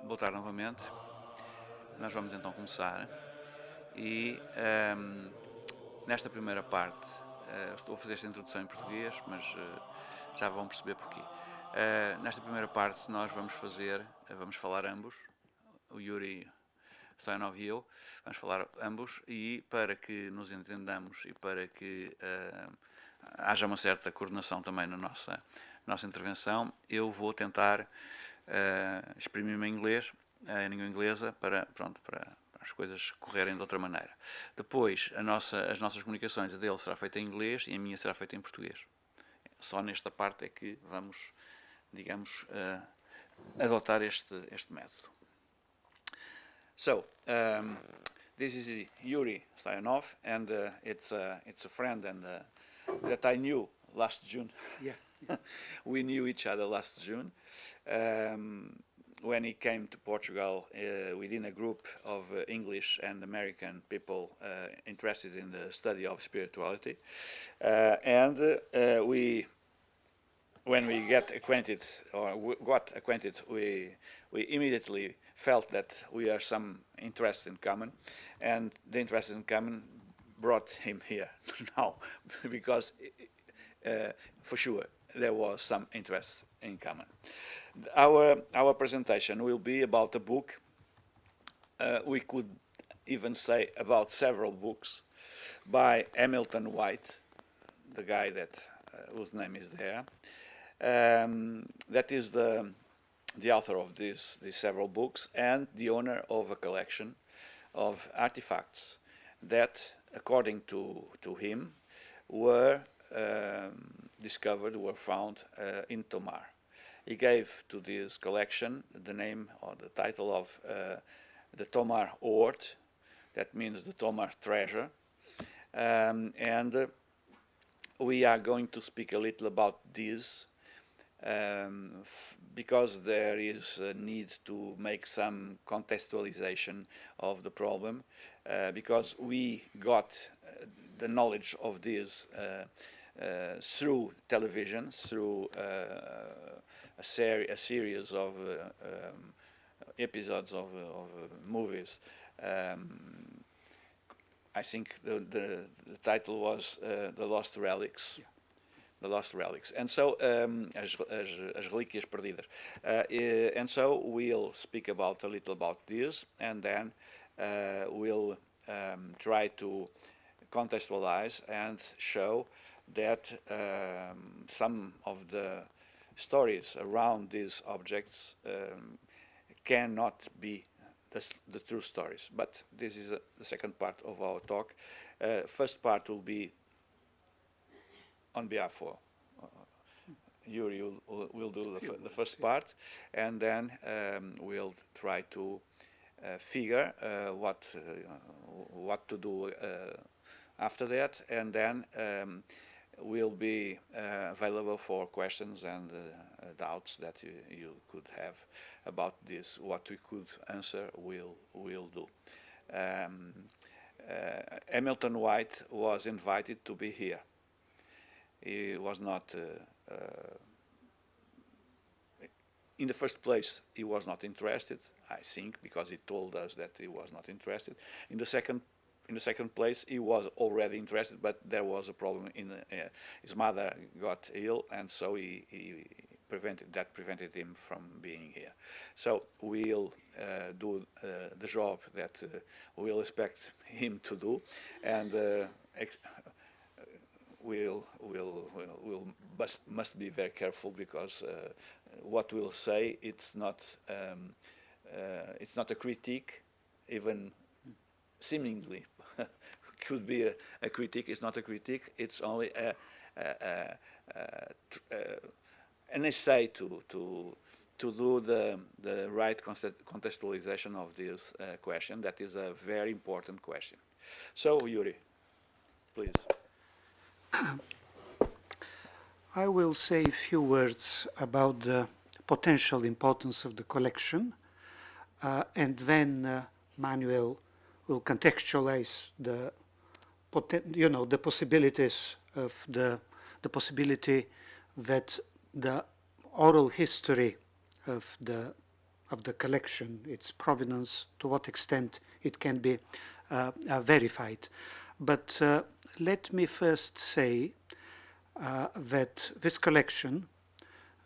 Boa tarde novamente. Nós vamos então começar e nesta primeira parte estou a fazer esta introdução em português, mas já vão perceber porquê. Nesta primeira parte nós vamos falar ambos, o Yuri Stoyanov e eu, vamos falar ambos, e para que nos entendamos e para que haja uma certa coordenação também na nossa intervenção, eu vou tentar exprimir-me em inglês, em língua inglesa, para as coisas correrem de outra maneira. Depois, as nossas comunicações, a dele será feita em inglês e a minha será feita em português. Só nesta parte é que vamos, digamos, adotar este método. So, this is Yuri Stoyanov, and it's a friend and that I knew last June. Yeah. We knew each other last June when he came to Portugal within a group of English and American people interested in the study of spirituality, when we got acquainted, we immediately felt that we have some interest in common, and the interest in common brought him here now, because for sure there was some interest in common. Our presentation will be about a book. We could even say about several books by Hamilton White, the guy that whose name is there. That is the author of these several books and the owner of a collection of artifacts that, according to him, were found in Tomar. He gave to this collection the name or the title of the Tomar Hoard, that means the Tomar treasure, and we are going to speak a little about this because there is a need to make some contextualization of the problem, because we got the knowledge of this through television, through a series of episodes of movies. I think the title was The Lost Relics. Yeah. The Lost Relics, and so as relíquias perdidas, and so we'll speak a little about this, and then we'll try to contextualize and show that some of the stories around these objects cannot be the true stories. But this is the second part of our talk. First part will be on behalf of Yuri will do the first part, and then we'll try to figure what to do after that, and then we'll be available for questions and doubts that you could have about this. What we could answer, we'll do. Hamilton White was invited to be here. He was not, in the first place, he was not interested, I think, because he told us that he was not interested. In the second place, he was already interested, but there was a problem. His mother got ill, and so that prevented him from being here. So we'll do the job that we'll expect him to do, and we'll must be very careful, because what we'll say, it's not a critique, even seemingly could be a critique. It's not a critique. It's only an essay to do the right contextualization of this question. That is a very important question. So, Yuri, please. I will say a few words about the potential importance of the collection, and then Manuel will contextualize the possibilities of the possibility that the oral history of the of the collection, its provenance, to what extent it can be verified. But let me first say that this collection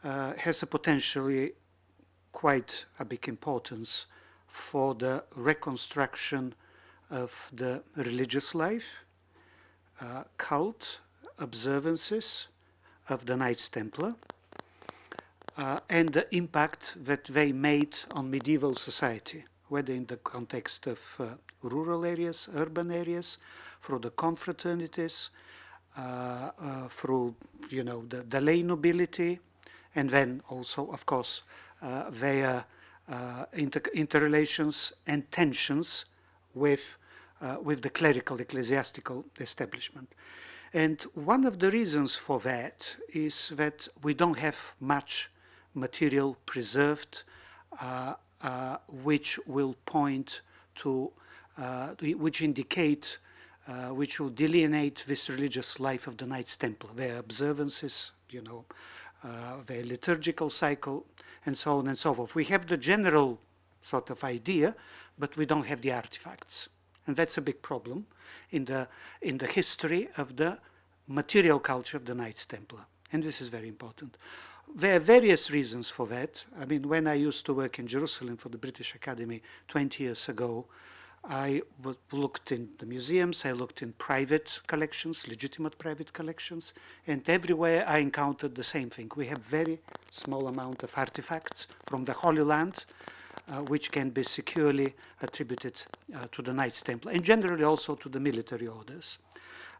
has a potentially quite a big importance for the reconstruction of the religious life, cult, observances of the Knights Templar, and the impact that they made on medieval society, whether in the context of rural areas, urban areas, through the confraternities, through the lay nobility, and then also, of course, their interrelations and tensions with the clerical ecclesiastical establishment. And one of the reasons for that is that we don't have much material preserved which will point to, which indicate, which will delineate this religious life of the Knights Templar, their observances, their liturgical cycle, and so on and so forth. We have the general sort of idea, but we don't have the artifacts. And that's a big problem in the history of the material culture of the Knights Templar. And this is very important. There are various reasons for that. I mean, when I used to work in Jerusalem for the British Academy 20 years ago, I looked in the museums, I looked in private collections, legitimate private collections, and everywhere I encountered the same thing. We have very small amount of artifacts from the Holy Land, which can be securely attributed to the Knights Templar, and generally also to the military orders.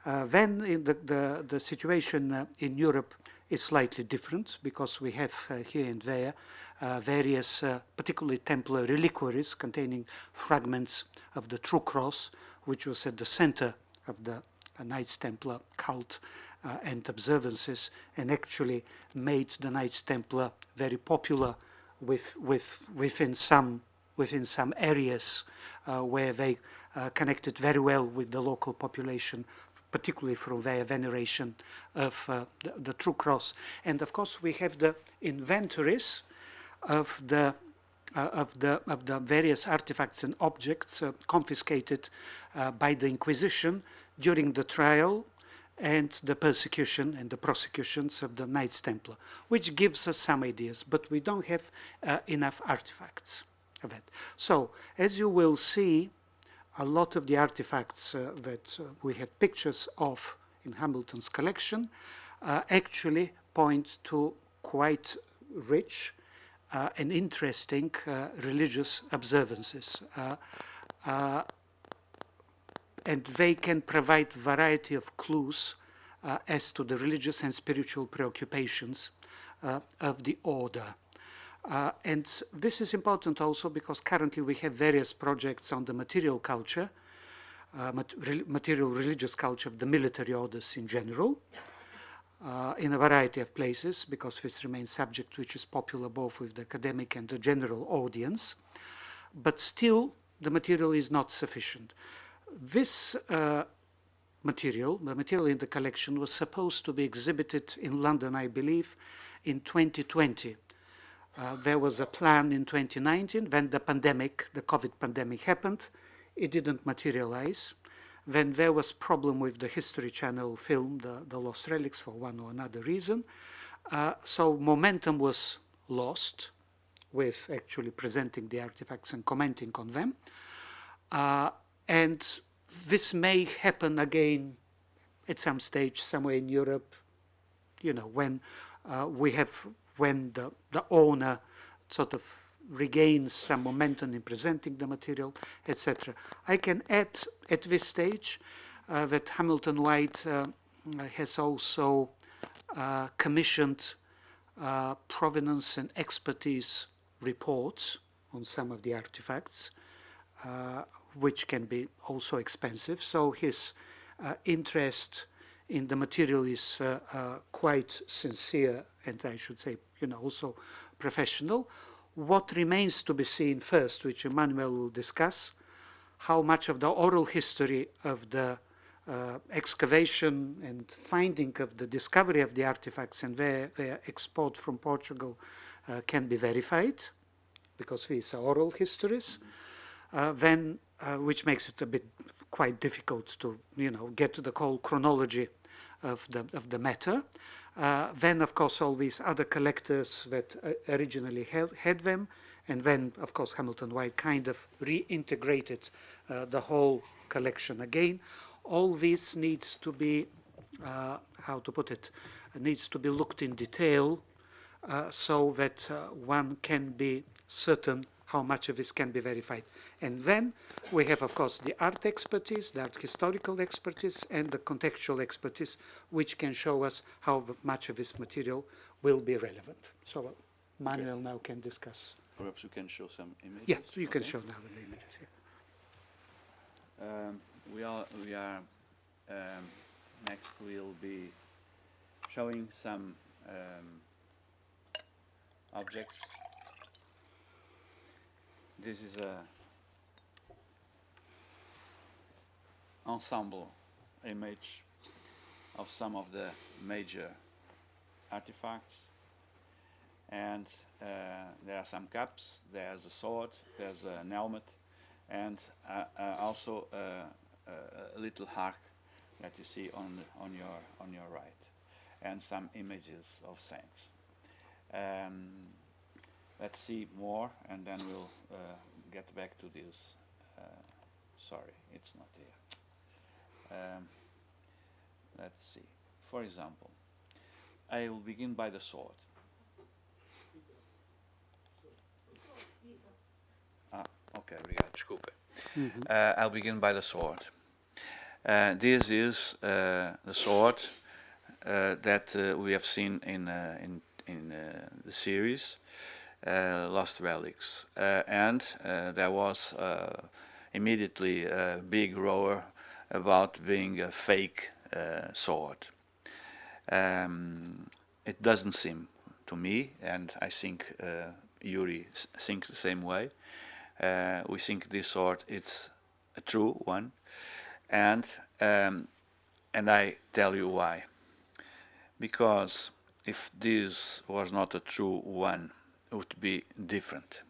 Then in the situation in Europe is slightly different, because we have here and there various, particularly Templar reliquaries containing fragments of the True Cross, which was at the center of the Knights Templar cult and observances, and actually made the Knights Templar very popular within some areas where they connected very well with the local population, particularly through their veneration of the True Cross. And of course, we have the inventories of the various artifacts and objects confiscated by the Inquisition during the trial and the persecution and the prosecutions of the Knights Templar, which gives us some ideas, but we don't have enough artifacts of that. So, as you will see, a lot of the artifacts that we had pictures of in Hamilton's collection actually point to quite rich and interesting religious observances. And they can provide variety of clues as to the religious and spiritual preoccupations of the order. And this is important also because currently we have various projects on the material culture, material religious culture of the military orders in general, in a variety of places, because this remains subject which is popular both with the academic and the general audience. But still, the material is not sufficient. This material, the material in the collection, was supposed to be exhibited in London, I believe, in 2020. There was a plan in 2019, when the pandemic, the COVID pandemic happened. It didn't materialize. Then there was problem with the History Channel film, the Lost Relics, for one or another reason. So momentum was lost with actually presenting the artifacts and commenting on them. And this may happen again at some stage somewhere in Europe, when when the owner sort of regains some momentum in presenting the material, etc. I can add at this stage that Hamilton White has also commissioned provenance and expertise reports on some of the artifacts, which can be also expensive. So his interest in the material is quite sincere, and I should say, also professional. What remains to be seen first, which Emmanuel will discuss, how much of the oral history of the excavation and finding of the discovery of the artifacts and their export from Portugal can be verified. because these are oral histories, then which makes it a bit quite difficult to get to the whole chronology of the matter. Then, of course, all these other collectors that originally had them, and then, of course, Hamilton White kind of reintegrated the whole collection again. All this needs to be, how to put it, needs to be looked in detail so that one can be certain how much of this can be verified. And then we have, of course, the art expertise, the art historical expertise, and the contextual expertise, which can show us how much of this material will be relevant. So Manuel now can discuss. Perhaps you can show some images. Yes, you can show now the images here. We are next we'll be showing some objects. This is a ensemble image of some of the major artifacts, and there are some cups, there's a sword, there's an helmet, and also a little hark that you see on your right, and some images of saints. Let's see more, and then we'll get back to this. Sorry, it's not here. Let's see. For example, I will begin by the sword. Ok, obrigado, desculpe. I'll begin by the sword. This is the sword that we have seen in the series Lost Relics, and there was immediately a big roar about being a fake sword. It doesn't seem to me, and I think Yuri thinks the same way. We think this sword is a true one, and I tell you why. Because if this was not a true one, it would be different.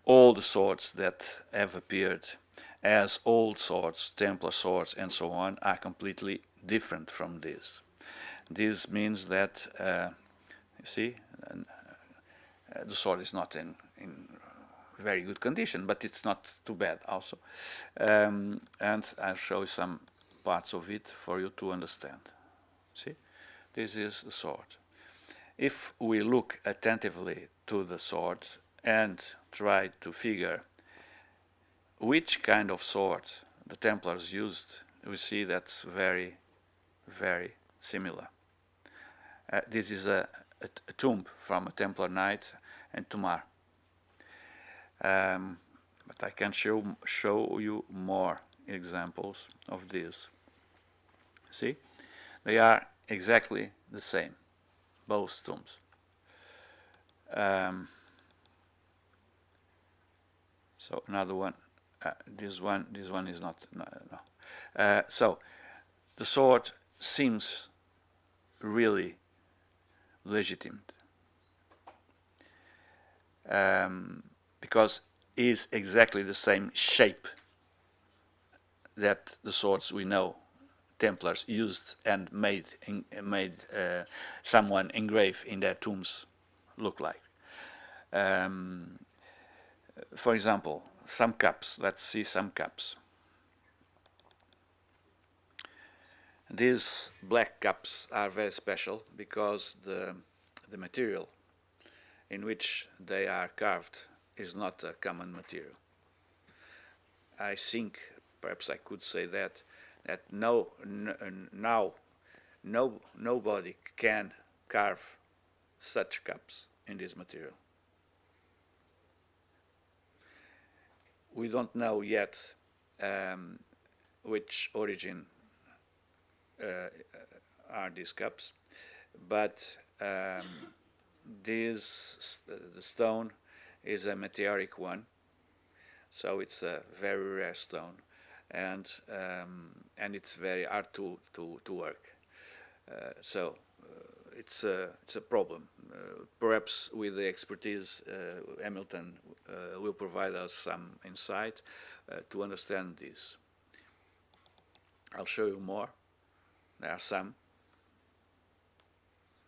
All the swords that have appeared as old swords, Templar swords, and so on, are completely different from this. This means that, you see, the sword is not in very good condition, but it's not too bad also. And I'll show you some parts of it for you to understand. See, this is the sword. If we look attentively to the sword and try to figure which kind of sword the Templars used, we see that's very, very similar. This is a tomb from a Templar knight and Tomar. But I can show you more examples of this. See, they are exactly the same, both tombs. So another one. This one is not. No. So the sword seems really legitimate. Because it is exactly the same shape that the swords we know Templars used and made someone engrave in their tombs look like. For example, some cups. Let's see some cups. These black cups are very special because the material in which they are carved is not a common material. I think, perhaps I could say that now nobody can carve such cups in this material. We don't know yet which origin are these cups, but the stone is a meteoric one, so it's a very rare stone, and it's very hard to work. So it's a problem. Perhaps with the expertise, Hamilton will provide us some insight to understand this. I'll show you more. There are some.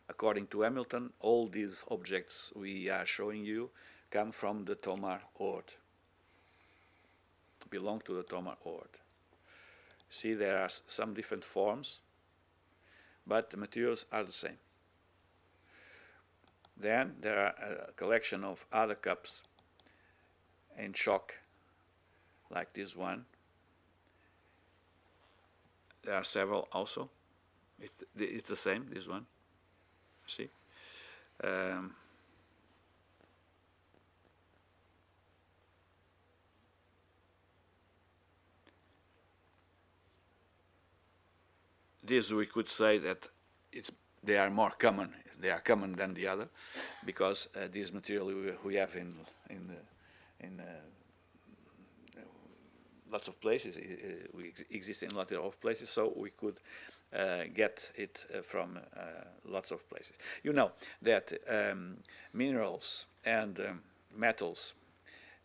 According to Hamilton, all these objects we are showing you come from the Tomar Ord, belong to the Tomar Ord. See, there are some different forms, but the materials are the same. Then there are a collection of other cups in chalk, like this one. There are several also. It's the same, this one. See? This we could say that they are more common. They are common than the other, because this material we have in lots of places. We exist in lots of places, so we could get it from lots of places. You know that minerals and metals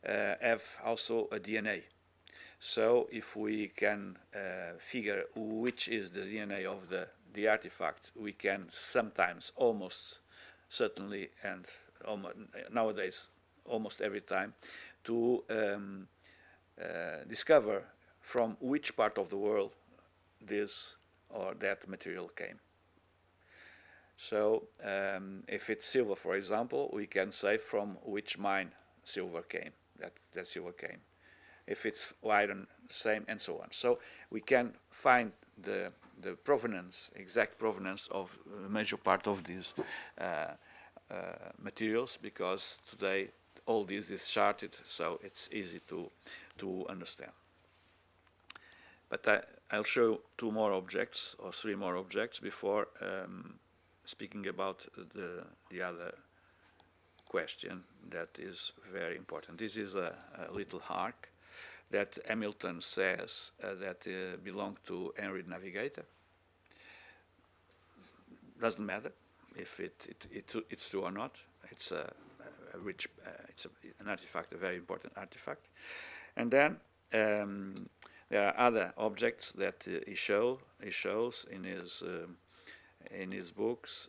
have also a DNA. So if we can figure which is the DNA of the artifact, we can sometimes, almost certainly, and nowadays almost every time, to discover from which part of the world this or that material came. So if it's silver, for example, we can say from which mine silver came, that silver came. If it's iron, same, and so on. So we can find the provenance, exact provenance of a major part of these materials, because today all this is charted, so it's easy to understand. But I'll show two more objects or three more objects before speaking about the other question that is very important. This is a little ark that Hamilton says that belonged to Henry the Navigator. Doesn't matter if it's true or not. It's a rich, an artifact, a very important artifact. And then there are other objects that he shows in his books,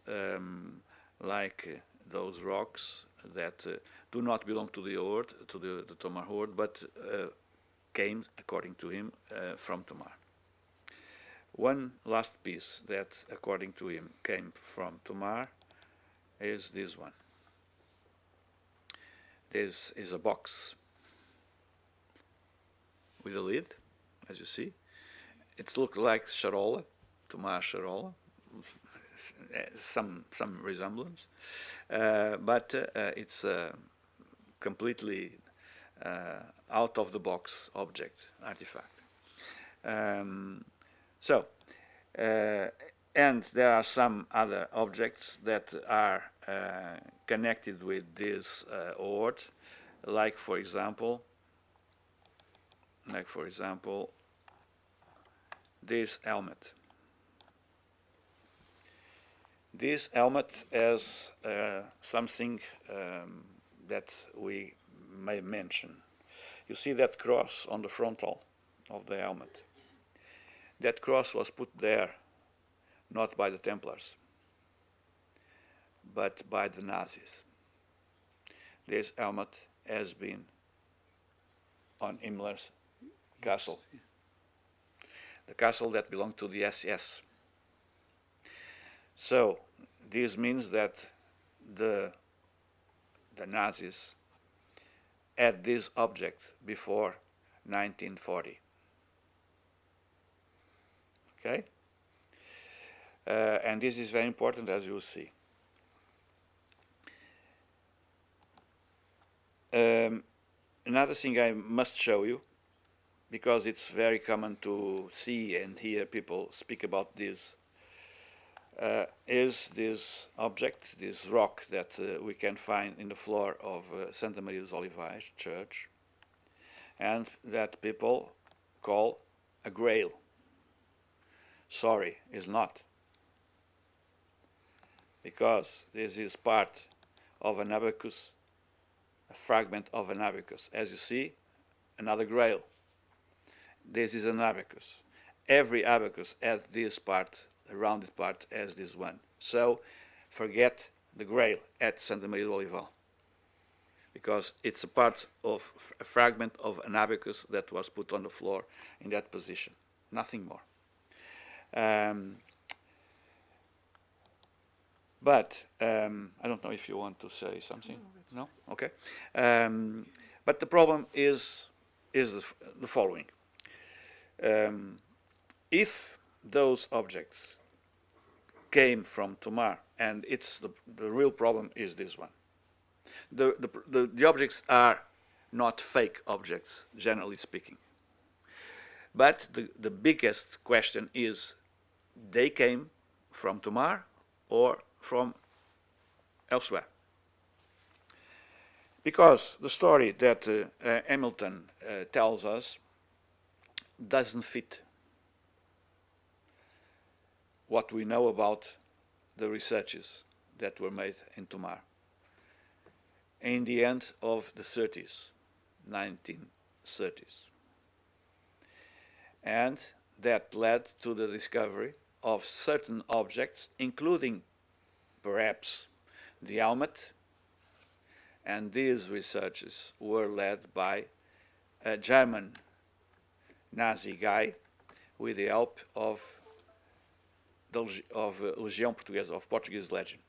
like those rocks that do not belong to the Ord, to the Tomar Ord, but came, according to him, from Tomar. One last piece that, according to him, came from Tomar is this one. This is a box with a lid, as you see. It looks like charola, Tomar charola, some resemblance, but it's completely out of the box object, artifact. And there are some other objects that are connected with this Ord, like for example, this helmet. This helmet has something that we may mention. You see that cross on the frontal of the helmet. That cross was put there not by the Templars, but by the Nazis. This helmet has been on Himmler's castle, the castle that belonged to the SS. So this means that the Nazis had this object before 1940. Okay? And this is very important, as you will see. Another thing I must show you, because it's very common to see and hear people speak about this, is this object, this rock that we can find in the floor of Santa Maria dos Olivais church, and that people call a grail. Sorry, is not. because this is part of an abacus, a fragment of an abacus. As you see, another grail. This is an abacus. Every abacus has this part, a rounded part, as this one. So forget the grail at Santa Maria do Olival, because it's a part of a fragment of an abacus that was put on the floor in that position, nothing more. But I don't know if you want to say something. No? Okay. But the problem is the following. If those objects came from Tomar, and it's the real problem is this one. The objects are not fake objects, generally speaking. But the biggest question is, they came from Tomar or from elsewhere? Because the story that Hamilton tells us doesn't fit what we know about the researches that were made in Tomar in the end of the 30s, 1930s. And that led to the discovery of certain objects, including perhaps the helmet, and these researches were led by a German Nazi guy with the help of Legião Portuguesa, of Portuguese Legion,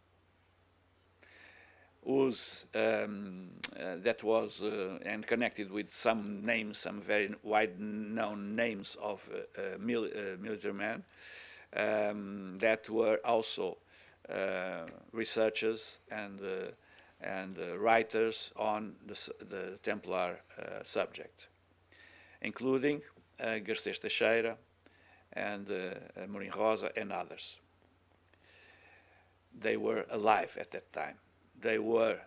whose that was and connected with some names, some very wide-known names of military men that were also researchers and writers on the Templar subject, including Garcês Teixeira and Mourinho Rosa and others. They were alive at that time. They were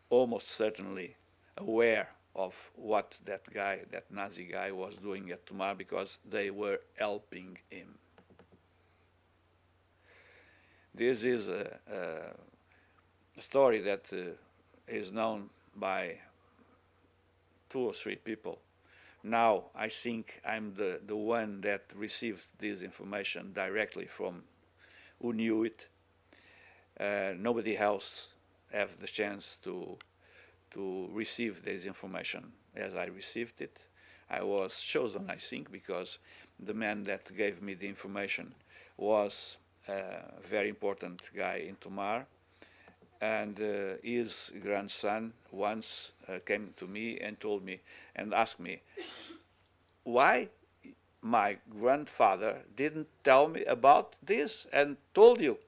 almost certainly aware of what that guy, that Nazi guy, was doing at Tomar, because they were helping him. This is a story that is known by 2 or 3 people. Now I think I'm the one that received this information directly from who knew it. Nobody else have the chance to receive this information as I received it. I was chosen, I think, because the man that gave me the information was a very important guy in Tomar, and his grandson once came to me and told me and asked me why my grandfather didn't tell me about this and told you.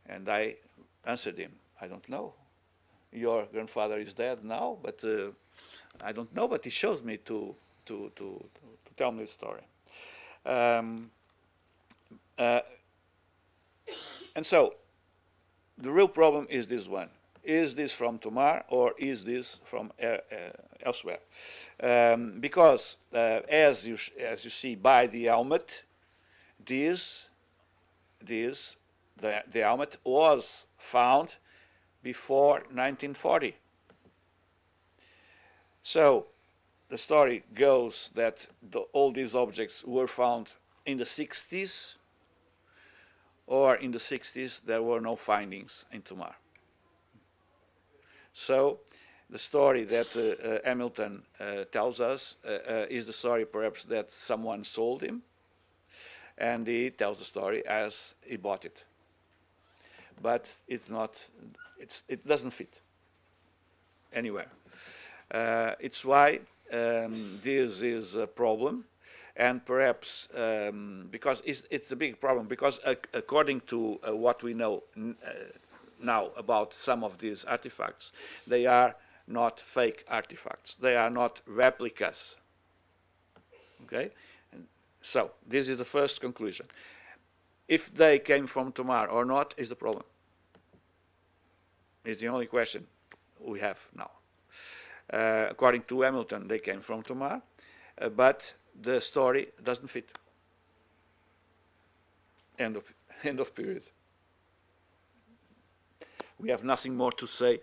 And I answered him, I don't know. Your grandfather is dead now, but I don't know, but he showed me to tell me the story. And so the real problem is this one. Is this from Tomar or is this from elsewhere? Because as you see by the helmet, the helmet was found before 1940. So the story goes that all these objects were found in the 60s, or in the 60s there were no findings in Tomar. So the story that Hamilton tells us is the story perhaps that someone sold him, and he tells the story as he bought it. But it's not, it doesn't fit anywhere. It's why this is a problem, and perhaps because it's a big problem, because according to what we know now about some of these artifacts, they are not fake artifacts. They are not replicas. Okay? And so this is the first conclusion. If they came from Tomar or not is the problem. It's the only question we have now. According to Hamilton, they came from Tomar, but the story doesn't fit. End of period. we have nothing more to say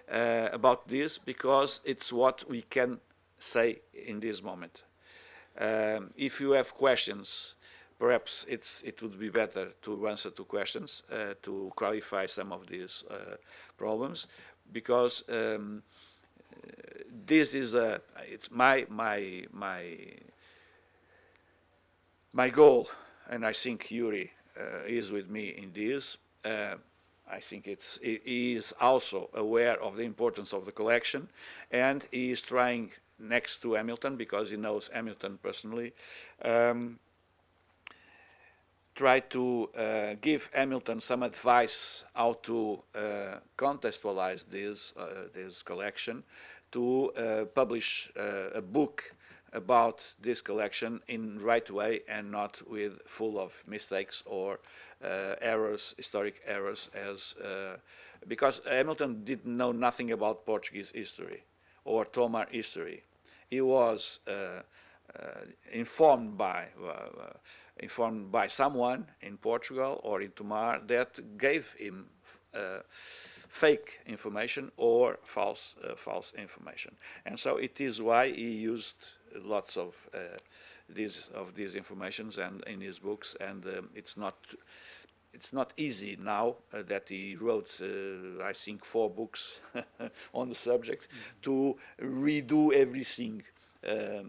about this, because it's what we can say in this moment. If you have questions, perhaps it would be better to answer to questions to clarify some of these problems, because this is it's my goal, and I think Yuri is with me in this. I think he is also aware of the importance of the collection, and he is trying, next to Hamilton, because he knows Hamilton personally, try to give Hamilton some advice how to contextualize this collection, to publish a book about this collection in right way and not with full of mistakes or errors, historic errors, as because Hamilton didn't know nothing about Portuguese history or Tomar history. He was informed by someone in Portugal or in Tomar that gave him fake information or false information, and so it is why he used lots of these informations and in his books, and it's not easy now that he wrote, I think, 4 books on the subject, to redo everything,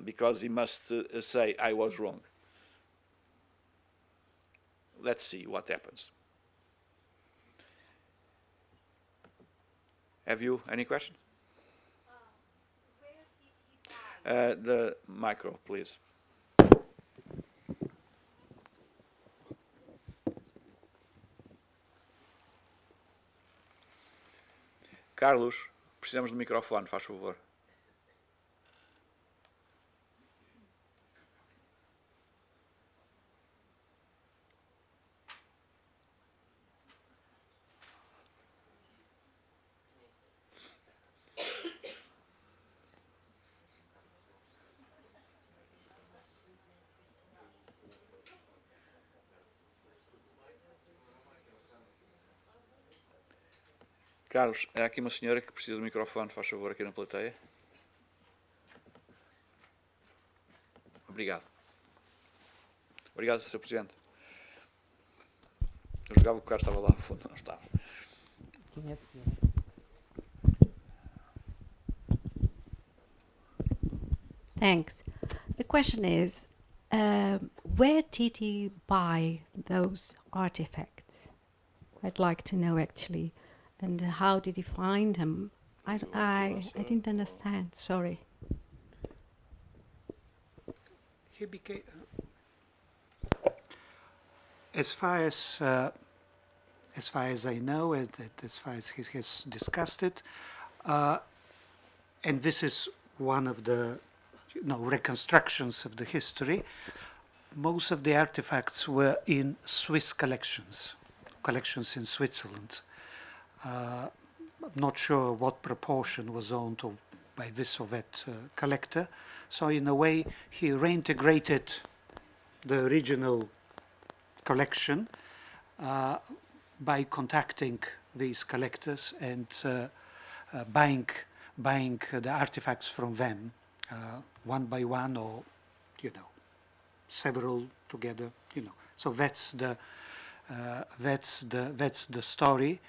because he must say, I was wrong. Let's see what happens. Have you any questions? Where did he buy? The micro, please. Carlos, precisamos do microfone, faz favor. Carlos, há aqui uma senhora que precisa do microfone, faz favor, aqui na plateia. Obrigado. Obrigado, Sr. Presidente. Eu jogava que o Carlos estava lá no fundo, não estava. Thanks. The question is, where did he buy those artifacts? I'd like to know, actually. And how did he find them? I didn't understand, sorry. He became, as far as I know, and as far as he has discussed it, and this is one of the reconstructions of the history. Most of the artifacts were in Swiss collections in Switzerland. I'm not sure what proportion was owned by this or that collector. So in a way, he reintegrated the original collection by contacting these collectors and buying the artifacts from them, one by one, or several together. So that's the story.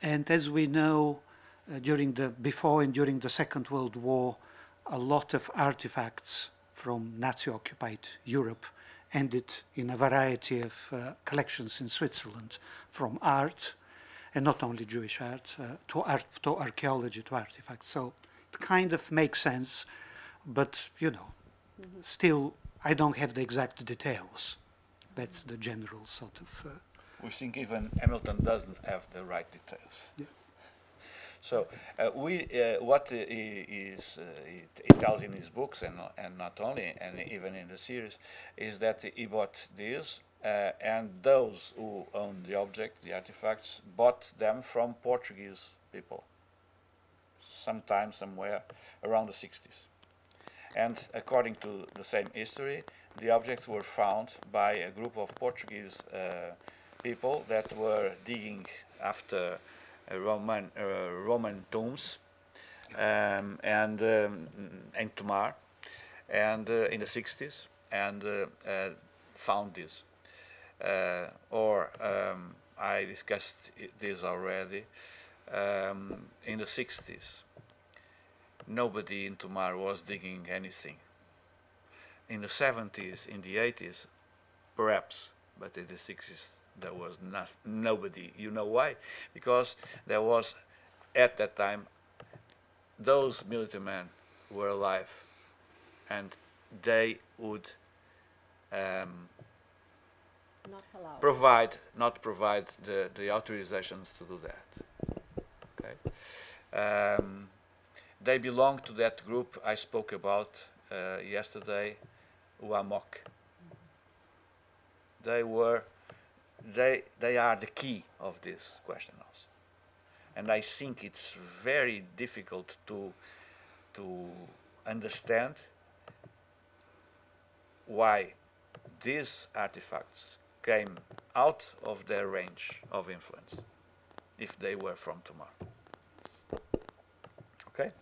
And as we know, before and during the Second World War, a lot of artifacts from Nazi-occupied Europe ended in a variety of collections in Switzerland, from art, and not only Jewish art, to archaeology, to artifacts. So it kind of makes sense, but still I don't have the exact details. That's the general sort of. We think even Hamilton doesn't have the right details. Yeah. So what he tells in his books, and not only, and even in the series, is that he bought these, and those who own the object, the artifacts, bought them from Portuguese people, sometime, somewhere around the 60s. And according to the same history, the objects were found by a group of Portuguese people that were digging after Roman tombs, and in Tomar, and in the 60s, and found this. I discussed this already. In the 60s, nobody in Tomar was digging anything. In the 70s, in the 80s, perhaps, but in the 60s there was nobody. You know why? Because there was, at that time, those military men were alive, and they would not provide the authorizations to do that. Okay. They belong to that group I spoke about yesterday, Uamok. They are the key of this question also. And I think it's very difficult to understand why these artifacts came out of their range of influence if they were from Tomar. Okay?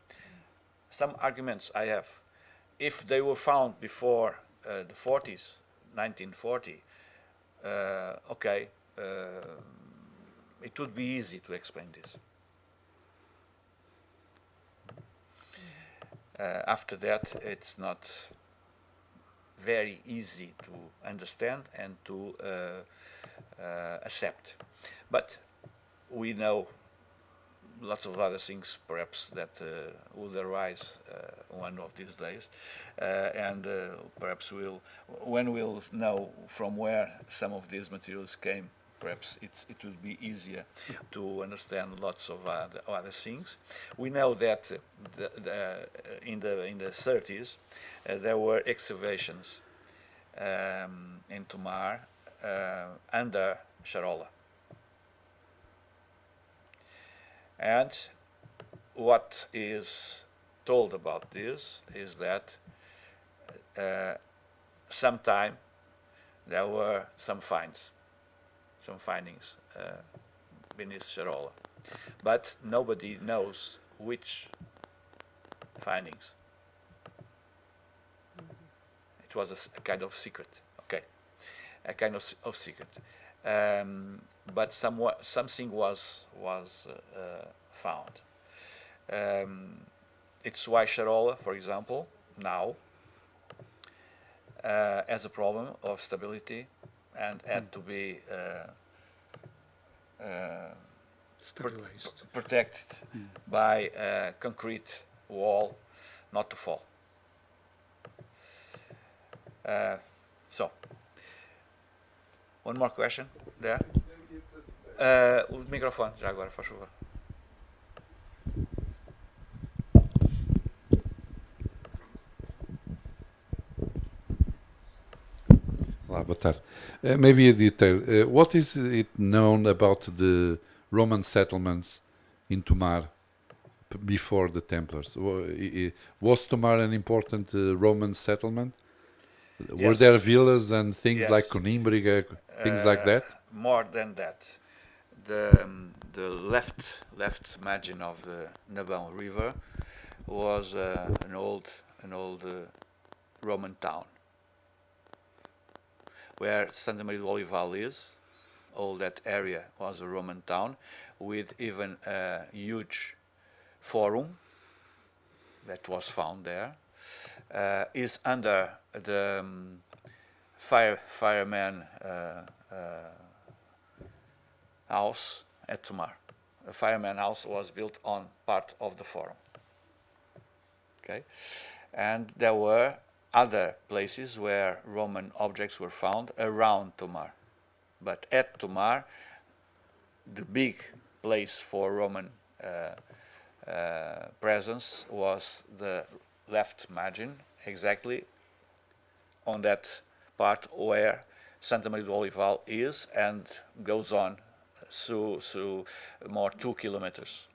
Some arguments I have. If they were found before the 40s, 1940, okay, it would be easy to explain this. After that, it's not very easy to understand and to accept. But we know lots of other things, perhaps, that will arise one of these days, and perhaps when we'll know from where some of these materials came, perhaps it will be easier to understand lots of other things. We know that in the 30s there were excavations in Tomar under Charola. And what is told about this is that sometime there were some findings beneath Charola, but nobody knows which findings. It was a kind of secret, okay, a kind of secret. But something was found. It's why Charola, for example, now has a problem of stability and had to be protected by a concrete wall not to fall. So, one more question there. O microfone, já agora, faz favor. Olá, boa tarde. Maybe a detail. What is it known about the Roman settlements in Tomar before the Templars? Was Tomar an important Roman settlement? Yes. Were there villas and things Yes. like Conimbriga, things like that? More than that. The left margin of the Nabão River was an old Roman town, where Santa Maria do Olival is. All that area was a Roman town, with even a huge forum that was found there. Is under the fireman house at Tomar. A fireman house was built on part of the forum. Okay, and there were other places where Roman objects were found around Tomar, but at Tomar, the big place for Roman presence was the left margin, exactly on that part where Santa Maria do Olival is, and goes on through more 2 kilometers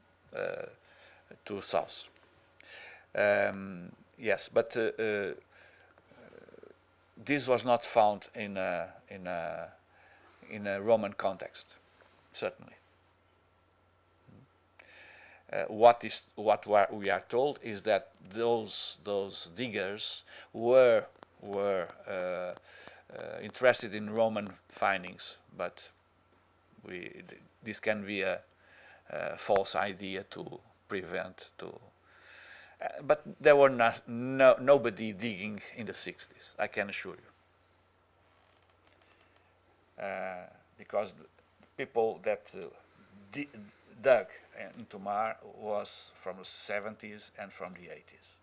to south. Yes, but this was not found in a Roman context, certainly. we are told is that those diggers were interested in Roman findings, but this can be a false idea to prevent but there were nobody digging in the 60s, I can assure you, because the people that dug into Mar was from the 70s and from the 80s.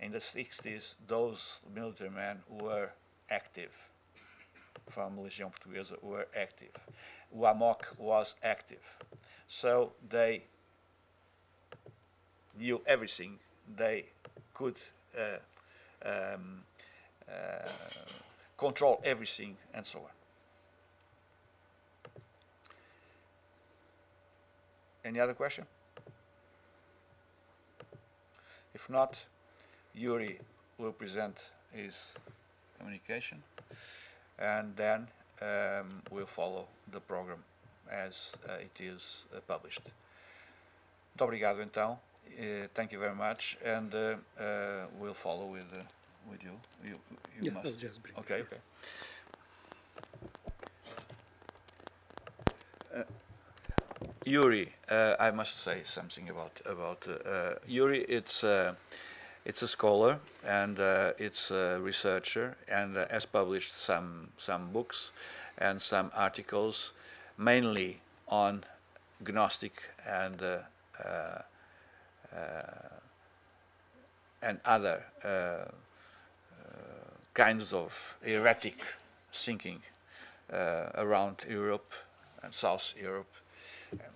In the 60s, those military men were active, from Legião Portuguesa were active. O AMOC was active. So they knew everything. They could control everything and so on. Any other question? If not, Yuri will present his communication, and then we'll follow the program as it is published. Muito obrigado, então. Thank you very much, and we'll follow with you. You Yeah, must. I'll just bring Okay, it. okay. Yuri, I must say something about Yuri. It's a scholar and it's a researcher, and has published some books and some articles, mainly on Gnostic and other kinds of heretic thinking around Europe and South Europe,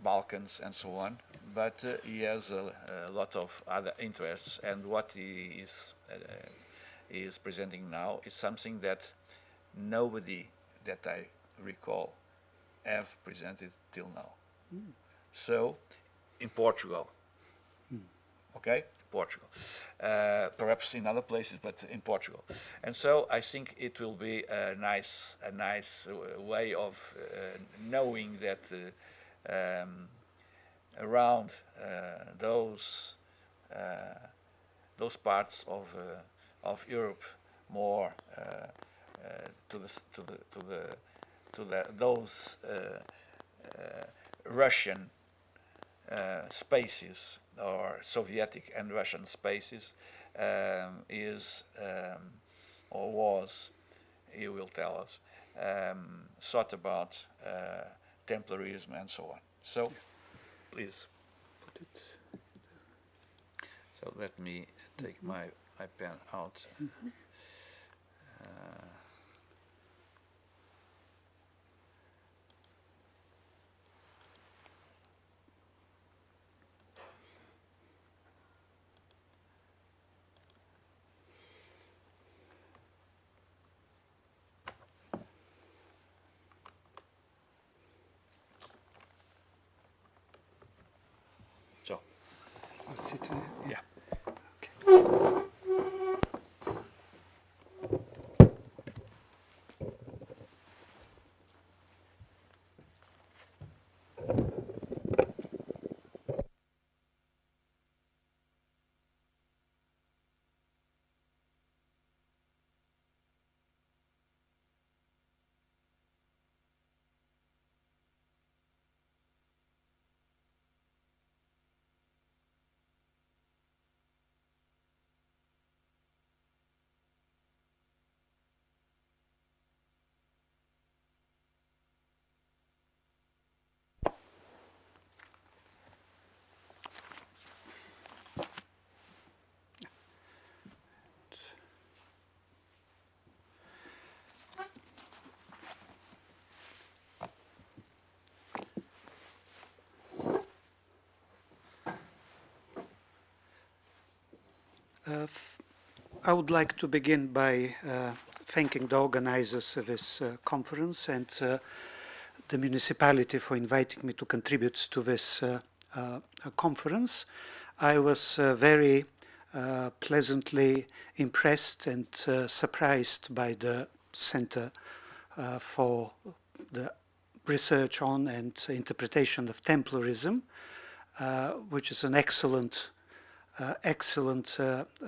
Balkans and so on, but he has a lot of other interests, and what he is presenting now is something that nobody that I recall have presented till now. So, in Portugal, okay? Portugal, perhaps in other places, but in Portugal, and so I think it will be a nice way of knowing that around those parts of Europe, more those Russian spaces, or Soviet and Russian spaces, is or was, he will tell us, thought about Templarism and so on. So, please. Put it. So let me take my pen out. So, I'll sit here. yeah. I would like to begin by thanking the organizers of this conference and the municipality for inviting me to contribute to this conference. I was very pleasantly impressed and surprised by the Center for the research on and interpretation of Templarism. which is an excellent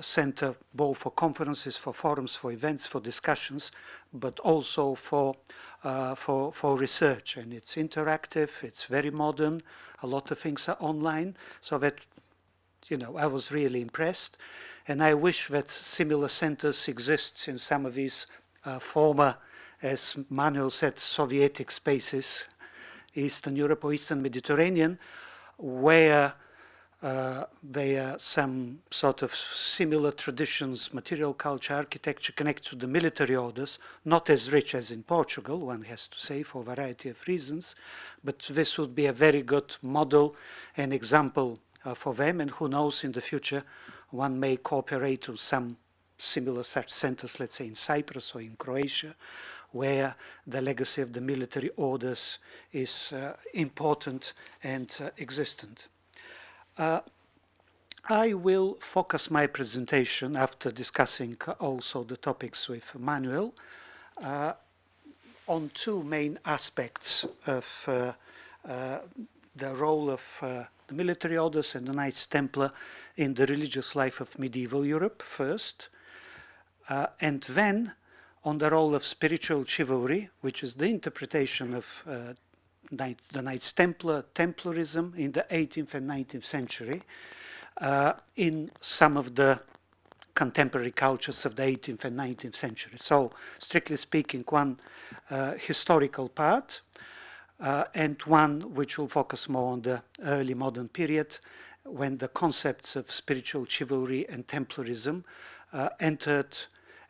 center both for conferences, for forums, for events, for discussions, but also for research. And it's interactive, it's very modern, a lot of things are online, so that, you know, I was really impressed. And I wish that similar centers exist in some of these former, as Manuel said, Sovietic spaces, Eastern Europe or Eastern Mediterranean, where there are some sort of similar traditions, material culture, architecture connected to the military orders, not as rich as in Portugal, one has to say, for a variety of reasons, but this would be a very good model and example for them, and who knows, in the future one may cooperate with some similar such centers, let's say in Cyprus or in Croatia, where the legacy of the military orders is important and existent. I will focus my presentation, after discussing also the topics with Manuel, on two main aspects of the role of the military orders and the Knights Templar in the religious life of medieval Europe first, and then on the role of spiritual chivalry, which is the interpretation of the Knights Templar, Templarism in the 18th and 19th century, in some of the contemporary cultures of the 18th and 19th century. So, strictly speaking, one historical part, and one which will focus more on the early modern period, when the concepts of spiritual chivalry and Templarism entered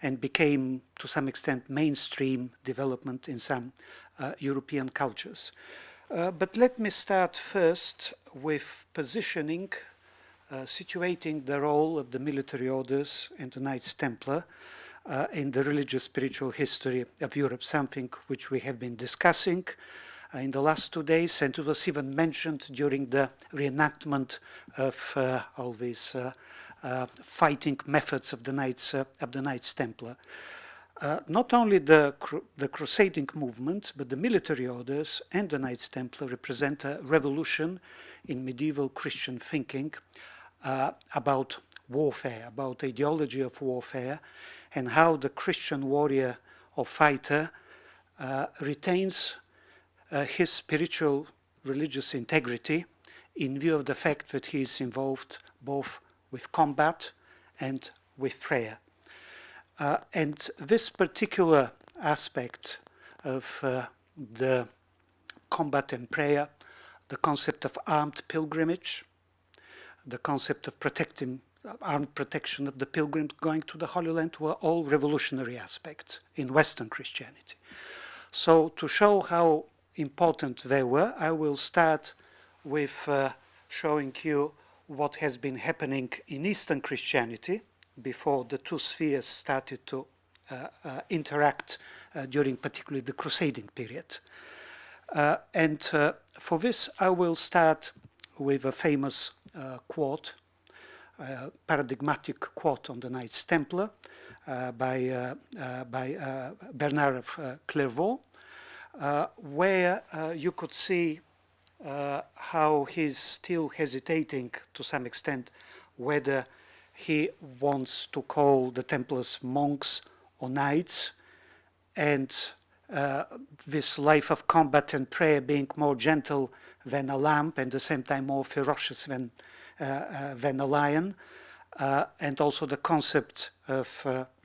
and became, to some extent, mainstream development in some European cultures. But let me start first with positioning, situating the role of the military orders and the Knights Templar in the religious spiritual history of Europe, something which we have been discussing in the last 2 days, and it was even mentioned during the reenactment of all these fighting methods of the Knights Templar. Not only the crusading movement, but the military orders and the Knights Templar represent a revolution in medieval Christian thinking about warfare, about the ideology of warfare, and how the Christian warrior or fighter retains his spiritual religious integrity in view of the fact that he is involved both with combat and with prayer. And this particular aspect of the combat and prayer, the concept of armed pilgrimage, the concept of armed protection of the pilgrims going to the Holy Land, were all revolutionary aspects in Western Christianity. So to show how important they were, I will start with showing you what has been happening in Eastern Christianity before the two spheres started to interact during particularly the crusading period. And for this I will start with a famous quote, paradigmatic quote on the Knights Templar by Bernard of Clairvaux, where you could see how he's still hesitating to some extent whether he wants to call the Templars monks or knights, and this life of combat and prayer being more gentle than a lamb, and at the same time more ferocious than a lion, and also the concept of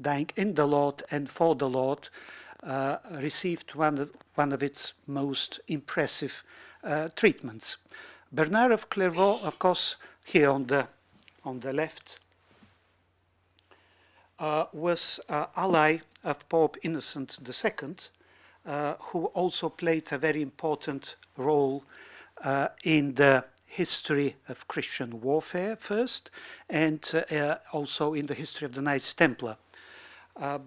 dying in the Lord and for the Lord received one of its most impressive treatments. Bernard of Clairvaux, of course, here on the left, was ally of Pope Innocent II, who also played a very important role in the history of Christian warfare first, and also in the history of the Knights Templar.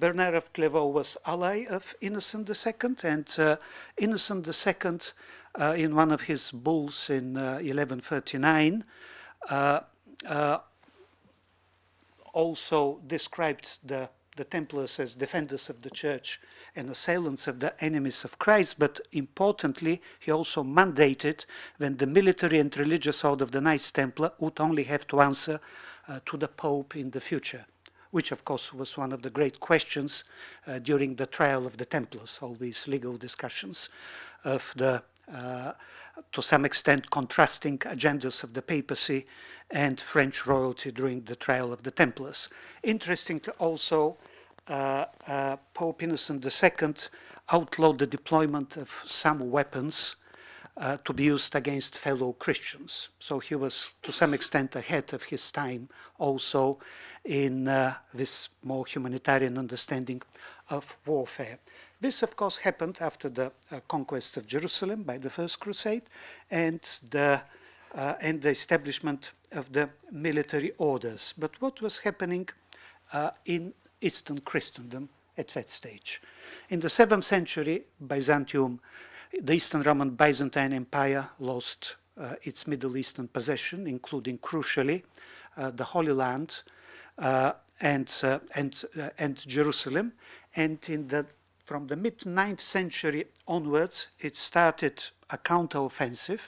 Bernard of Clairvaux was ally of Innocent II, and Innocent II, in one of his bulls in 1139, also described the the Templars as defenders of the church and assailants of the enemies of Christ, but importantly, he also mandated when the military and religious order of the Knights Templar would only have to answer to the Pope in the future, which of course was one of the great questions during the trial of the Templars, all these legal discussions of the to some extent contrasting agendas of the papacy and French royalty during the trial of the Templars. Interesting to also, Pope Innocent II outlawed the deployment of some weapons to be used against fellow Christians. So he was to some extent ahead of his time also in this more humanitarian understanding of warfare. This, of course, happened after the conquest of Jerusalem by the First Crusade and the establishment of the military orders. But what was happening in Eastern Christendom at that stage? In the 7th century, Byzantium, the Eastern Roman Byzantine Empire, lost its Middle Eastern possession, including, crucially, the Holy Land and Jerusalem. And from the mid-9th century onwards, it started a counteroffensive,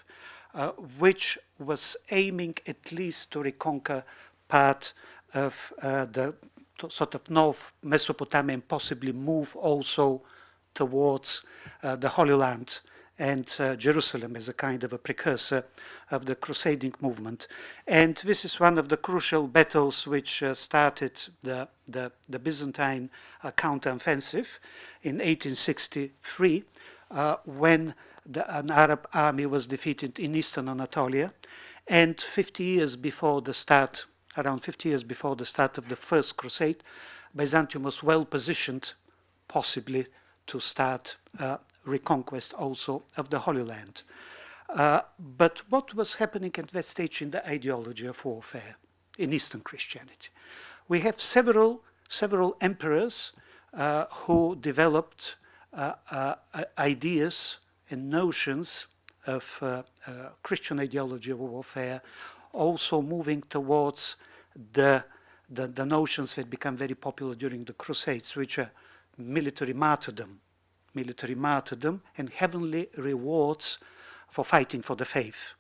which was aiming at least to reconquer part of the sort of North Mesopotamia and possibly move also towards the Holy Land and Jerusalem as a kind of a precursor of the crusading movement. And this is one of the crucial battles which started the Byzantine counteroffensive in 1863, when an Arab army was defeated in eastern Anatolia, and 50 years before the start, around 50 years before the start of the First Crusade, Byzantium was well positioned, possibly, to start reconquest also of the Holy Land. But what was happening at that stage in the ideology of warfare in Eastern Christianity? We have several emperors who developed ideas and notions of Christian ideology of warfare, also moving towards the notions that become very popular during the Crusades, which are military martyrdom and heavenly rewards for fighting for the faith.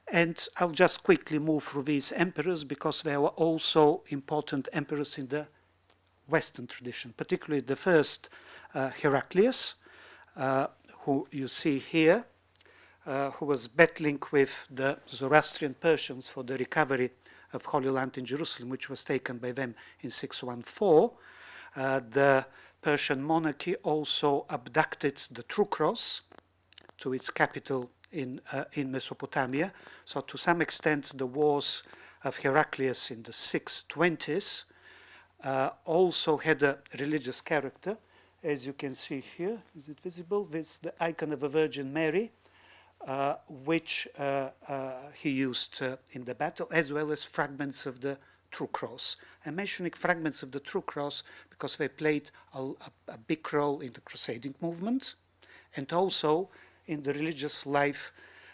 And I'll just quickly move through these emperors because there were also important emperors in the Western tradition, particularly the first Heraclius, who you see here, who was battling with the Zoroastrian Persians for the recovery of Holy Land in Jerusalem, which was taken by them in 614. The Persian monarchy also abducted the true cross to its capital in Mesopotamia. So to some extent, the wars of Heraclius in the 620s also had a religious character. As you can see here, is it visible? This is the icon of a Virgin Mary, which he used in the battle, as well as fragments of the true cross. I'm mentioning fragments of the true cross because they played a big role in the crusading movement and also in the religious life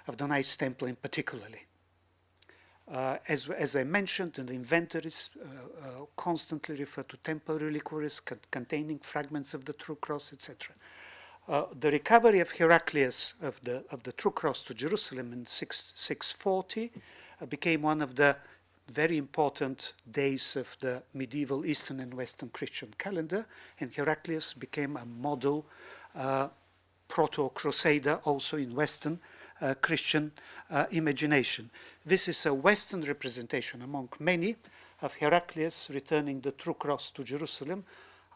of the Knights Templar in particularly. As I mentioned, the inventories constantly refer to Templar reliquaries containing fragments of the true cross, etc. The recovery of Heraclius of the true cross to Jerusalem in 640 became one of the very important days of the medieval Eastern and Western Christian calendar, and Heraclius became a model proto-crusader also in Western Christian imagination. This is a Western representation among many of Heraclius returning the true cross to Jerusalem,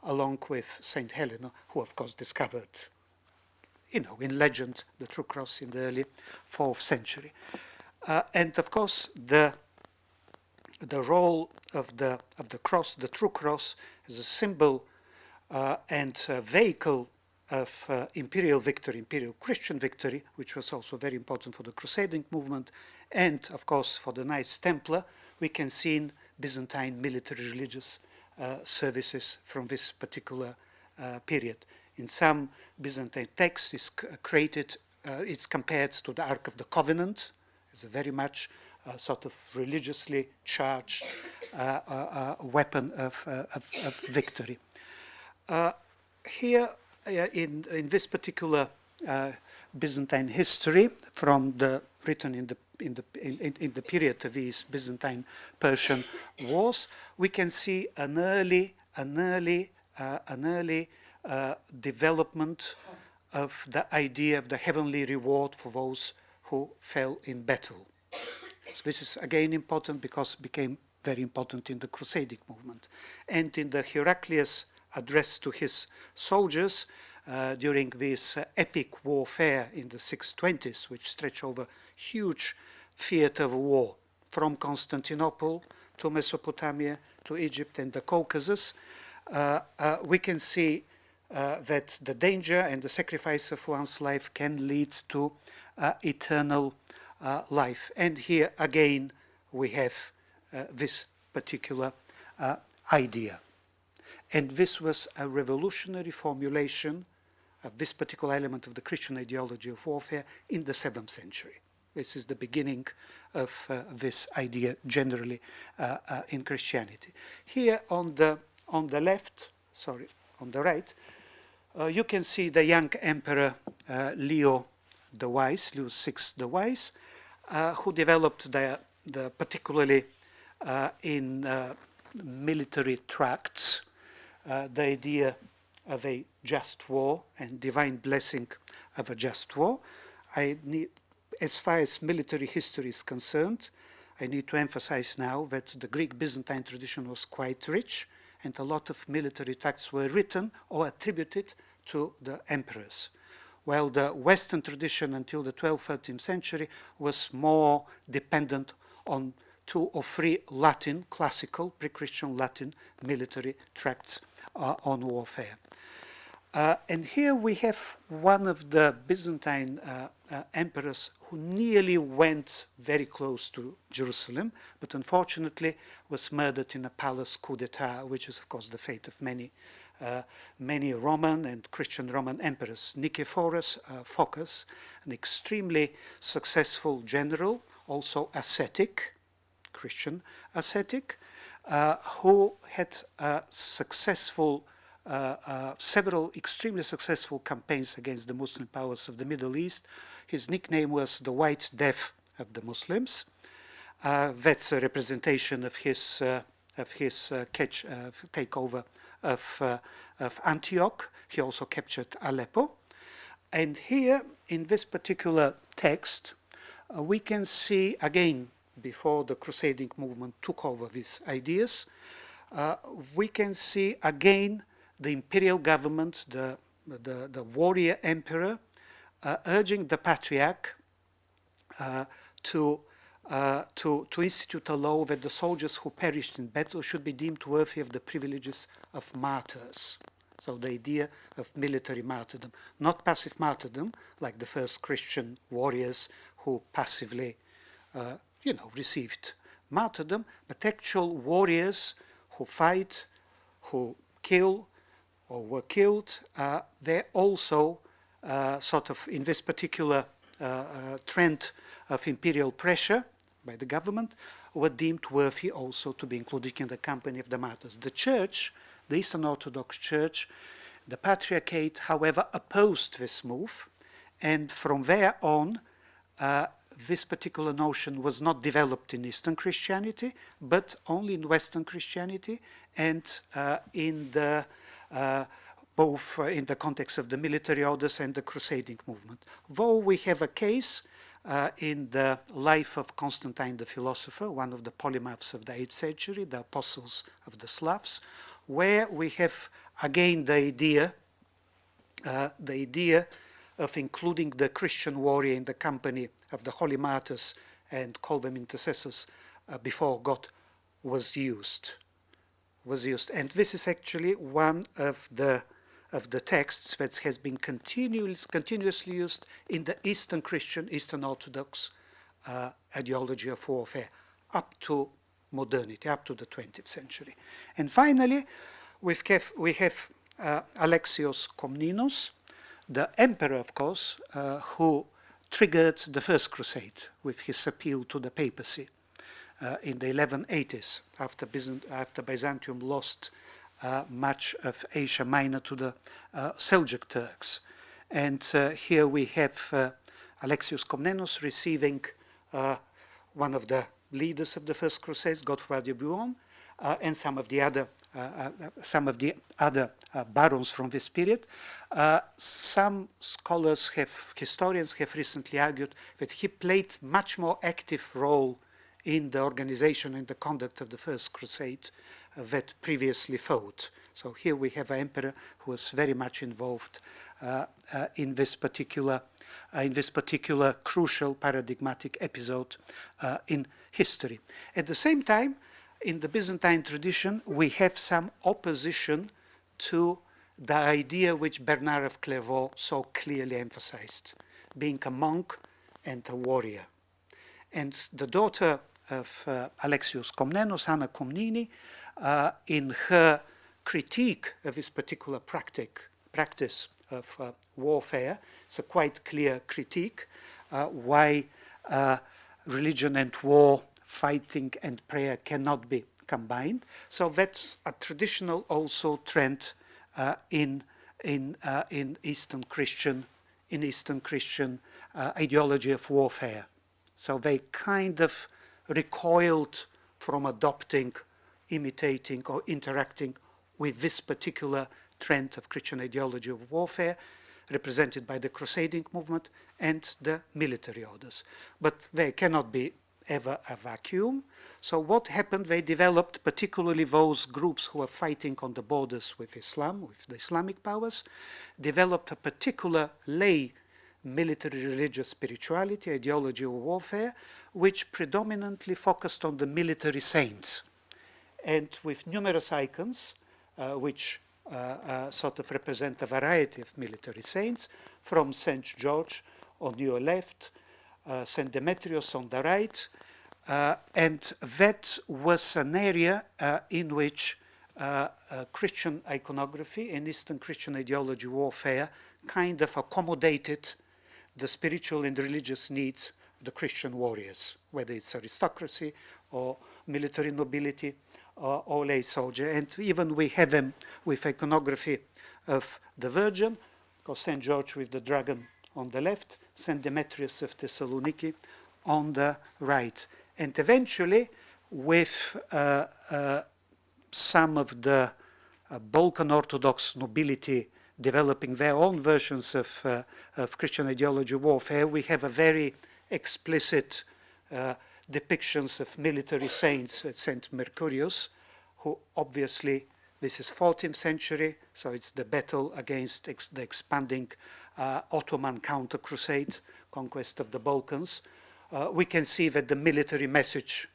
along with Saint Helena, who of course discovered, in legend, the true cross in the early 4th century. And of course, the role of the cross, the true cross, as a symbol and a vehicle of imperial victory, imperial Christian victory, which was also very important for the crusading movement, and of course for the Knights Templar, we can see in Byzantine military religious services from this particular period. In some Byzantine texts, it's compared to the Ark of the Covenant as a very much sort of religiously charged weapon of victory. Here, in this particular Byzantine history, from the written in the period of these Byzantine-Persian wars, we can see an early development of the idea of the heavenly reward for those who fell in battle. So this is again important because it became very important in the Crusading movement. And in the Heraclius address to his soldiers during this epic warfare in the 620s, which stretched over huge theater of war from Constantinople to Mesopotamia to Egypt and the Caucasus, we can see that the danger and the sacrifice of one's life can lead to eternal life. And here again we have this particular idea. And this was a revolutionary formulation of this particular element of the Christian ideology of warfare in the 7th century. This is the beginning of this idea generally in Christianity. Here on the left, sorry, on the right, you can see the young Emperor Leo the Wise, Leo VI the Wise, who developed the particularly in military tracts the idea of a just war and divine blessing of a just war. As far as military history is concerned, I need to emphasize now that the Greek Byzantine tradition was quite rich, and a lot of military tracts were written or attributed to the emperors, while the Western tradition until the 12th, 13th century was more dependent on 2 or 3 Latin, classical, pre-Christian Latin military tracts on warfare. And here we have one of the Byzantine emperors who nearly went very close to Jerusalem, but unfortunately was murdered in a palace coup d'etat, which is of course the fate of many Roman and Christian Roman emperors. Nicephorus Phocas, an extremely successful general, also ascetic, Christian ascetic, who had several extremely successful campaigns against the Muslim powers of the Middle East. His nickname was the White Death of the Muslims. That's a representation of his takeover of Antioch. He also captured Aleppo. And here, in this particular text, we can see, again, before the crusading movement took over these ideas, we can see again the imperial government, the warrior emperor, urging the patriarch to institute a law that the soldiers who perished in battle should be deemed worthy of the privileges of martyrs. So the idea of military martyrdom, not passive martyrdom, like the first Christian warriors who passively, received martyrdom, but actual warriors who fight, who kill, or were killed. They're also sort of in this particular trend of imperial pressure by the government, were deemed worthy also to be included in the company of the martyrs. The Church, the Eastern Orthodox Church, the Patriarchate, however, opposed this move, and from there on, this particular notion was not developed in Eastern Christianity, but only in Western Christianity, and in the both in the context of the military orders and the crusading movement. Though we have a case in the life of Constantine the philosopher, one of the polymaths of the 8th century, the apostles of the Slavs, where we have again the idea of including the Christian warrior in the company of the holy martyrs and call them intercessors before God was used. And this is actually one of the texts that has been continuously used in the Eastern Christian, Eastern Orthodox ideology of warfare up to modernity, up to the 20th century. And finally, we have Alexios Komnenos, the emperor, of course, who triggered the First Crusade with his appeal to the papacy. in the 1180s, after Byzantium lost much of Asia Minor to the Seljuk Turks. And here we have Alexius Komnenos receiving one of the leaders of the First Crusades, Godefroy de Bouillon, and some of the other barons from this period. Some scholars historians have recently argued that he played much more active role in the organization and the conduct of the First Crusade that previously fought. So here we have an emperor who was very much involved in this particular crucial paradigmatic episode in history. At the same time, in the Byzantine tradition, we have some opposition to the idea which Bernard of Clairvaux so clearly emphasized, being a monk and a warrior. And the daughter of Alexius Komnenos, Anna Komnene, in her critique of this particular practice of warfare, it's a quite clear critique why religion and war, fighting and prayer cannot be combined. So that's a traditional also trend in Eastern Christian ideology of warfare. So they kind of recoiled from adopting, imitating, or interacting with this particular trend of Christian ideology of warfare, represented by the crusading movement and the military orders. But they cannot be ever a vacuum. So what happened, they developed, particularly those groups who are fighting on the borders with Islam, with the Islamic powers, developed a particular lay military religious spirituality, ideology of warfare, which predominantly focused on the military saints, and with numerous icons, which sort of represent a variety of military saints, from St. George on your left, St. Demetrius on the right, and that was an area in which Christian iconography and Eastern Christian ideology warfare kind of accommodated the spiritual and religious needs of the Christian warriors, whether it's aristocracy or military nobility or lay soldier. And even we have them with iconography of the Virgin, because St. George with the dragon on the left, St. Demetrius of Thessaloniki on the right. And eventually, with some of the Balkan Orthodox nobility developing their own versions of Christian ideology warfare, we have a very explicit depictions of military saints at St. Mercurius, who obviously, this is 14th century, so it's the battle against the expanding Ottoman counter-crusade, conquest of the Balkans. We can see that the military message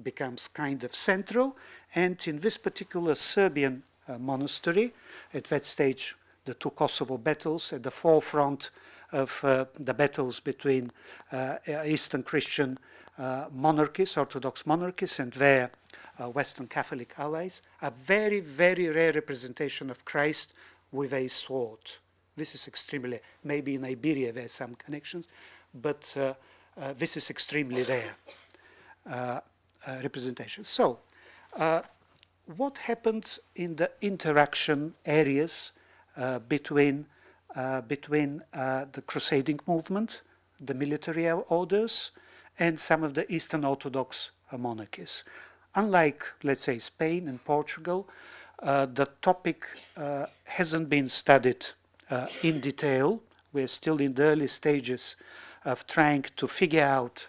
becomes kind of central, and in this particular Serbian monastery, at that stage, the two Kosovo battles at the forefront of the battles between Eastern Christian monarchies, Orthodox monarchies, and their Western Catholic allies, a very, very rare representation of Christ with a sword. This is extremely, maybe in Iberia there are some connections, but this is extremely rare representation. So, what happened in the interaction areas between the crusading movement, the military orders, and some of the Eastern Orthodox monarchies? Unlike, let's say, Spain and Portugal, the topic hasn't been studied in detail. We're still in the early stages of trying to figure out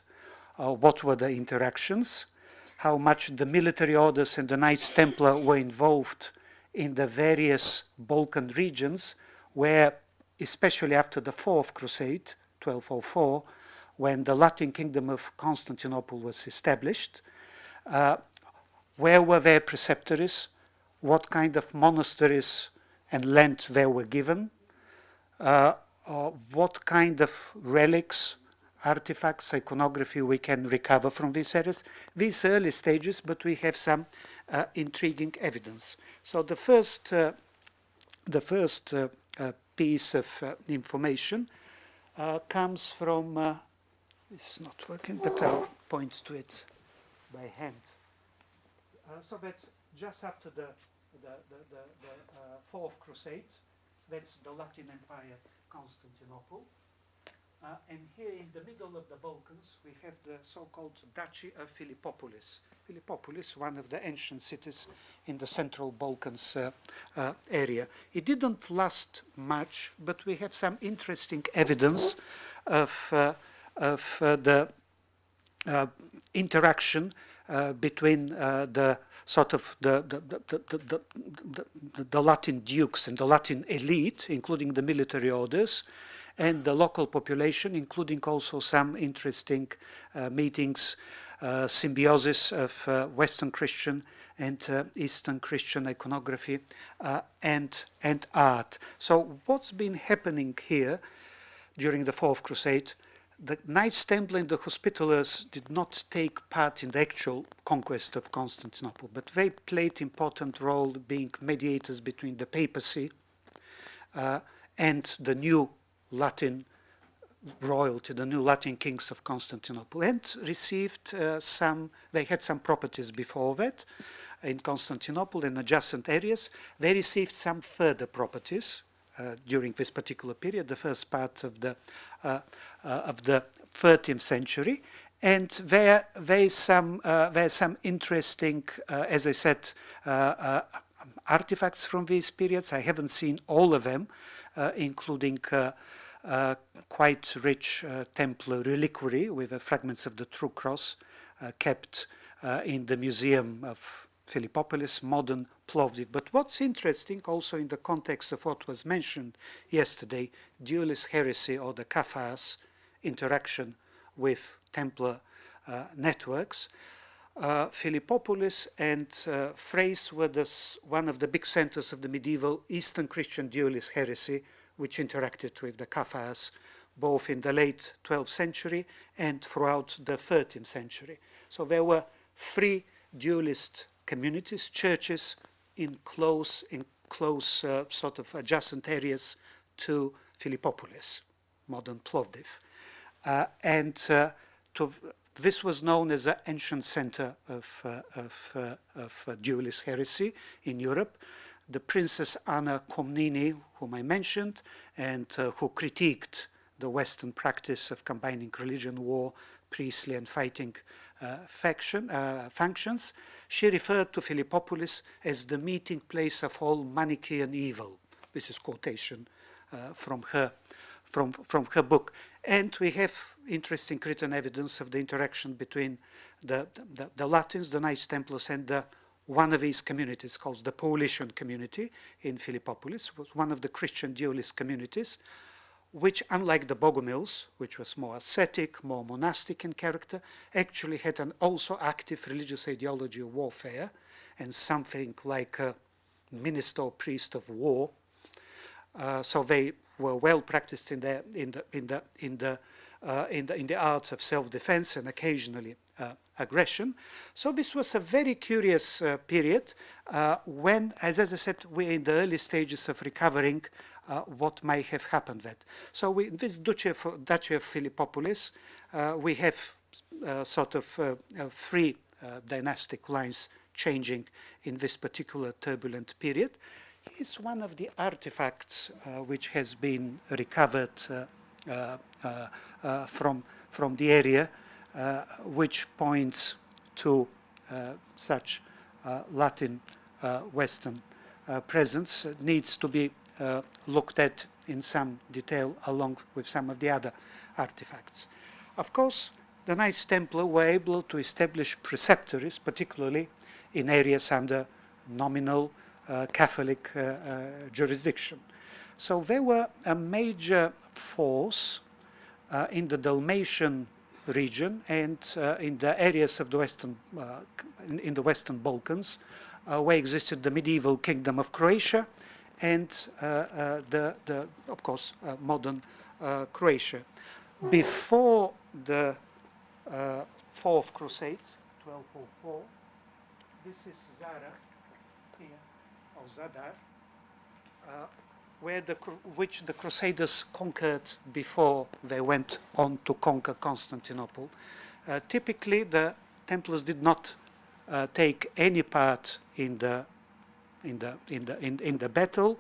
what were the interactions, how much the military orders and the Knights Templar were involved in the various Balkan regions, where, especially after the Fourth Crusade, 1204, when the Latin Kingdom of Constantinople was established, where were their preceptories, what kind of monasteries and land they were given, what kind of relics, artifacts, iconography we can recover from these areas. These early stages, but we have some intriguing evidence. So the first piece of information comes from, it's not working, but I'll point to it by hand. So that's just after the Fourth Crusade. That's the Latin Empire, Constantinople. And here in the middle of the Balkans, we have the so-called Duchy of Philippopolis. Philippopolis, one of the ancient cities in the Central Balkans area. It didn't last much, but we have some interesting evidence of the interaction between the sort of the Latin dukes and the Latin elite, including the military orders, and the local population, including also some interesting meetings, symbiosis of Western Christian and Eastern Christian iconography and art. So what's been happening here during the Fourth Crusade? The Knights Templar and the Hospitallers did not take part in the actual conquest of Constantinople, but they played important role being mediators between the papacy and the new Latin royalty, the new Latin kings of Constantinople, and received they had some properties before that in Constantinople and adjacent areas. They received some further properties during this particular period, the first part of the 13th century, and there are some interesting, as I said, artifacts from these periods. I haven't seen all of them, including quite rich Templar reliquary with fragments of the True Cross kept in the Museum of Philippopolis, modern Plovdiv. But what's interesting also in the context of what was mentioned yesterday, dualist heresy or the Cathars interaction with Templar networks, Philippopolis and Thrace were one of the big centers of the medieval Eastern Christian dualist heresy, which interacted with the Cathars both in the late 12th century and throughout the 13th century. So there were three dualist communities, churches in close sort of adjacent areas to Philippopolis, modern Plovdiv. This was known as the ancient center of dualist heresy in Europe. The Princess Anna Komnene, whom I mentioned, and who critiqued the Western practice of combining religion, war, priestly and fighting functions, she referred to Philippopolis as the meeting place of all Manichaean evil. This is quotation from her book. And we have interesting written evidence of the interaction between the Latins, the Knights Templars, and one of these communities called the Paulician community in Philippopolis, was one of the Christian dualist communities, which, unlike the Bogomils, which was more ascetic, more monastic in character, actually had an also active religious ideology of warfare and something like a minister or priest of war. So they were well practiced in the arts of self-defense and occasionally aggression. So this was a very curious period when, as I said, we're in the early stages of recovering what might have happened then. So in this Duchy of Philippopolis, we have sort of three dynastic lines changing in this particular turbulent period. Here's one of the artifacts which has been recovered from the area, which points to such Latin Western presence. Needs to be looked at in some detail along with some of the other artifacts. Of course, the Knights Templar were able to establish preceptories, particularly in areas under nominal Catholic jurisdiction. So they were a major force in the Dalmatian region and in the areas of the Western, in the Western Balkans, where existed the medieval kingdom of Croatia and of course, modern Croatia. Before the Fourth Crusade, 1204, this is Zara here, or Zadar, which the Crusaders conquered before they went on to conquer Constantinople. Typically, the Templars did not take any part in the battle,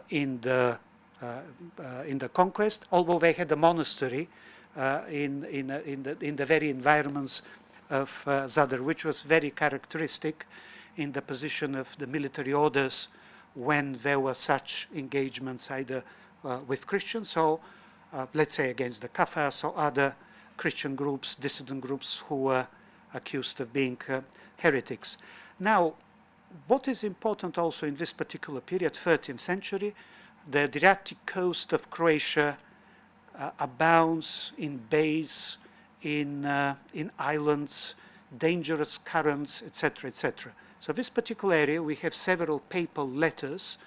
in the conquest, although they had a monastery in the very environments of Zadar, which was very characteristic in the position of the military orders when there were such engagements either with Christians or, let's say, against the Kafars or other Christian groups, dissident groups who were accused of being heretics. Now, what is important also in this particular period, 13th century, the Adriatic coast of Croatia abounds in bays, in islands, dangerous currents, etc., etc. So this particular area, we have several papal letters,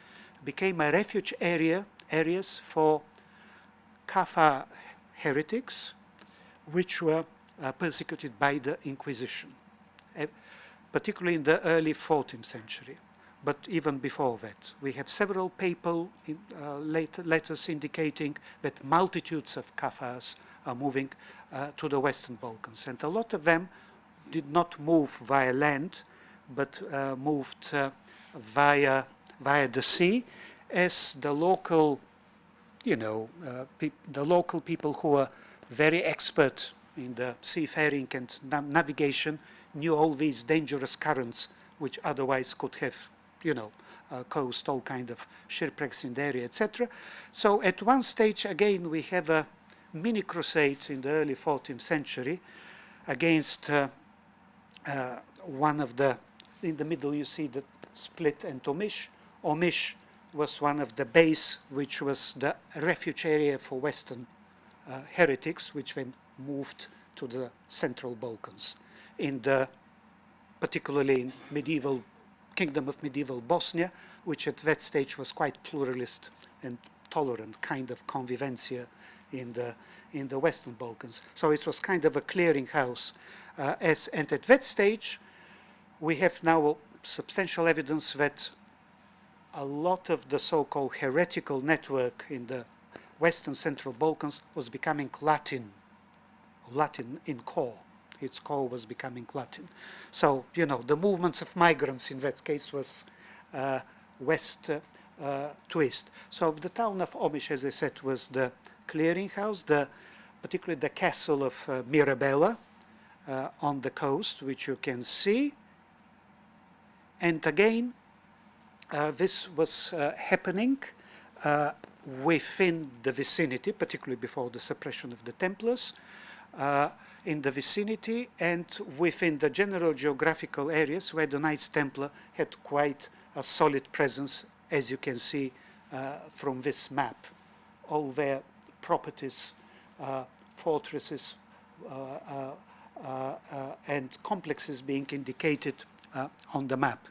became a refuge areas for Kafir heretics, which were persecuted by the Inquisition, particularly in the early 14th century. But even before that, we have several papal letters indicating that multitudes of Kafirs are moving to the Western Balkans. And a lot of them did not move via land, but moved via the sea, as the local, the local people who were very expert in the seafaring and navigation knew all these dangerous currents, which otherwise could have, caused all kind of shipwrecks in the area, etc. So at one stage, again, we have a mini crusade in the early 14th century against one of the, in the middle you see the split and Omish. Omish was one of the bays which was the refuge area for Western heretics, which then moved to the Central Balkans, particularly in medieval Kingdom of Medieval Bosnia, which at that stage was quite pluralist and tolerant kind of convivencia in the Western Balkans. So it was kind of a clearinghouse. And at that stage, we have now substantial evidence that a lot of the so-called heretical network in the Western Central Balkans was becoming Latin in core. Its core was becoming Latin. So, the movements of migrants in that case was west to east. So the town of Omiš, as I said, was the clearinghouse, particularly the castle of Mirabella on the coast, which you can see. And again, this was happening within the vicinity, particularly before the suppression of the Templars, in the vicinity and within the general geographical areas where the Knights Templar had quite a solid presence, as you can see from this map. All their properties, fortresses, and complexes being indicated on the map.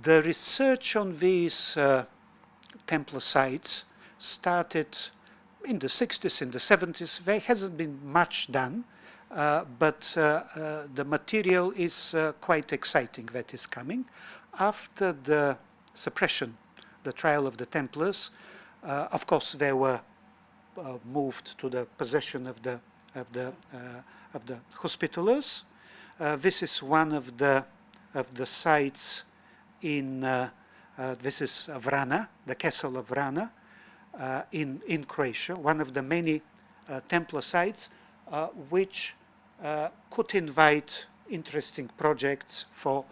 The research on these Templar sites started in the 60s, in the 70s. There hasn't been much done, but the material is quite exciting that is coming. After the suppression, the trial of the Templars, of course, they were moved to the possession of the Hospitallers. This is one of the sites in this is Vrana, the castle of Vrana in Croatia, one of the many Templar sites which could invite interesting projects for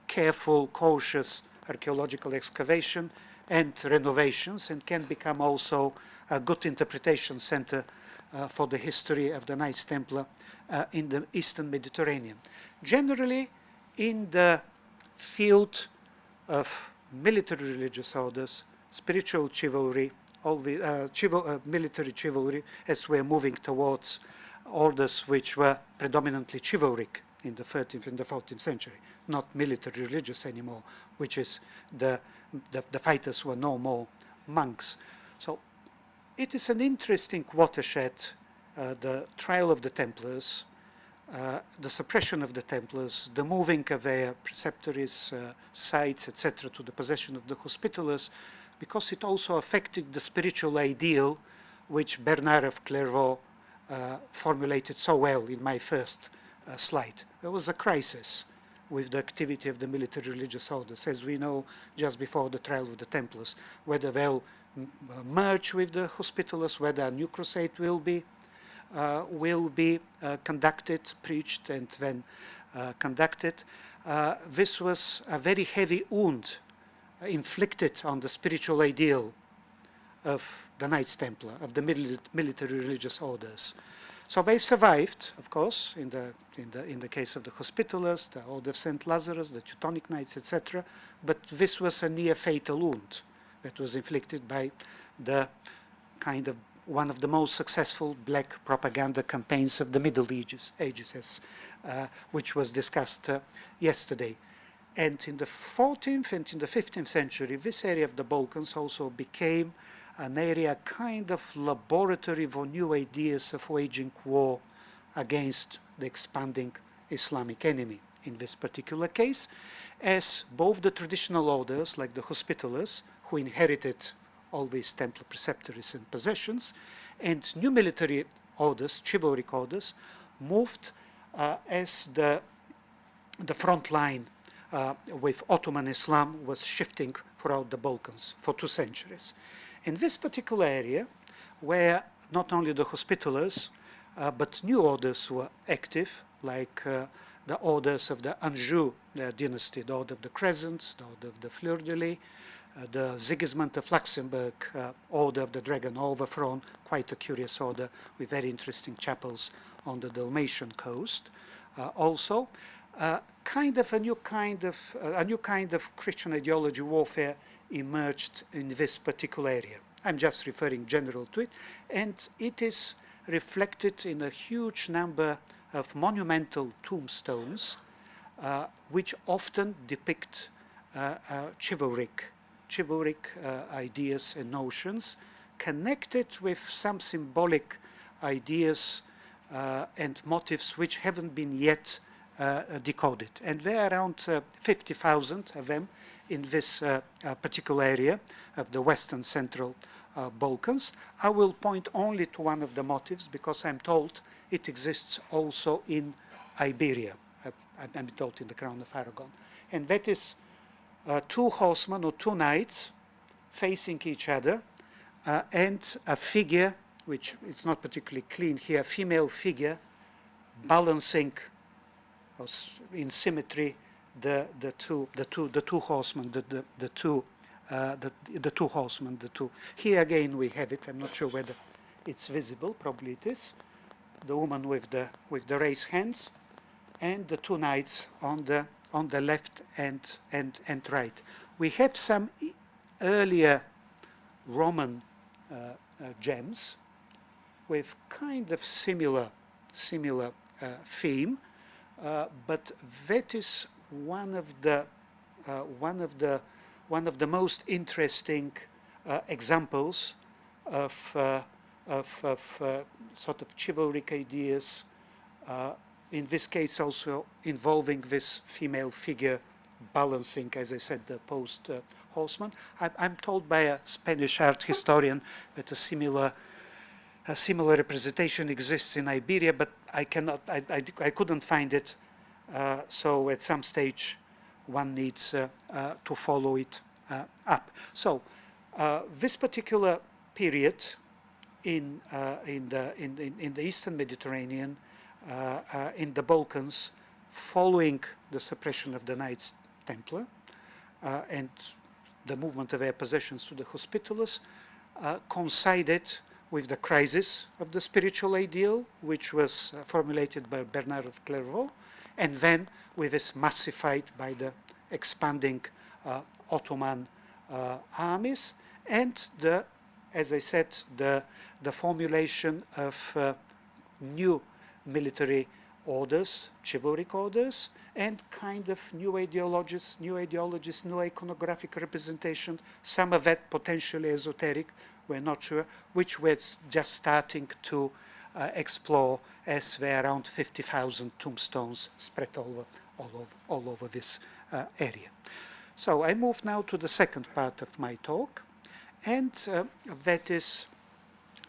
careful, cautious archaeological excavation and renovations, and can become also a good interpretation center for the history of the Knights Templar in the Eastern Mediterranean. Generally, in the field of military religious orders, spiritual chivalry, all the military chivalry, as we're moving towards orders which were predominantly chivalric in the 13th and the 14th century, not military religious anymore, which is the fighters were no more monks. So it is an interesting watershed, the trial of the Templars, the suppression of the Templars, the moving of their preceptories, sites, etc., to the possession of the Hospitallers, because it also affected the spiritual ideal which Bernard of Clairvaux formulated so well in my first slide. There was a crisis with the activity of the military religious orders, as we know just before the trial of the Templars, whether they'll merge with the Hospitallers, whether a new crusade will be conducted, preached, and then conducted. This was a very heavy wound inflicted on the spiritual ideal of the Knights Templar, of the military religious orders. So they survived, of course, in the case of the Hospitallers, the Order of St. Lazarus, the Teutonic Knights, etc. But this was a near fatal wound that was inflicted by the kind of one of the most successful black propaganda campaigns of the Middle Ages which was discussed yesterday. And in the 14th and in the 15th century, this area of the Balkans also became an area kind of laboratory for new ideas of waging war against the expanding Islamic enemy. In this particular case, as both the traditional orders, like the Hospitallers, who inherited all these Templar preceptories and possessions, and new military orders, chivalric orders, moved as the front line with Ottoman Islam was shifting throughout the Balkans for 2 centuries. In this particular area, where not only the Hospitallers, but new orders were active, like the orders of the Anjou dynasty, the Order of the Crescent, the Order of the Fleur-de-Lis, the Sigismund of Luxembourg Order of the Dragon Overthrown, quite a curious order with very interesting chapels on the Dalmatian coast. Also, kind of a new kind of Christian ideology warfare emerged in this particular area. I'm just referring general to it, and it is reflected in a huge number of monumental tombstones, which often depict chivalric ideas and notions connected with some symbolic ideas and motifs which haven't been yet decoded. And there are around 50,000 of them in this particular area of the Western Central Balkans. I will point only to one of the motifs because I'm told it exists also in Iberia. I'm told in the Crown of Aragon. And that is 2 horsemen or 2 knights facing each other and a figure, which is not particularly clean here, a female figure balancing in symmetry the two horsemen, the two horsemen, the two. Here again we have it. I'm not sure whether it's visible. Probably it is. The woman with the raised hands, and the 2 knights on the left and right. We have some earlier Roman gems with kind of similar theme, but that is one of the most interesting examples of sort of chivalric ideas. In this case, also involving this female figure balancing, as I said, the post horseman. I'm told by a Spanish art historian that a similar representation exists in Iberia, but I couldn't find it. So at some stage, one needs to follow it up. So this particular period in the Eastern Mediterranean, in the Balkans, following the suppression of the Knights Templar and the movement of their possessions to the Hospitallers, coincided with the crisis of the spiritual ideal, which was formulated by Bernard of Clairvaux, and then with this massified by the expanding Ottoman armies, and as I said, the formulation of new military orders, chivalric orders, and kind of new ideologies, new iconographic representation, some of that potentially esoteric, we're not sure, which we're just starting to explore, as there are around 50,000 tombstones spread all over this area. So I move now to the second part of my talk, and that is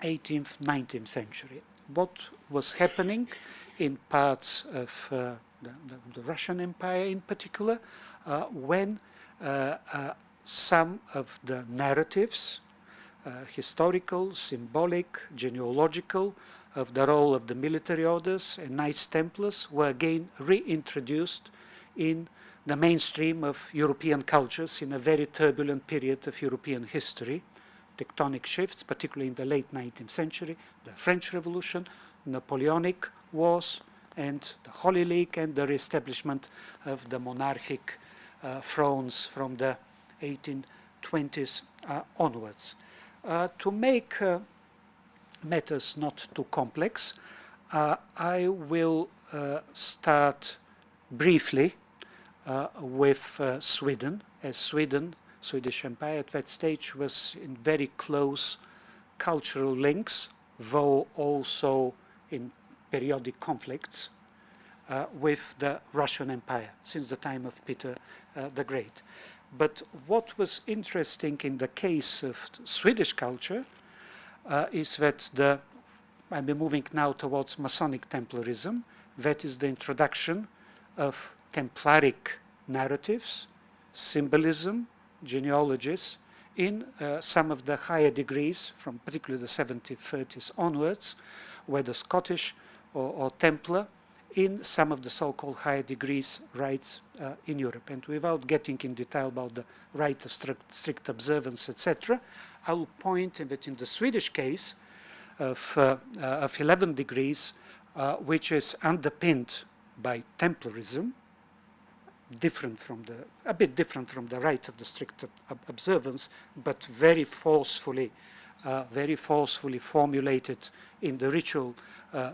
18th, 19th century. What was happening in parts of the Russian Empire in particular, when some of the narratives, historical, symbolic, genealogical, of the role of the military orders and Knights Templars were again reintroduced in the mainstream of European cultures in a very turbulent period of European history. Tectonic shifts, particularly in the late 19th century, the French Revolution, Napoleonic Wars, and the Holy League, and the reestablishment of the monarchic thrones from the 1820s onwards. To make matters not too complex, I will start briefly with Sweden, as Swedish Empire at that stage was in very close cultural links, though also in periodic conflicts with the Russian Empire since the time of Peter the Great. But what was interesting in the case of Swedish culture is that I'm moving now towards Masonic Templarism, that is the introduction of Templaric narratives, symbolism, genealogies in some of the higher degrees, from particularly the 1730s onwards, whether Scottish or Templar, in some of the so-called higher degrees rites in Europe. And without getting in detail about the rite of strict observance, etc., I will point that in the Swedish case of 11 degrees, which is underpinned by Templarism, a bit different from the rite of the strict observance, but very forcefully formulated in the ritual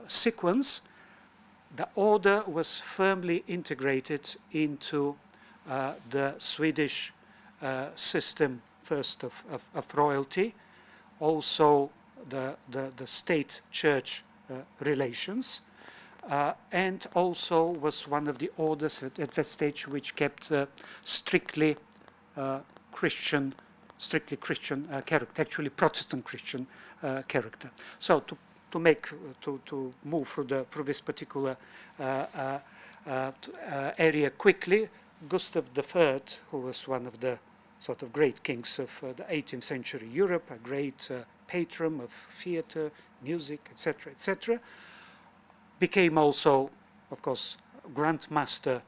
sequence. The order was firmly integrated into the Swedish system, first of royalty, also the state-church relations, and also was one of the orders at that stage which kept strictly Christian character, actually Protestant Christian character. So to move through this particular area quickly, Gustav III, who was one of the sort of great kings of the 18th century Europe, a great patron of theater, music, etc., became also, of course, Grand Master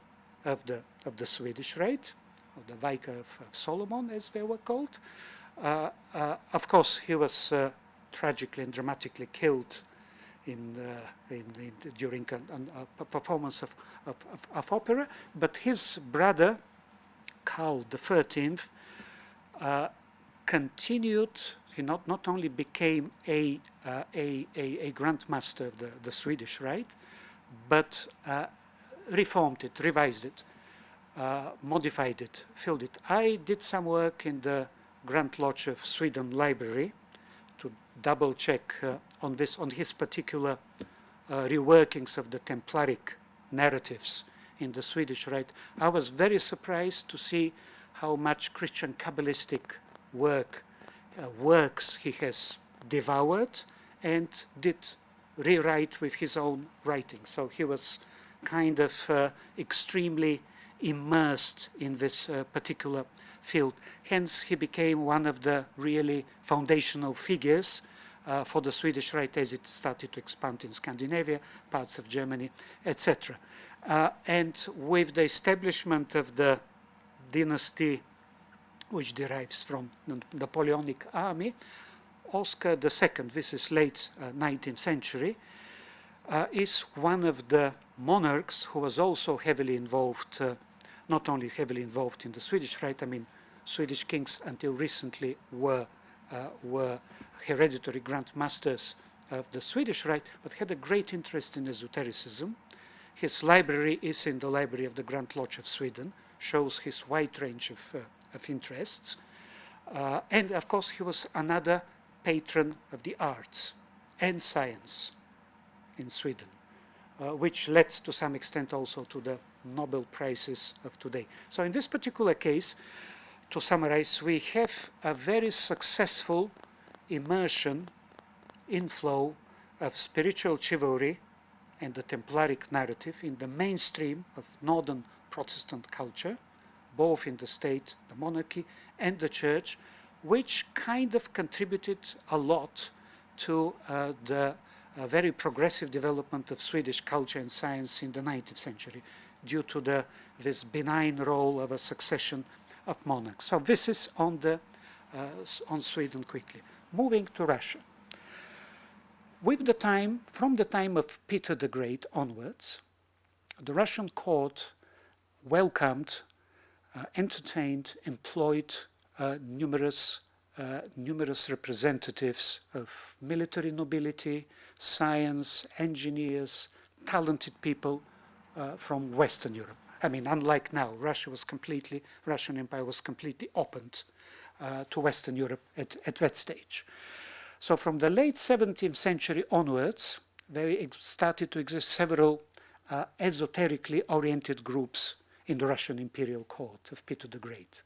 of the Swedish Rite, or the Vicar of Solomon, as they were called. Of course, he was tragically and dramatically killed during a performance of opera, but his brother, Karl XIII, continued. He not only became a Grand Master of the Swedish Rite, but reformed it, revised it, modified it, filled it. I did some work in the Grand Lodge of Sweden Library to double check on his particular reworkings of the Templaric narratives in the Swedish Rite. I was very surprised to see how much Christian Kabbalistic works he has devoured and did rewrite with his own writing. So he was kind of extremely immersed in this particular field. Hence, he became one of the really foundational figures for the Swedish Rite as it started to expand in Scandinavia, parts of Germany, etc. And with the establishment of the dynasty, which derives from the Napoleonic army, Oscar II, this is late 19th century, is one of the monarchs who was also heavily involved, not only heavily involved in the Swedish Rite. I mean, Swedish kings until recently were hereditary Grand Masters of the Swedish Rite, but had a great interest in esotericism. His library is in the library of the Grand Lodge of Sweden, shows his wide range of interests. And of course, he was another patron of the arts and science in Sweden, which led to some extent also to the Nobel Prizes of today. So in this particular case, to summarize, we have a very successful immersion, inflow of spiritual chivalry and the Templaric narrative in the mainstream of northern Protestant culture, both in the state, the monarchy, and the church, which kind of contributed a lot to the very progressive development of Swedish culture and science in the 19th century, due to this benign role of a succession of monarchs. So this is on Sweden quickly. Moving to Russia. From the time of Peter the Great onwards, the Russian court welcomed, entertained, employed numerous representatives of military nobility, science, engineers, talented people from Western Europe. I mean, unlike now, Russian Empire was completely opened to Western Europe at that stage. So from the late 17th century onwards, there started to exist several esoterically oriented groups in the Russian imperial court of Peter the Great.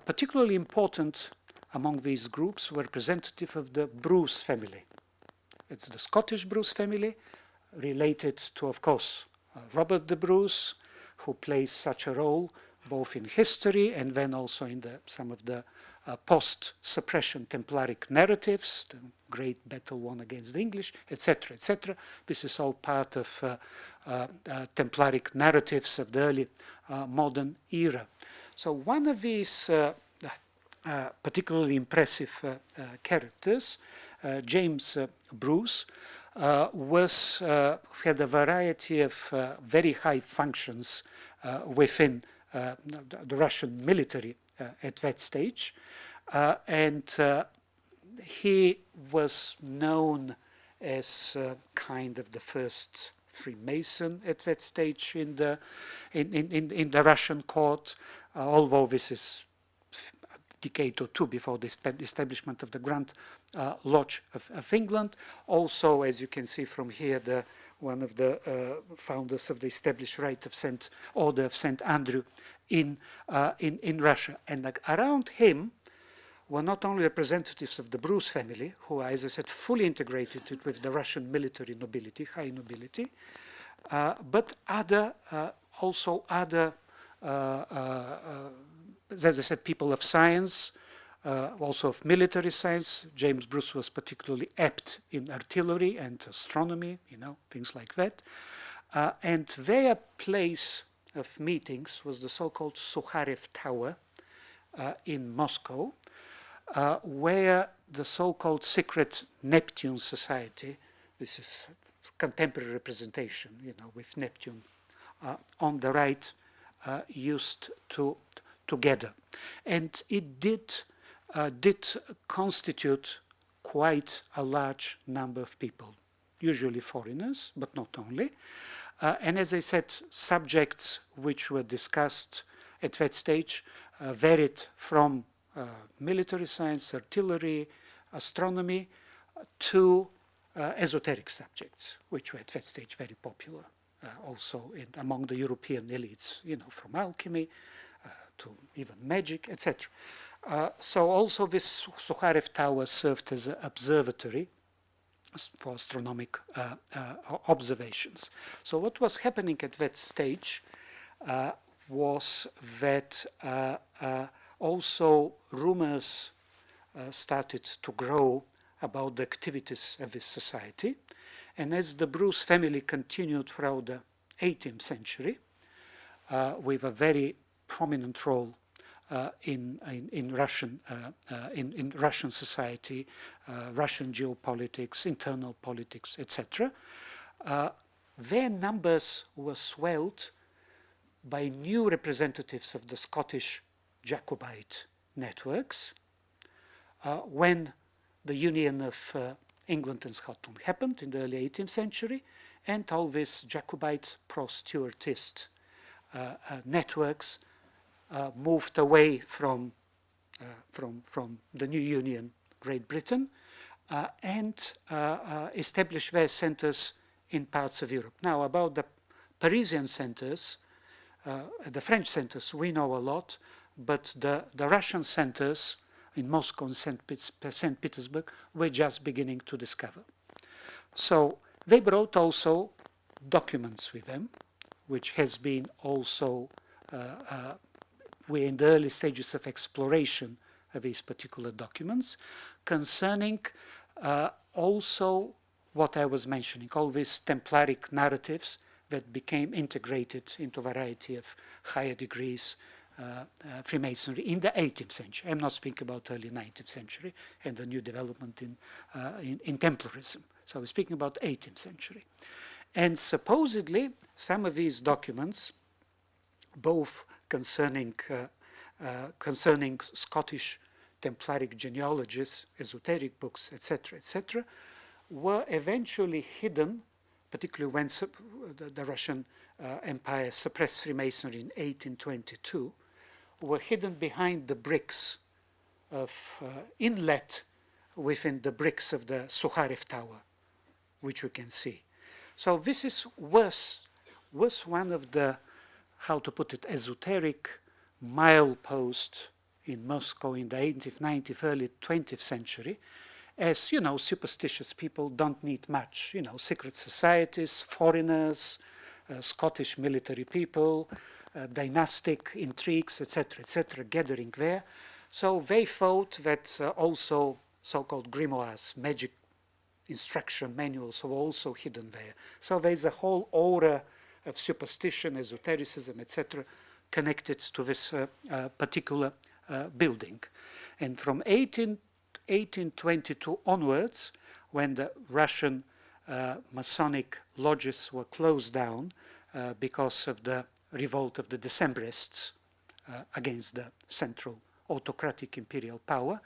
Particularly important among these groups were representatives of the Bruce family. It's the Scottish Bruce family, related to, of course, Robert the Bruce, who plays such a role both in history and then also in some of the post-suppression Templaric narratives, the great battle won against the English, etc., etc. This is all part of Templaric narratives of the early modern era. So one of these particularly impressive characters, James Bruce, had a variety of very high functions within the Russian military at that stage, and he was known as kind of the first Freemason at that stage in the Russian court, although this is a decade or two before the establishment of the Grand Lodge of England. Also, as you can see from here, one of the founders of the established Rite of Order of St. Andrew in Russia. And around him were not only representatives of the Bruce family, who are, as I said, fully integrated with the Russian military nobility, high nobility, but also other, as I said, people of science, also of military science. James Bruce was particularly apt in artillery and astronomy, things like that. And their place of meetings was the so-called Sukharev Tower in Moscow, where the so-called secret Neptune Society, this is contemporary representation, with Neptune on the right, used to gather. And it did constitute quite a large number of people, usually foreigners, but not only. And as I said, subjects which were discussed at that stage varied from military science, artillery, astronomy, to esoteric subjects, which were at that stage very popular, also among the European elites, from alchemy to even magic, etc. So also this Sukharev Tower served as an observatory for astronomic observations. So what was happening at that stage was that also rumors started to grow about the activities of this society. And as the Bruce family continued throughout the 18th century, with a very prominent role in Russian society, Russian geopolitics, internal politics, etc., their numbers were swelled by new representatives of the Scottish Jacobite networks. When the union of England and Scotland happened in the early 18th century, and all these Jacobite pro-Stuartist networks moved away from the new union, Great Britain, and established their centers in parts of Europe. Now, about the Parisian centers, the French centers, we know a lot, but the Russian centers in Moscow and St. Petersburg were just beginning to discover. So They brought also documents with them, which has been also, we're in the early stages of exploration of these particular documents, concerning also what I was mentioning, all these Templaric narratives that became integrated into a variety of higher degrees Freemasonry in the 18th century. I'm not speaking about early 19th century and the new development in Templarism. So we're speaking about 18th century. And supposedly, some of these documents, both concerning Scottish Templaric genealogies, esoteric books, etc., were eventually hidden, particularly when the Russian Empire suppressed Freemasonry in 1822, were hidden behind the bricks of inlet within the bricks of the Sukharev Tower, which you can see. So this was one of the, how to put it, esoteric mileposts in Moscow in the 18th, 19th, early 20th century. As you know, superstitious people don't need much. You know, secret societies, foreigners, Scottish military people, dynastic intrigues, etc., gathering there. So they thought that also so-called grimoires, magic instruction manuals, were also hidden there. So there's a whole aura of superstition, esotericism, etc., connected to this particular building. And from 1822 onwards, when the Russian Masonic lodges were closed down because of the revolt of the Decembrists against the central autocratic imperial power,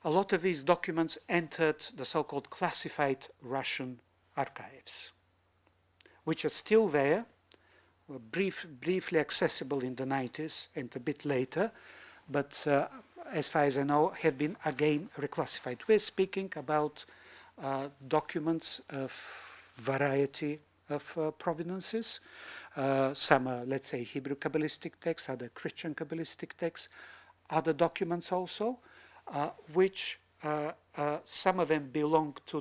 a lot of these documents entered the so-called classified Russian archives, which are still there, were briefly accessible in the 90s and a bit later, but as far as I know, have been again reclassified. We're speaking about documents of variety of provenances. Some are, let's say, Hebrew Kabbalistic texts, other Christian Kabbalistic texts, other documents also, which some of them belong to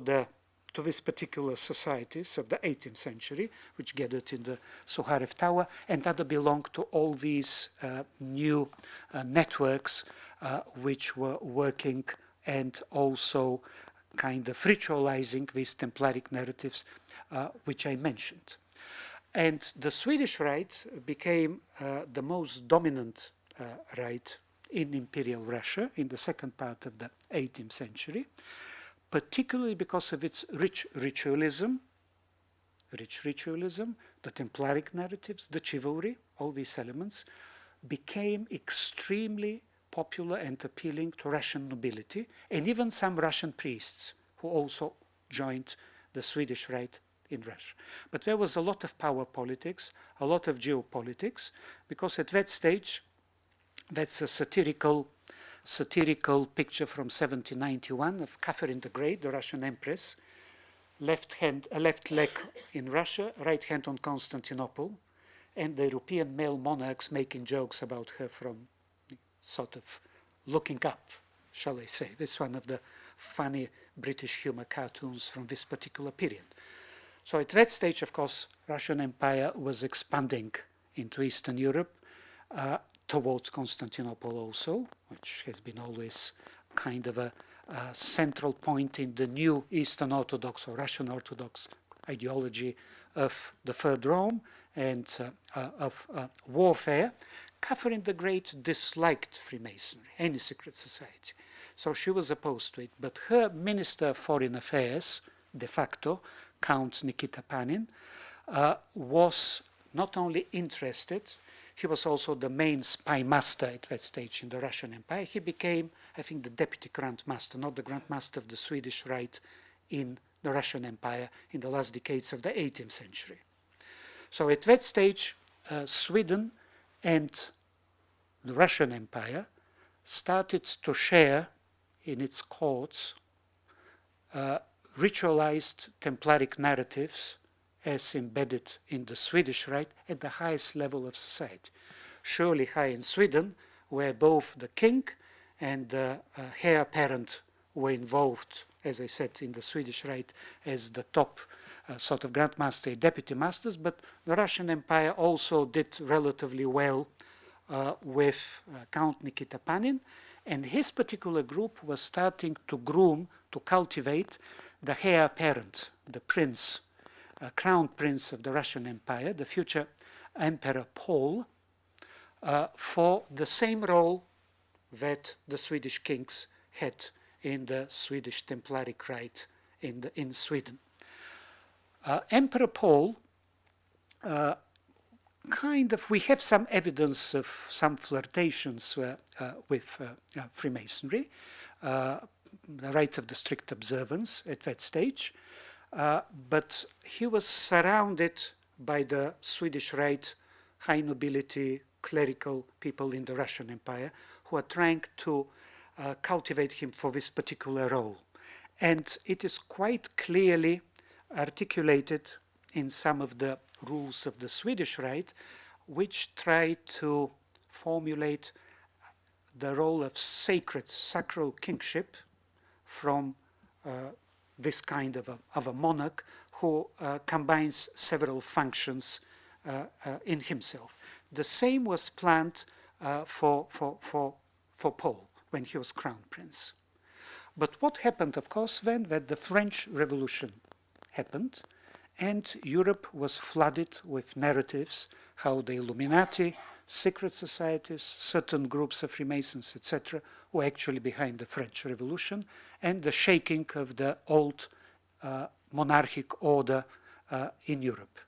these particular societies of the 18th century, which gathered in the Sukharev Tower, and other belong to all these new networks which were working and also kind of ritualizing these Templaric narratives which I mentioned. And the Swedish Rite became the most dominant rite in Imperial Russia in the second part of the 18th century, particularly because of its rich ritualism, the Templaric narratives, the chivalry, all these elements became extremely popular and appealing to Russian nobility, and even some Russian priests who also joined the Swedish Rite in Russia. But there was a lot of power politics, a lot of geopolitics, because at that stage, that's a satirical picture from 1791 of Catherine the Great, the Russian empress, left leg in Russia, right hand on Constantinople, and the European male monarchs making jokes about her from sort of looking up, shall I say. This is one of the funny British humor cartoons from this particular period. So at that stage, of course, Russian Empire was expanding into Eastern Europe, towards Constantinople also, which has been always kind of a central point in the new Eastern Orthodox or Russian Orthodox ideology of the Third Rome and of warfare. Catherine the Great disliked Freemasonry, any secret society. So she was opposed to it. But her Minister of Foreign Affairs, de facto, Count Nikita Panin, was not only interested, he was also the main spy master at that stage in the Russian Empire. He became, I think, the deputy Grand Master, not the Grand Master of the Swedish Rite in the Russian Empire in the last decades of the 18th century. So at that stage, Sweden and the Russian Empire started to share in its courts ritualized Templaric narratives as embedded in the Swedish Rite at the highest level of society. Surely high in Sweden, where both the king and the heir apparent were involved, as I said, in the Swedish Rite as the top a sort of Grand Master, Deputy Masters, but the Russian Empire also did relatively well with Count Nikita Panin, and his particular group was starting to groom, to cultivate the heir apparent, the prince, crown prince of the Russian Empire, the future Emperor Paul, for the same role that the Swedish kings had in the Swedish Templaric rite in Sweden. Emperor Paul, we have some evidence of some flirtations with Freemasonry, the rites of the strict observance at that stage, but he was surrounded by the Swedish rite, high nobility, clerical people in the Russian Empire who are trying to cultivate him for this particular role. And it is quite clearly articulated in some of the rules of the Swedish rite, which try to formulate the role of sacral kingship from this kind of a monarch who combines several functions in himself. The same was planned for Paul when he was crown prince. But what happened, of course, then, that the French Revolution happened, and Europe was flooded with narratives how the Illuminati, secret societies, certain groups of Freemasons, etc., were actually behind the French Revolution and the shaking of the old monarchic order in Europe.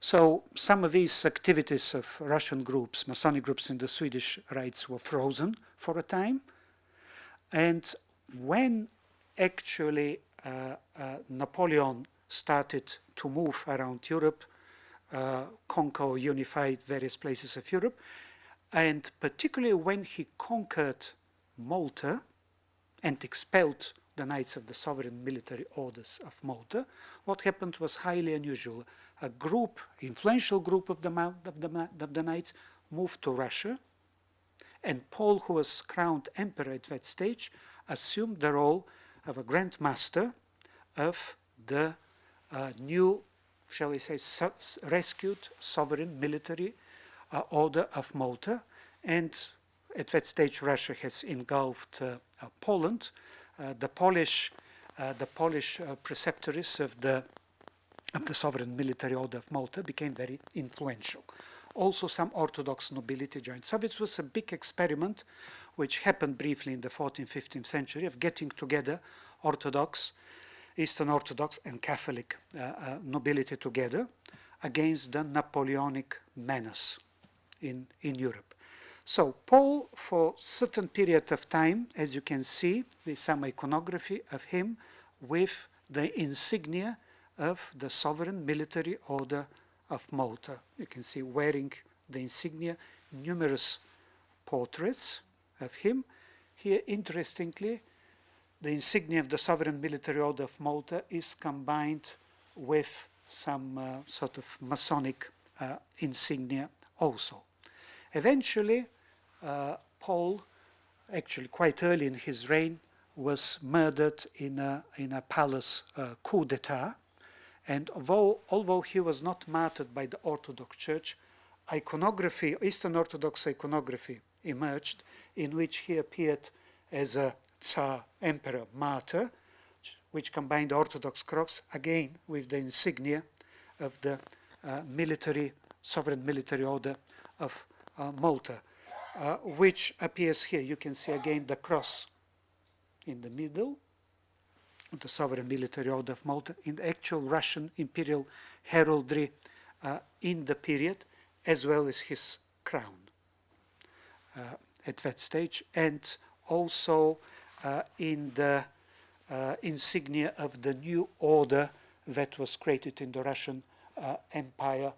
So some of these activities of Russian groups, Masonic groups in the Swedish rites, were frozen for a time. And when actually Napoleon started to move around Europe, conquer, unified various places of Europe, and particularly when he conquered Malta and expelled the Knights of the Sovereign Military Orders of Malta, what happened was highly unusual. A group, influential group of the Knights moved to Russia, and Paul, who was crowned emperor at that stage, assumed the role of a Grand Master of the new, shall we say, rescued sovereign military order of Malta. And at that stage, Russia has engulfed Poland. The Polish preceptories of the sovereign military order of Malta became very influential. Also, some Orthodox nobility joined. So it was a big experiment, which happened briefly in the 14th, 15th century, of getting together Orthodox, Eastern Orthodox and Catholic nobility together against the Napoleonic menace in Europe. So Paul, for a certain period of time, as you can see, with some iconography of him with the insignia of the Sovereign Military Order of Malta. You can see wearing the insignia, numerous portraits of him. Here, interestingly, the insignia of the Sovereign Military Order of Malta is combined with some sort of Masonic insignia also. Eventually, Paul, actually quite early in his reign, was murdered in a palace coup d'etat. And although he was not martyred by the Orthodox Church, iconography, Eastern Orthodox iconography emerged, in which he appeared as a Tsar emperor martyr, which combined the Orthodox cross again with the insignia of the Sovereign Military Order of Malta, which appears here. You can see again the cross in the middle, the Sovereign Military Order of Malta, in the actual Russian imperial heraldry in the period, as well as his crown at that stage, and also in the insignia of the new order that was created in the Russian Empire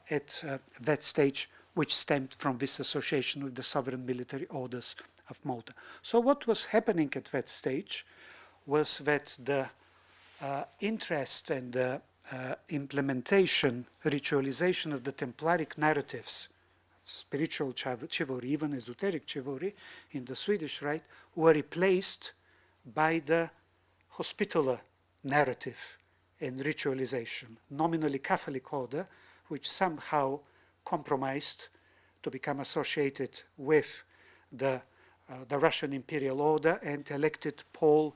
at that stage, which stemmed from this association with the Sovereign Military Orders of Malta. So what was happening at that stage was that the interest and the implementation, ritualization of the Templaric narratives, spiritual chivalry, even esoteric chivalry in the Swedish rite, were replaced by the Hospitaller narrative and ritualization, nominally Catholic order, which somehow compromised to become associated with the Russian imperial order and elected Paul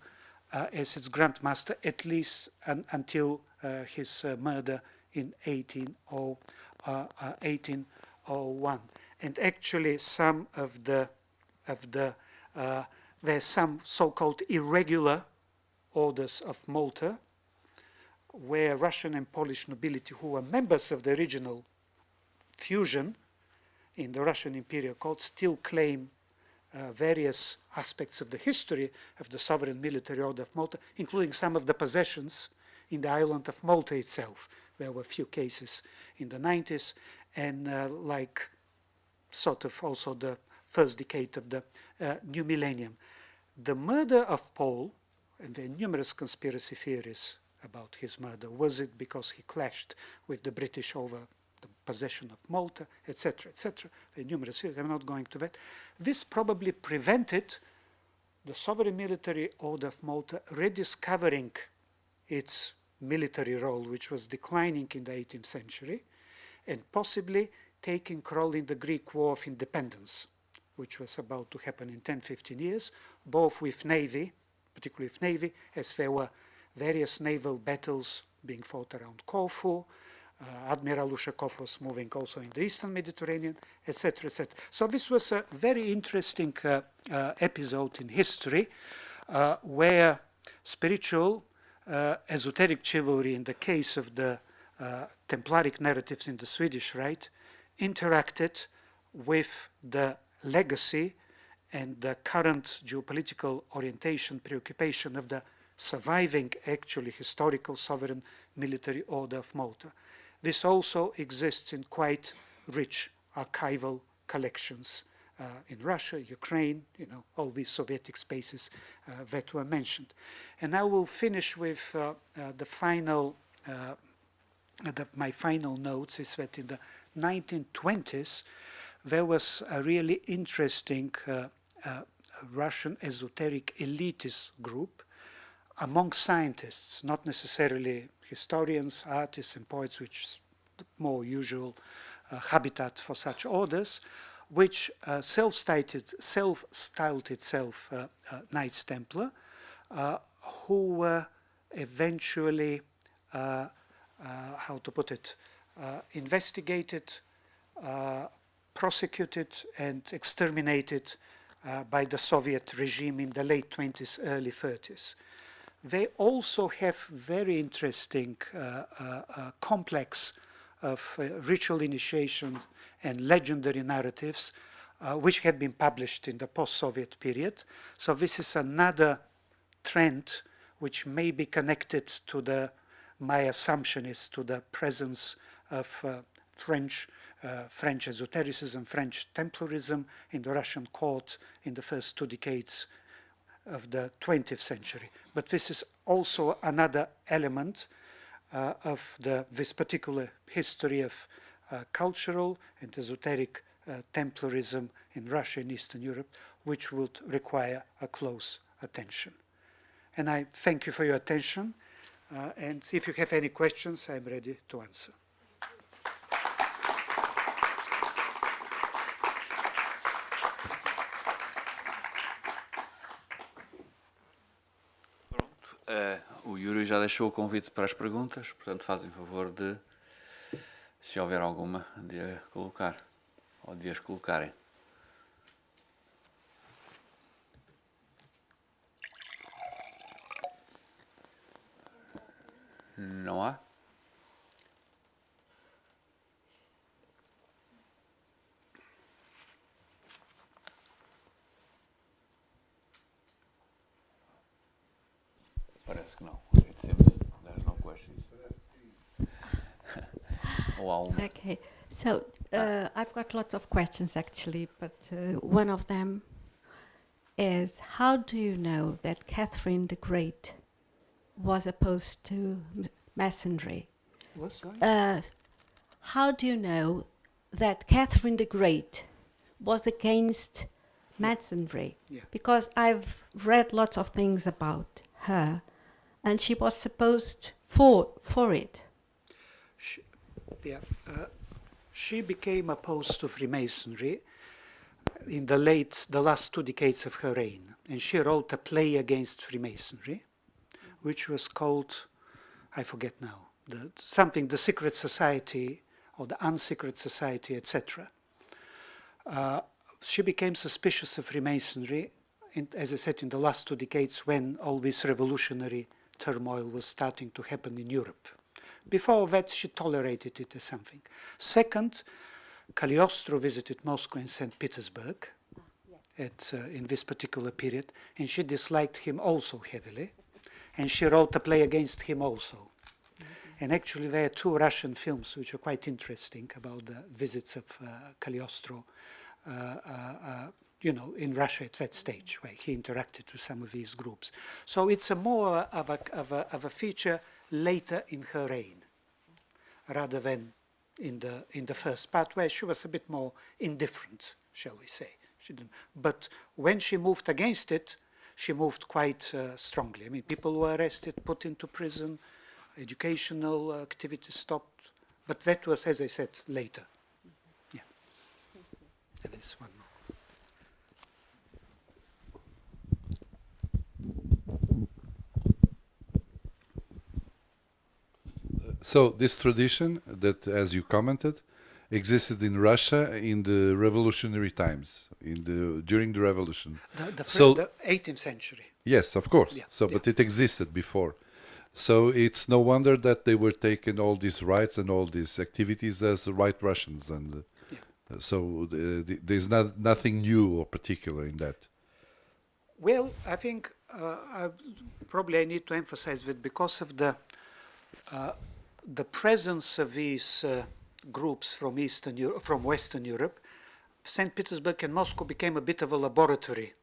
as its Grand Master, at least until his murder in 1801. And actually some of the there's some so-called irregular orders of Malta, where Russian and Polish nobility, who were members of the original fusion in the Russian imperial court, still claim various aspects of the history of the sovereign military order of Malta, including some of the possessions in the island of Malta itself. There were a few cases in the 90s, and like sort of also the first decade of the new millennium. The murder of Paul, and there are numerous conspiracy theories about his murder. Was it because he clashed with the British over the possession of Malta, etc., etc.? There are numerous theories. I'm not going to that. This probably prevented the sovereign military order of Malta rediscovering its military role, which was declining in the 18th century, and possibly taking role in the Greek War of Independence, which was about to happen in 10-15 years, both with Navy, particularly with Navy, as there were various naval battles being fought around Corfu. Admiral Ushakov was moving also in the Eastern Mediterranean, etc., etc. So this was a very interesting episode in history where spiritual, esoteric chivalry, in the case of the Templaric narratives in the Swedish Rite, interacted with the legacy and the current geopolitical orientation, preoccupation of the surviving, actually historical sovereign military order of Malta. This also exists in quite rich archival collections in Russia, Ukraine, all these Sovietic spaces that were mentioned. And I will finish with the final, my final notes is that in the 1920s, there was a really interesting Russian esoteric elitist group among scientists, not necessarily historians, artists, and poets, which is the more usual habitat for such orders, which self-styled itself Knights Templar, who were eventually, how to put it, investigated, prosecuted, and exterminated by the Soviet regime in the late 20s, early 30s. They also have very interesting complex of ritual initiations and legendary narratives which have been published in the post-Soviet period. So this is another trend which may be connected to my assumption is to the presence of French esotericism, French Templarism in the Russian court in the first 2 decades of the 20th century. But this is also another element of this particular history of cultural and esoteric Templarism in Russia and Eastern Europe, which would require a close attention. And I thank you for your attention. And if you have any questions, I'm ready to answer. O Yuri já deixou o convite para as perguntas, portanto fazem favor de, se houver alguma, de a colocar, ou de as colocarem. Não há? Parece que não. It seems there's no questions. Ou há uma? Okay, so I've got lots of questions actually, but one of them is, how do you know that Catherine the Great was opposed to Masonry? What, sorry? How do you know that Catherine the Great was against Masonry? Yeah. Because I've read lots of things about her, and she was supposed for it. She became opposed to Freemasonry in the last 2 decades of her reign, and she wrote a play against Freemasonry, which was called, I forget now, the Secret Society or the Unsecret Society, etc. She became suspicious of Freemasonry, as I said, in the last 2 decades when all this revolutionary turmoil was starting to happen in Europe. Before that, she tolerated it as something. Second, Cagliostro visited Moscow and St. Petersburg in this particular period, and she disliked him also heavily, and she wrote a play against him also. And actually, there are 2 Russian films which are quite interesting about the visits of Cagliostro, in Russia at that stage, where he interacted with some of these groups. So it's a more of a feature later in her reign, rather than in the first part, where she was a bit more indifferent, shall we say. But when she moved against it, she moved quite strongly. I mean, people were arrested, put into prison, educational activities stopped. But that was, as I said, later. Yeah. And this one more. So this tradition that, as you commented, existed in Russia in the revolutionary times, during the revolution. The 18th century. Yes, of course. Yeah, So, but it existed before. So it's no wonder that they were taking all these rights and all these activities as right Russians, and so there's nothing new or particular in that. Well, I think probably I need to emphasize that because of the presence of these groups from Western Europe, St. Petersburg and Moscow became a bit of a laboratory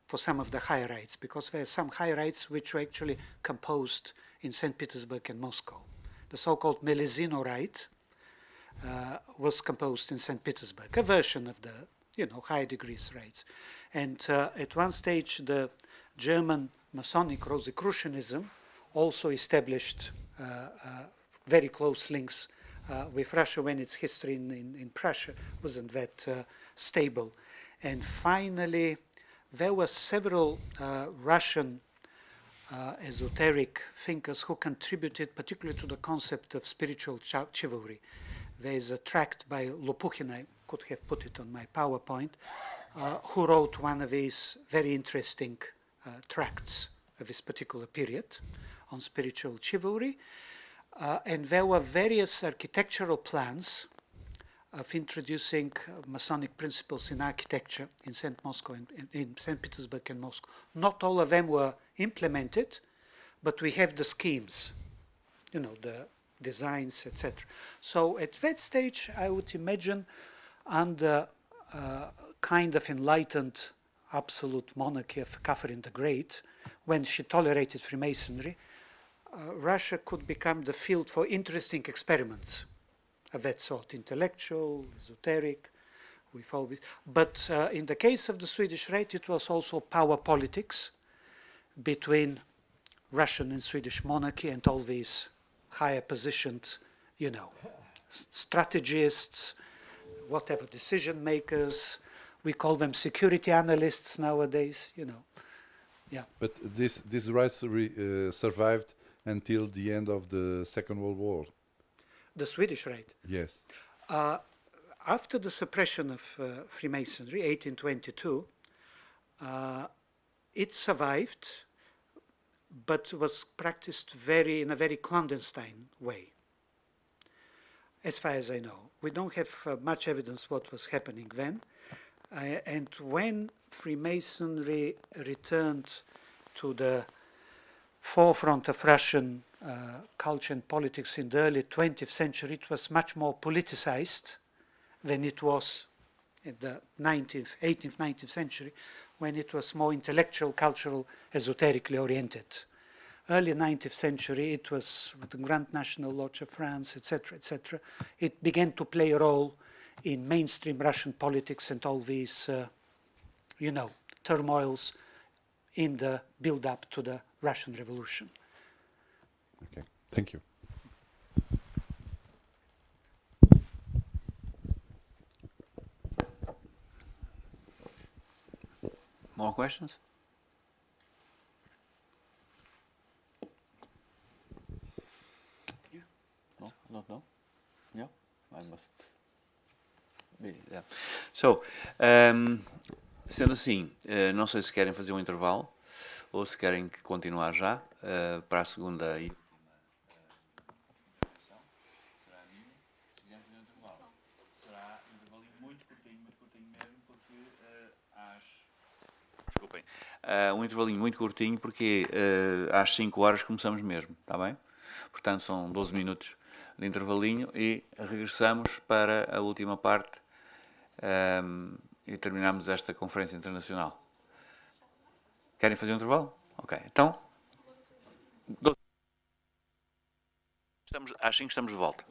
for some of the higher rites, because there are some higher rites which were actually composed in St. Petersburg and Moscow. The so-called Melezino rite was composed in St. Petersburg, a version of the higher degrees rites. And at one stage, the German Masonic Rosicrucianism also established very close links with Russia when its history in Prussia wasn't that stable. And finally, there were several Russian esoteric thinkers who contributed particularly to the concept of spiritual chivalry. There is a tract by Lopukhin, I could have put it on my PowerPoint, who wrote one of these very interesting tracts of this particular period on spiritual chivalry. And there were various architectural plans of introducing Masonic principles in architecture in St. Petersburg and Moscow. Not all of them were implemented, but we have the schemes, the designs, etc. So at that stage, I would imagine, under kind of enlightened absolute monarchy of Catherine the Great, when she tolerated Freemasonry, Russia could become the field for interesting experiments of that sort, intellectual, esoteric, with all this. But in the case of the Swedish Rite, it was also power politics between Russian and Swedish monarchy and all these higher positioned, strategists, whatever, decision makers. We call them security analysts nowadays, Yeah. But these rights survived until the end of the Second World War. The Swedish Rite? Yes. After the suppression of Freemasonry, 1822, it survived, but was practiced in a very clandestine way, as far as I know. We don't have much evidence what was happening then. And when Freemasonry returned to the forefront of Russian culture and politics in the early 20th century, it was much more politicized than it was in the 18th, 19th century, when it was more intellectual, cultural, esoterically oriented. Early 19th century, it was with the Grand National Lodge of France, etc., etc. It began to play a role in mainstream Russian politics and all these, turmoils in the build-up to the Russian Revolution. Okay, thank you. More questions? No, not no. Yeah, I must. Yeah. So, sendo assim, não sei se querem fazer um intervalo ou se querem continuar já para a segunda e será a minha. Se quiserem fazer um intervalo, será um intervalinho muito curtinho mesmo, porque desculpem, um intervalinho muito curtinho, porque às 5 horas começamos mesmo, está bem? Portanto, são 12 minutos de intervalinho e regressamos para a última parte e terminamos esta Conferência Internacional. Querem fazer um intervalo? Ok, então, às 5 estamos de volta.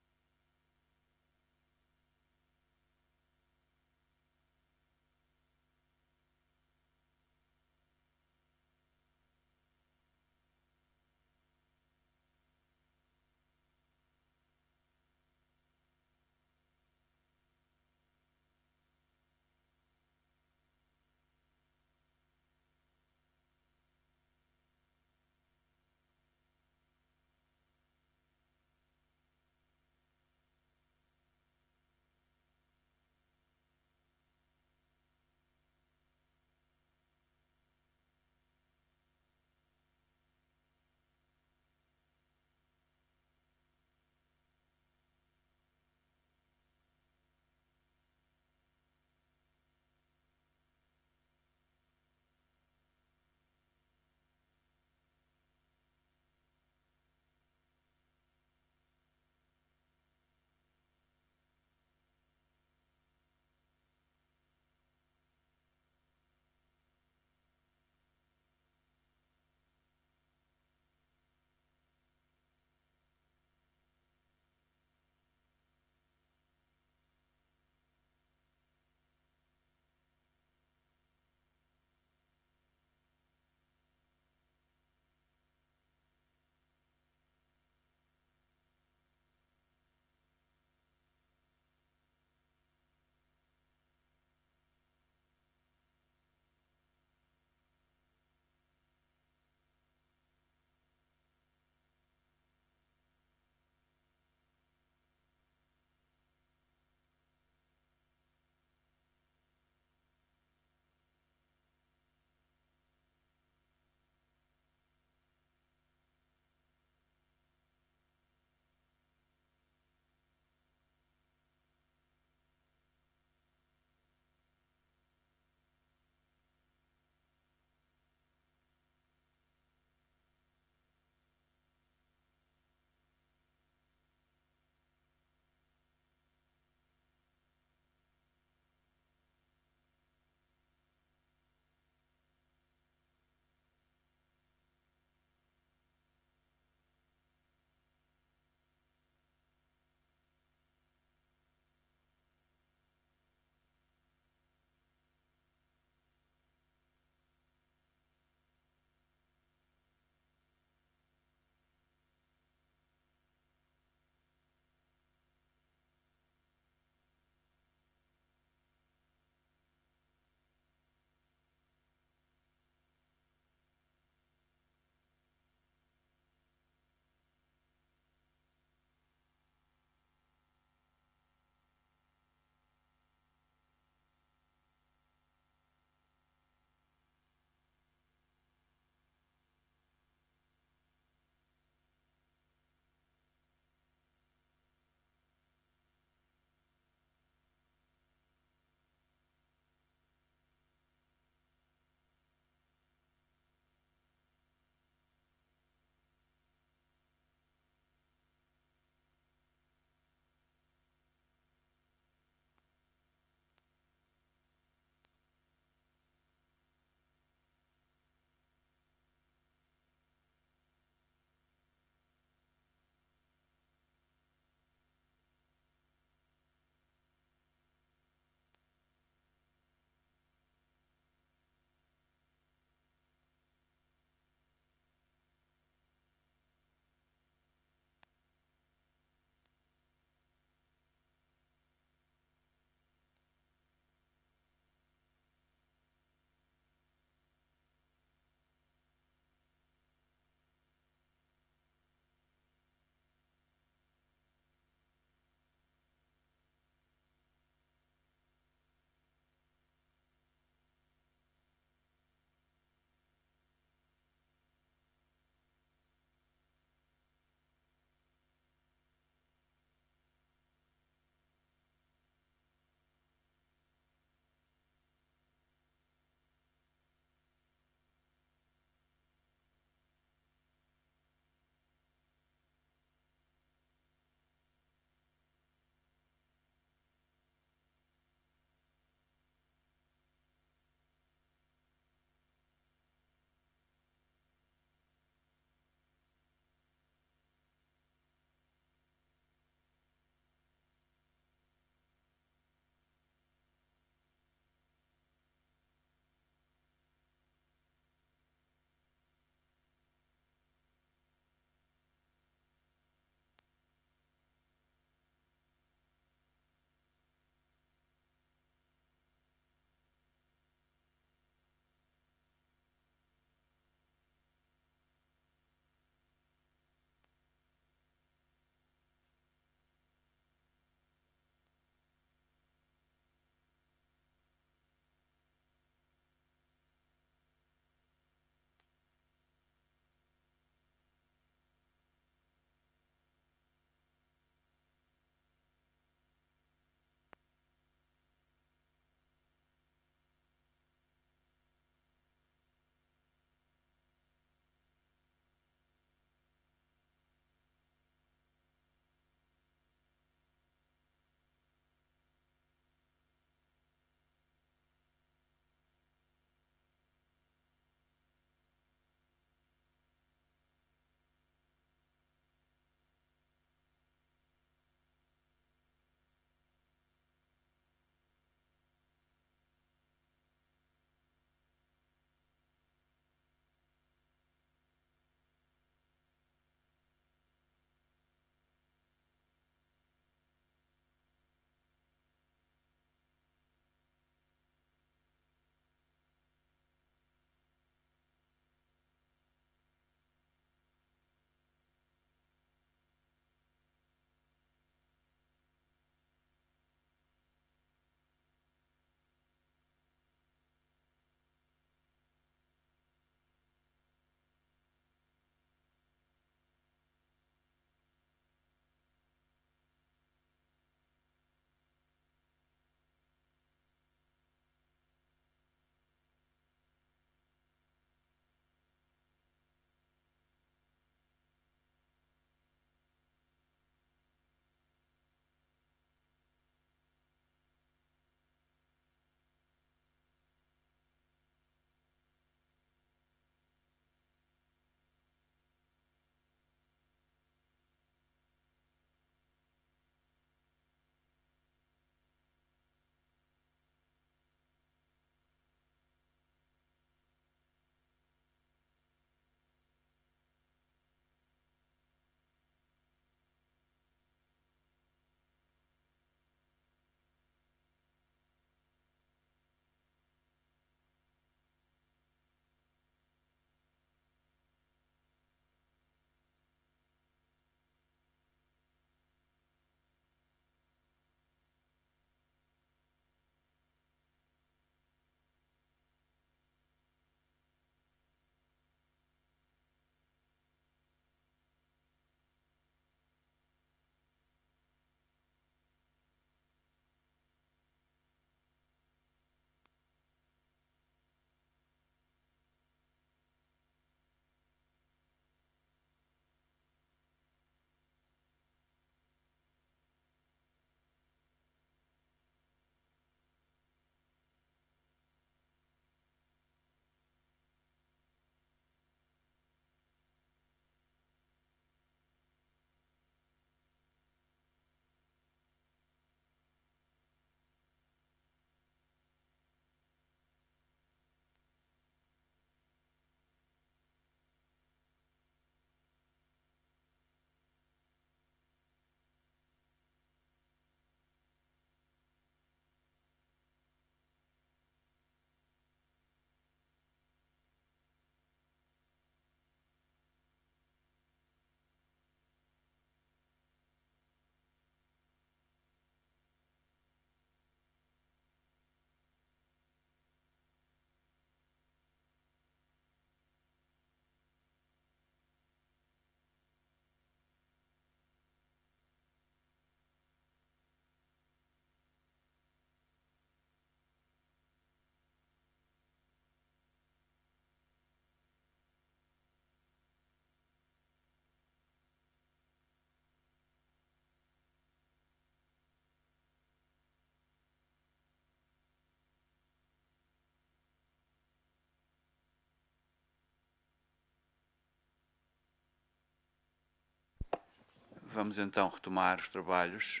vamos então retomar os trabalhos,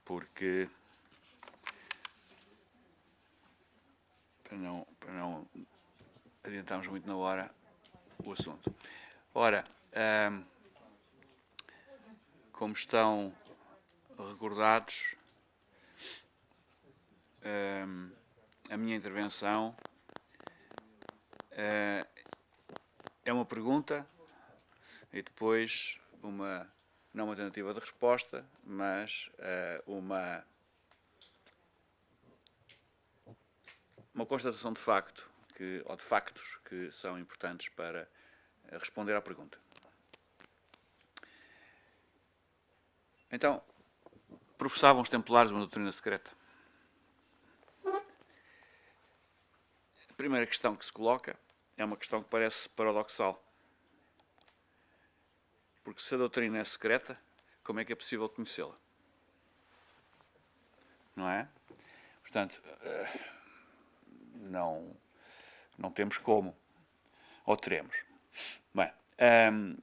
porque para não adiantarmos muito na hora o assunto. Ora, como estão recordados, a minha intervenção é uma pergunta e depois não uma tentativa de resposta, mas uma constatação de facto, ou de factos que são importantes para responder à pergunta. Então, professavam os Templários uma doutrina secreta? A primeira questão que se coloca é uma questão que parece paradoxal. Porque se a doutrina é secreta, como é que é possível conhecê-la? Não é? Portanto, não temos como. Ou teremos. Bem,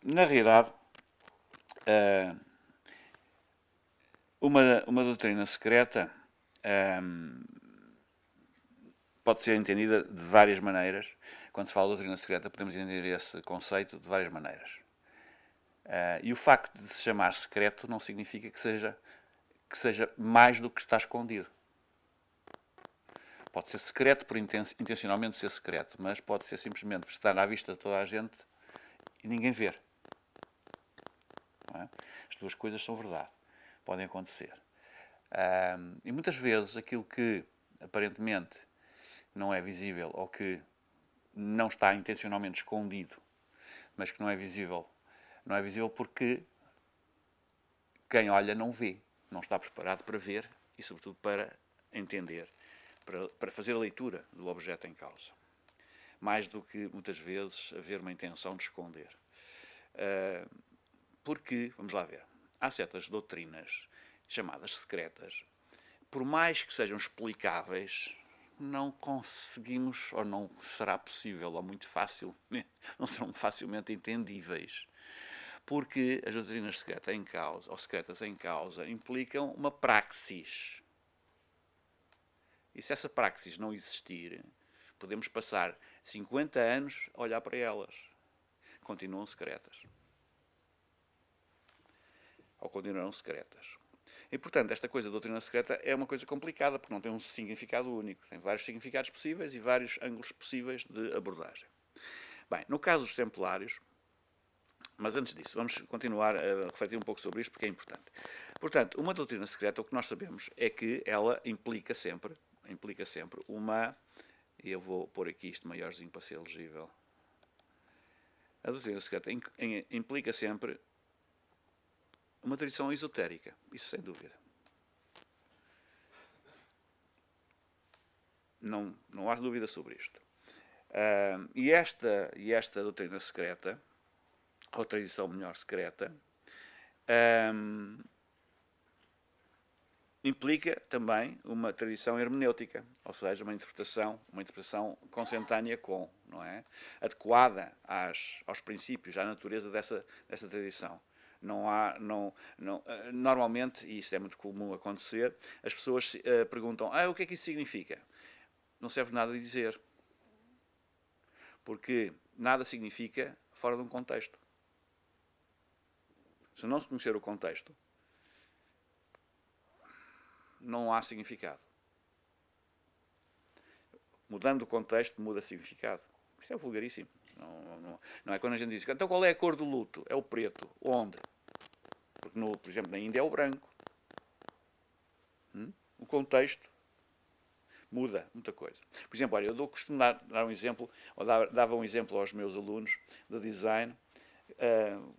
na realidade, uma doutrina secreta pode ser entendida de várias maneiras. Quando se fala de doutrina secreta, podemos entender esse conceito de várias maneiras. E o facto de se chamar secreto não significa que seja mais do que está escondido. Pode ser secreto por intencionalmente ser secreto, mas pode ser simplesmente por estar à vista de toda a gente e ninguém ver. Não é? As duas coisas são verdade. Podem acontecer. E muitas vezes aquilo que aparentemente não é visível ou que não está intencionalmente escondido, mas que não é visível porque quem olha não vê, não está preparado para ver e, sobretudo, para entender, para fazer a leitura do objeto em causa. Mais do que, muitas vezes, haver uma intenção de esconder. Porque, vamos lá ver, há certas doutrinas chamadas secretas, por mais que sejam explicáveis, não conseguimos, ou não será possível, ou muito facilmente, não serão facilmente entendíveis. Porque as doutrinas secretas em causa implicam uma praxis. E se essa praxis não existir, podemos passar 50 anos a olhar para elas. Continuam secretas. Ou continuarão secretas. E, portanto, esta coisa da doutrina secreta é uma coisa complicada, porque não tem um significado único. Tem vários significados possíveis e vários ângulos possíveis de abordagem. Bem, no caso dos Templários, mas antes disso, vamos continuar a refletir um pouco sobre isto, porque é importante. Portanto, uma doutrina secreta, o que nós sabemos é que ela implica sempre uma... E eu vou pôr aqui isto maiorzinho para ser legível. A doutrina secreta implica sempre uma tradição esotérica, isso sem dúvida. Não há dúvida sobre isto. E esta doutrina secreta, ou tradição melhor secreta, implica também uma tradição hermenêutica, ou seja, uma interpretação consentânea com, não é? Adequada aos princípios, à natureza dessa tradição. Normalmente, e isto é muito comum acontecer, as pessoas perguntam, o que é que isso significa? Não serve nada de dizer. Porque nada significa fora de um contexto. Se não se conhecer o contexto, não há significado. Mudando o contexto, muda significado. Isto é vulgaríssimo. Não é quando a gente diz, então qual é a cor do luto? É o preto. Onde? Porque, por exemplo, na Índia é o branco. O contexto muda muita coisa. Por exemplo, olha, eu costumo dar um exemplo, ou dava um exemplo aos meus alunos de design,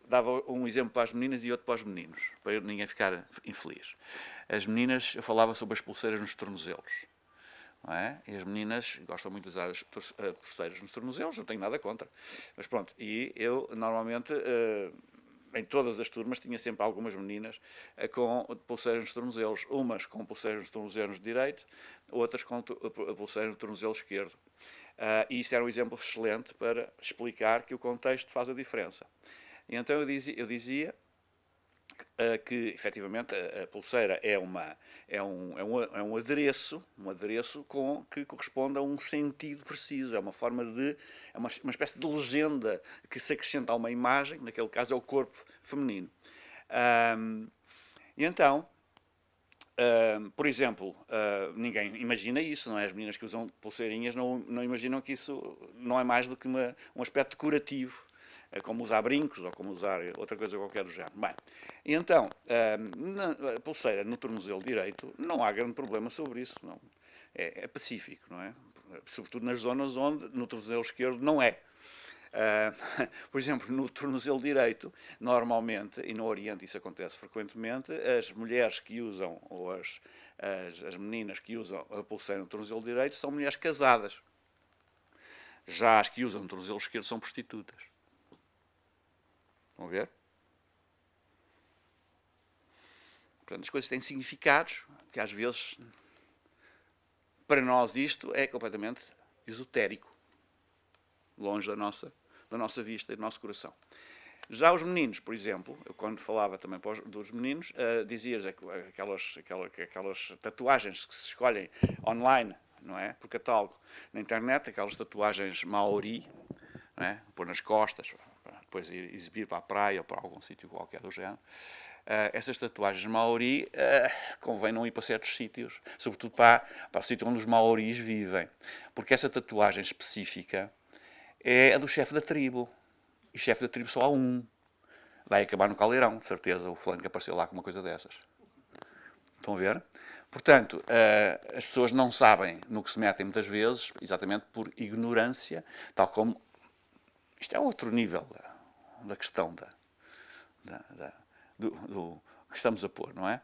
dava um exemplo para as meninas e outro para os meninos, para ninguém ficar infeliz. As meninas, eu falava sobre as pulseiras nos tornozelos. Não é? E as meninas gostam muito de usar as pulseiras nos tornozelos, não tenho nada contra. Mas pronto, e eu normalmente, em todas as turmas, tinha sempre algumas meninas com pulseiras nos tornozelos. Umas com pulseiras nos tornozelos direito, outras com pulseiras no tornozelo esquerdo. E isso era um exemplo excelente para explicar que o contexto faz a diferença. E então eu dizia que efetivamente a pulseira é um adereço, que corresponde a um sentido preciso, é uma forma de, é uma espécie de legenda que se acrescenta a uma imagem, naquele caso é o corpo feminino. E então, por exemplo, ninguém imagina isso, não é? As meninas que usam pulseirinhas não imaginam que isso não é mais do que um aspecto decorativo, como usar brincos ou como usar outra coisa qualquer do género. Bem, então, a pulseira no tornozelo direito, não há grande problema sobre isso, não. É pacífico, não é? Sobretudo nas zonas onde no tornozelo esquerdo não é. Por exemplo, no tornozelo direito, normalmente, e no Oriente isso acontece frequentemente, as mulheres que usam, ou as meninas que usam a pulseira no tornozelo direito são mulheres casadas. Já as que usam no tornozelo esquerdo são prostitutas. Estão a ver? Portanto, as coisas têm significados que às vezes, para nós isto é completamente esotérico, longe da nossa vista e do nosso coração. Já os meninos, por exemplo, eu quando falava também dos meninos, dizia-lhes aquelas tatuagens que se escolhem online, não é? Por catálogo, na internet, aquelas tatuagens maori, não é? Pôr nas costas, para depois ir exibir para a praia ou para algum sítio qualquer do género. Essas tatuagens maori, convém não ir para certos sítios, sobretudo para o sítio onde os maoris vivem, porque essa tatuagem específica é a do chefe da tribo. E chefe da tribo só há um. Vai acabar no caldeirão, de certeza, o fulano que apareceu lá com uma coisa dessas. Estão a ver? Portanto, as pessoas não sabem no que se metem muitas vezes, exatamente por ignorância, tal como... Isto é outro nível da questão do que estamos a pôr, não é?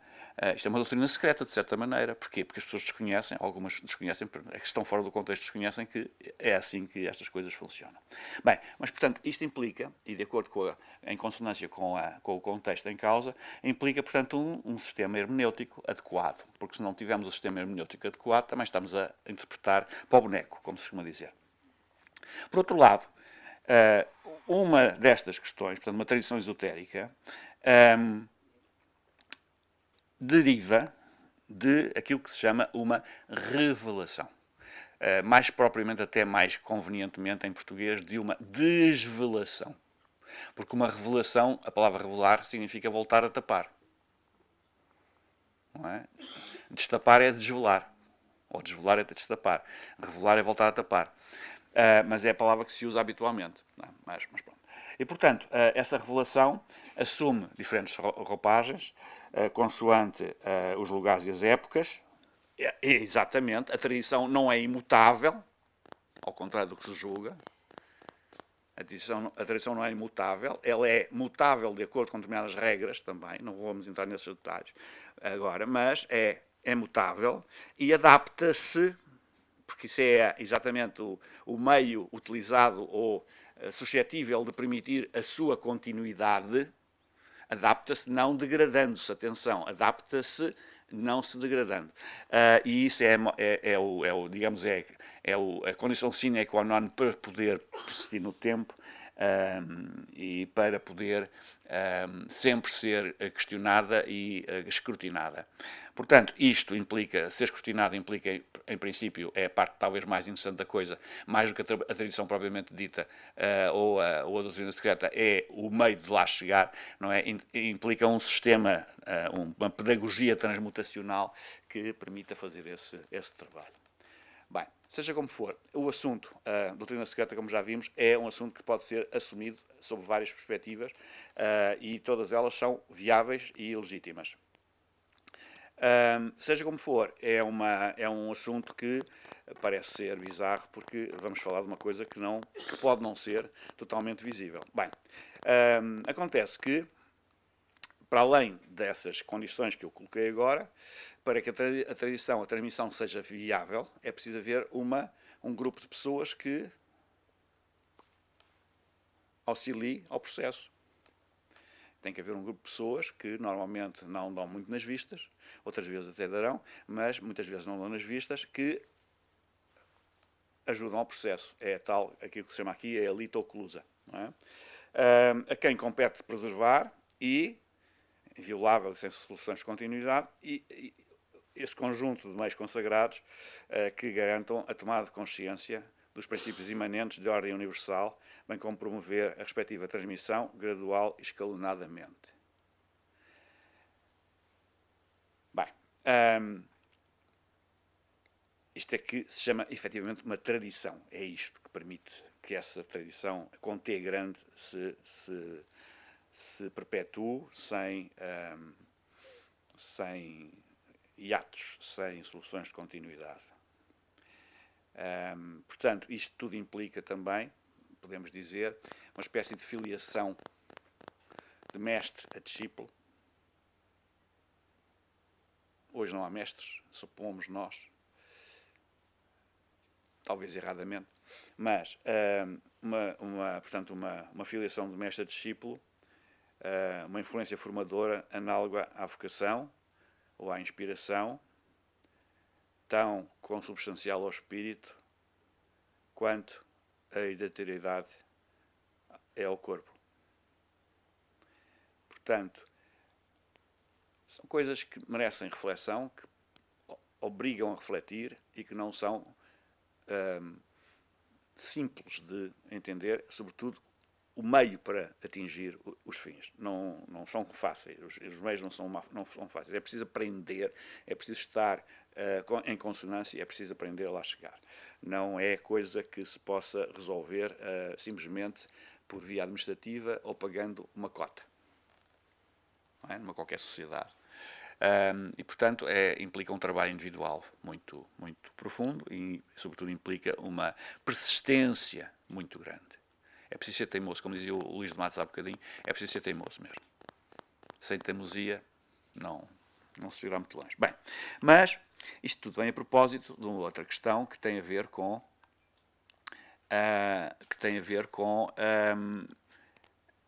Isto é uma doutrina secreta, de certa maneira. Porquê? Porque as pessoas desconhecem, algumas desconhecem, as que estão fora do contexto desconhecem que é assim que estas coisas funcionam. Bem, mas, portanto, isto implica, e de acordo em consonância com o contexto em causa, implica, portanto, um sistema hermenêutico adequado. Porque se não tivermos o sistema hermenêutico adequado, também estamos a interpretar para o boneco, como se costuma dizer. Por outro lado, uma destas questões, portanto, uma tradição esotérica, deriva de aquilo que se chama uma revelação. Mais propriamente, até mais convenientemente em português, de uma desvelação. Porque uma revelação, a palavra revelar, significa voltar a tapar. Não é? Destapar é desvelar. Ou desvelar é destapar. Revelar é voltar a tapar. Mas é a palavra que se usa habitualmente. Não, mas pronto. E, portanto, essa revelação assume diferentes roupagens, consoante os lugares e as épocas. Exatamente, a tradição não é imutável, ao contrário do que se julga. A tradição não é imutável, ela é mutável de acordo com determinadas regras também, não vamos entrar nesses detalhes agora, mas é mutável e adapta-se, porque isso é exatamente o meio utilizado ou suscetível de permitir a sua continuidade. Adapta-se não degradando-se, atenção, adapta-se não se degradando. E isso a condição sine qua non para poder persistir no tempo e para poder sempre ser questionada e escrutinada. Portanto, isto implica, ser escrutinado implica, em princípio, é a parte talvez mais interessante da coisa, mais do que a tradição propriamente dita ou a doutrina secreta, é o meio de lá chegar, não é? Implica um sistema, uma pedagogia transmutacional que permita fazer esse trabalho. Bem, seja como for, o assunto, a doutrina secreta, como já vimos, é um assunto que pode ser assumido sob várias perspectivas e todas elas são viáveis e legítimas. Seja como for, é um assunto que parece ser bizarro, porque vamos falar de uma coisa que pode não ser totalmente visível. Bem, acontece que, para além dessas condições que eu coloquei agora, para que a transmissão seja viável, é preciso haver um grupo de pessoas que auxilie ao processo. Tem que haver um grupo de pessoas que normalmente não dão muito nas vistas, outras vezes até darão, mas muitas vezes não dão nas vistas, que ajudam ao processo. É aquilo que se chama aqui é a litoclusa. Não é? A quem compete preservar e inviolável e sem soluções de continuidade, e esse conjunto de meios consagrados que garantam a tomada de consciência dos princípios imanentes de ordem universal, bem como promover a respectiva transmissão gradual e escalonadamente. Bem, isto é que se chama efetivamente uma tradição. É isto que permite que essa tradição, com T grande, se perpetue sem hiatos, sem soluções de continuidade. Portanto, isto tudo implica também, podemos dizer, uma espécie de filiação de mestre a discípulo. Hoje não há mestres, supomos nós, talvez erradamente, mas portanto, uma filiação de mestre a discípulo, uma influência formadora análoga à vocação ou à inspiração, tão consubstancial ao espírito quanto a hereditariedade é ao corpo. Portanto, são coisas que merecem reflexão, que obrigam a refletir e que não são simples de entender, sobretudo o meio para atingir os fins. Não são fáceis, os meios não são fáceis. É preciso aprender, é preciso estar em consonância, é preciso aprender a lá chegar. Não é coisa que se possa resolver simplesmente por via administrativa ou pagando uma cota, não é? Numa qualquer sociedade. E, portanto, implica um trabalho individual muito, muito profundo e, sobretudo, implica uma persistência muito grande. É preciso ser teimoso, como dizia o Luís de Matos há bocadinho, é preciso ser teimoso mesmo. Sem teimosia, não se irá muito longe. Bem, mas isto tudo vem a propósito de uma outra questão que tem a ver com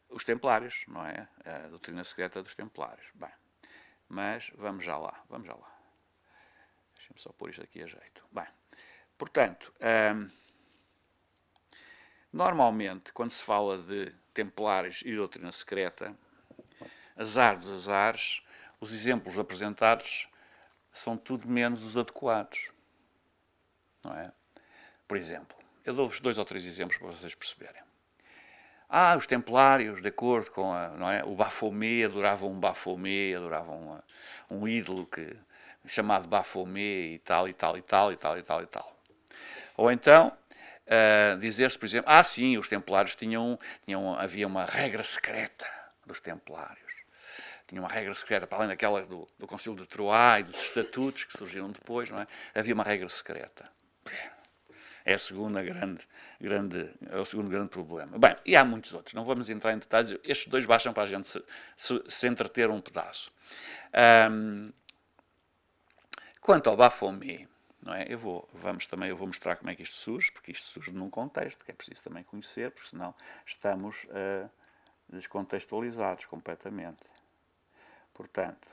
os Templários, não é? A doutrina secreta dos Templários. Bem, mas vamos já lá. Deixem-me só pôr isto aqui a jeito. Bem, portanto, normalmente, quando se fala de Templários e doutrina secreta, azar dos azares, os exemplos apresentados são tudo menos os adequados, não é? Por exemplo, eu dou-vos 2 ou 3 exemplos para vocês perceberem. Os Templários, de acordo com não é? O Baphomet, adoravam um Baphomet, adoravam um ídolo chamado Baphomet e tal. Ou então, dizer-se, por exemplo, sim, os Templários havia uma regra secreta dos Templários. Tinha uma regra secreta, para além daquela do Concílio de Troyes e dos estatutos que surgiram depois, não é? Havia uma regra secreta. É o segundo grande problema. Bem, e há muitos outros, não vamos entrar em detalhes, estes 2 bastam para a gente se entreter um pedaço. Quanto ao Baphomet, não é? Eu vou mostrar como é que isto surge, porque isto surge num contexto que é preciso também conhecer, porque senão estamos descontextualizados completamente. Portanto,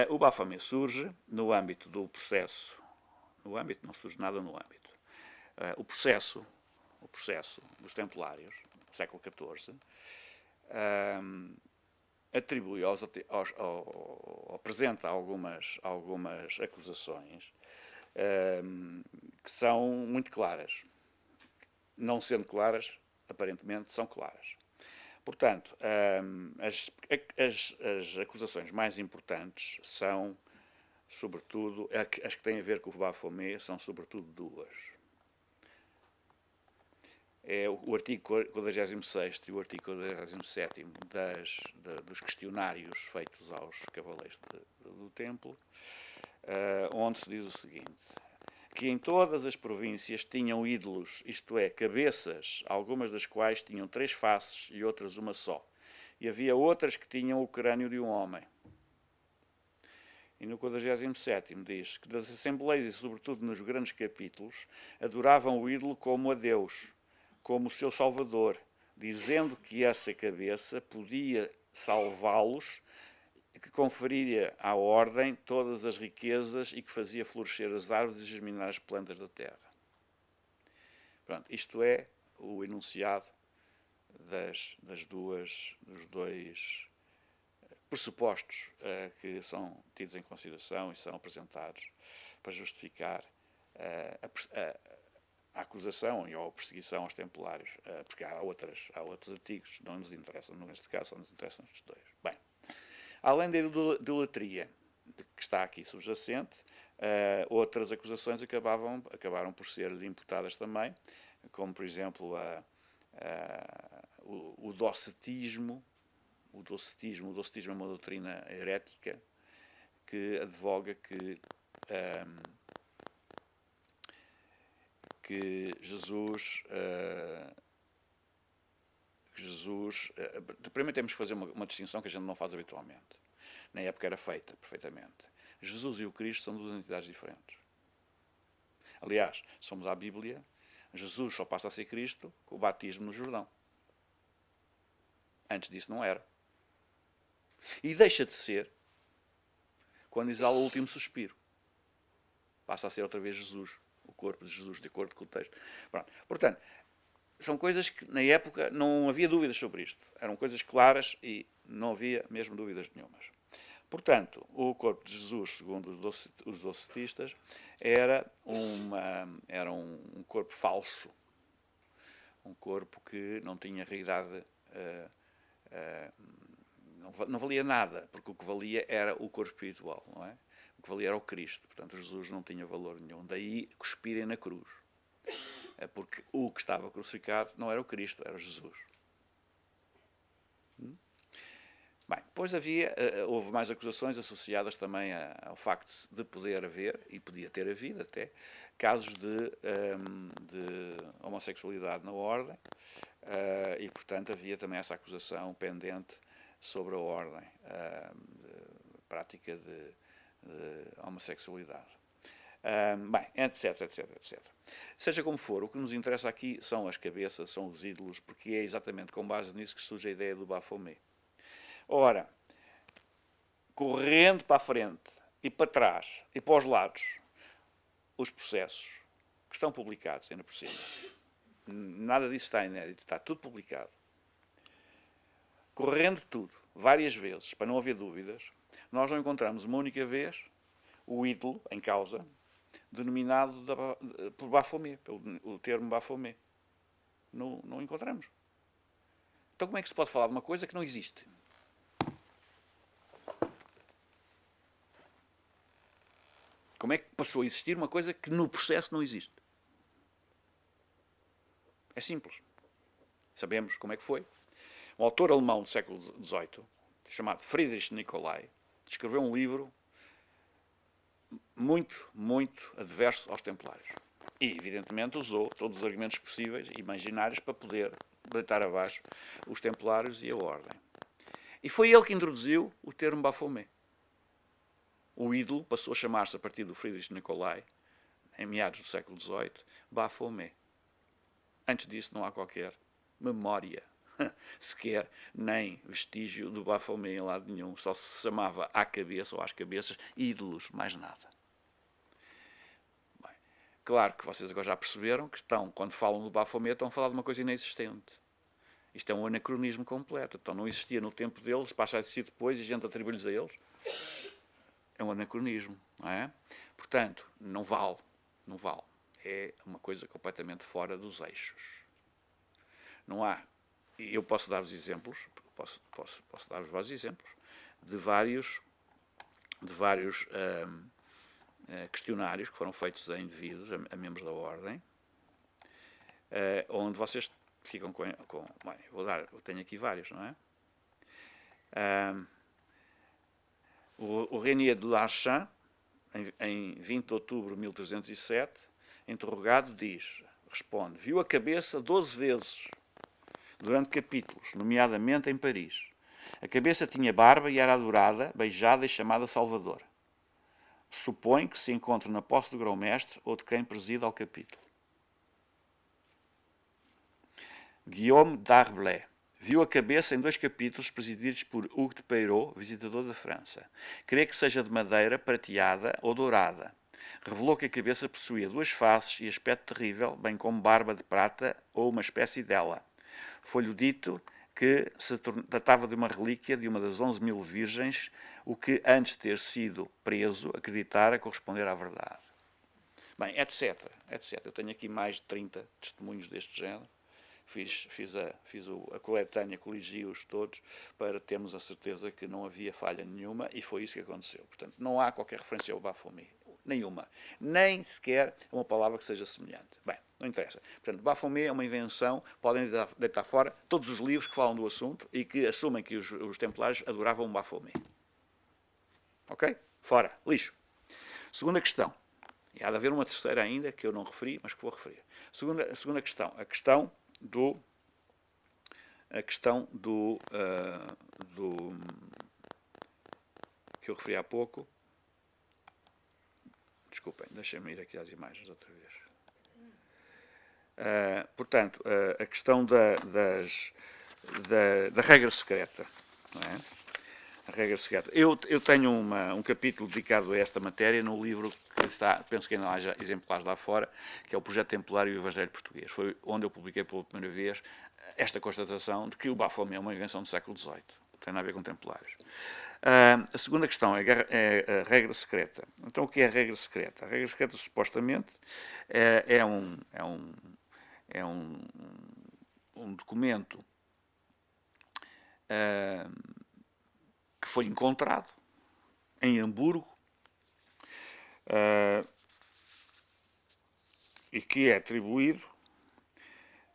o Baphomet surge no âmbito do processo. No âmbito, não surge nada no âmbito. O processo dos Templários, no século XIV, atribui apresenta algumas acusações que são muito claras. Não sendo claras, aparentemente são claras. Portanto, as acusações mais importantes são, sobretudo, as que têm a ver com o Baphomet, são sobretudo 2. É o artigo 46 e o artigo 47 dos questionários feitos aos cavaleiros do Templo, onde se diz o seguinte: que em todas as províncias tinham ídolos, isto é, cabeças, algumas das quais tinham 3 faces e outras uma só. E havia outras que tinham o crânio de um homem. E no 47º diz que das assembleias e sobretudo nos grandes capítulos adoravam o ídolo como a Deus, como o seu Salvador, dizendo que essa cabeça podia salvá-los, que conferia à Ordem todas as riquezas e que fazia florescer as árvores e germinar as plantas da terra. Pronto, isto é o enunciado dos dois pressupostos que são tidos em consideração e são apresentados para justificar a acusação ou a perseguição aos templários, porque há outros artigos, não nos interessam, neste caso, só nos interessam estes dois. Bem, além da idolatria que está aqui subjacente, outras acusações acabaram por ser imputadas também, como, por exemplo, o docetismo. O docetismo é uma doutrina herética que advoga que Jesus, primeiro temos que fazer uma distinção que a gente não faz habitualmente. Na época era feita perfeitamente. Jesus e o Cristo são duas entidades diferentes. Aliás, se formos à Bíblia, Jesus só passa a ser Cristo com o batismo no Jordão. Antes disso não era. E deixa de ser quando exala o último suspiro. Passa a ser outra vez Jesus, o corpo de Jesus, de acordo com o texto. Pronto. Portanto, são coisas que na época não havia dúvidas sobre isto. Eram coisas claras e não havia mesmo dúvidas nenhumas. Portanto, o corpo de Jesus, segundo os docetistas, era um corpo falso. Um corpo que não tinha realidade, não valia nada, porque o que valia era o corpo espiritual, não é? O que valia era o Cristo. Portanto, Jesus não tinha valor nenhum. Daí cuspirem na cruz. Porque o que estava crucificado não era o Cristo, era Jesus. Bem, depois houve mais acusações associadas também ao facto de poder haver, e podia ter havido até, casos de homossexualidade na Ordem, e portanto havia também essa acusação pendente sobre a Ordem, prática de homossexualidade. Bem, etc, etc, etc. Seja como for, o que nos interessa aqui são as cabeças, são os ídolos, porque é exatamente com base nisso que surge a ideia do Baphomet. Ora, correndo para a frente e para trás e para os lados, os processos que estão publicados ainda por cima, nada disso está inédito, está tudo publicado. Correndo tudo, várias vezes, para não haver dúvidas, nós não encontramos uma única vez o ídolo em causa, denominado por Baphomet, pelo termo Baphomet. Não encontramos. Então como é que se pode falar de uma coisa que não existe? Como é que passou a existir uma coisa que no processo não existe? É simples. Sabemos como é que foi. Um autor alemão do século XVIII, chamado Friedrich Nicolai, escreveu um livro muito, muito adverso aos templários. E, evidentemente, usou todos os argumentos possíveis e imaginários para poder deitar abaixo os templários e a Ordem. E foi ele que introduziu o termo Baphomet. O ídolo passou a chamar-se, a partir do Friedrich Nicolai, em meados do século XVIII, Baphomet. Antes disso não há qualquer memória, sequer, nem vestígio do Baphomet em lado nenhum. Só se chamava à cabeça ou às cabeças ídolos, mais nada. Bem, claro que vocês agora já perceberam que quando falam do Baphomet, estão a falar de uma coisa inexistente. Isto é um anacronismo completo. Então não existia no tempo deles, passa a existir depois e a gente atribui-lhes a eles. É um anacronismo, não é? Portanto, não vale. É uma coisa completamente fora dos eixos. Não há. Eu posso dar-vos exemplos, posso dar-vos vários exemplos, de vários questionários que foram feitos a indivíduos, a membros da Ordem, onde vocês ficam com bem, eu tenho aqui vários, não é? O Renier de Larchamp, em 20 de outubro de 1307, interrogado, responde, viu a cabeça 12 vezes, durante capítulos, nomeadamente em Paris. A cabeça tinha barba e era adorada, beijada e chamada Salvador. Supõe que se encontra na posse do grão-mestre ou de quem presida ao capítulo. Guillaume d'Arblay viu a cabeça em 2 capítulos presididos por Hugues de Peyrot, visitador da França. Crê que seja de madeira, prateada ou dourada. Revelou que a cabeça possuía 2 faces e aspecto terrível, bem como barba de prata ou uma espécie dela. foi-lhe dito que se tratava de uma relíquia de uma das 11.000 virgens, o que, antes de ter sido preso, acreditara corresponder à verdade. Bem, etc, etc. Eu tenho aqui mais de 30 testemunhos deste género. Fiz a coletânea, coligi-os todos, para termos a certeza que não havia falha nenhuma, e foi isso que aconteceu. Portanto, não há qualquer referência ao Baphomet. Nenhuma. Nem sequer uma palavra que seja semelhante. Bem, não interessa. Portanto, Baphomet é uma invenção, podem deitar fora todos os livros que falam do assunto e que assumem que os templários adoravam Baphomet. Ok? Fora. Lixo. Segunda questão. E há de haver uma terceira ainda, que eu não referi, mas que vou referir. Segunda questão. A questão que eu referi há pouco. Desculpem, deixem-me ir aqui às imagens outra vez. Portanto, a questão da regra secreta. Não é? A regra secreta. Eu tenho um capítulo dedicado a esta matéria no livro que está, penso que ainda haja exemplares lá fora, que é o Projeto Templário e o Evangelho Português. Foi onde eu publiquei pela primeira vez esta constatação de que o Baphomet é uma invenção do século XVIII. Não tem nada a ver com templários. A segunda questão é a regra secreta. Então, o que é a regra secreta? A regra secreta, supostamente, é um documento que foi encontrado em Hamburgo e que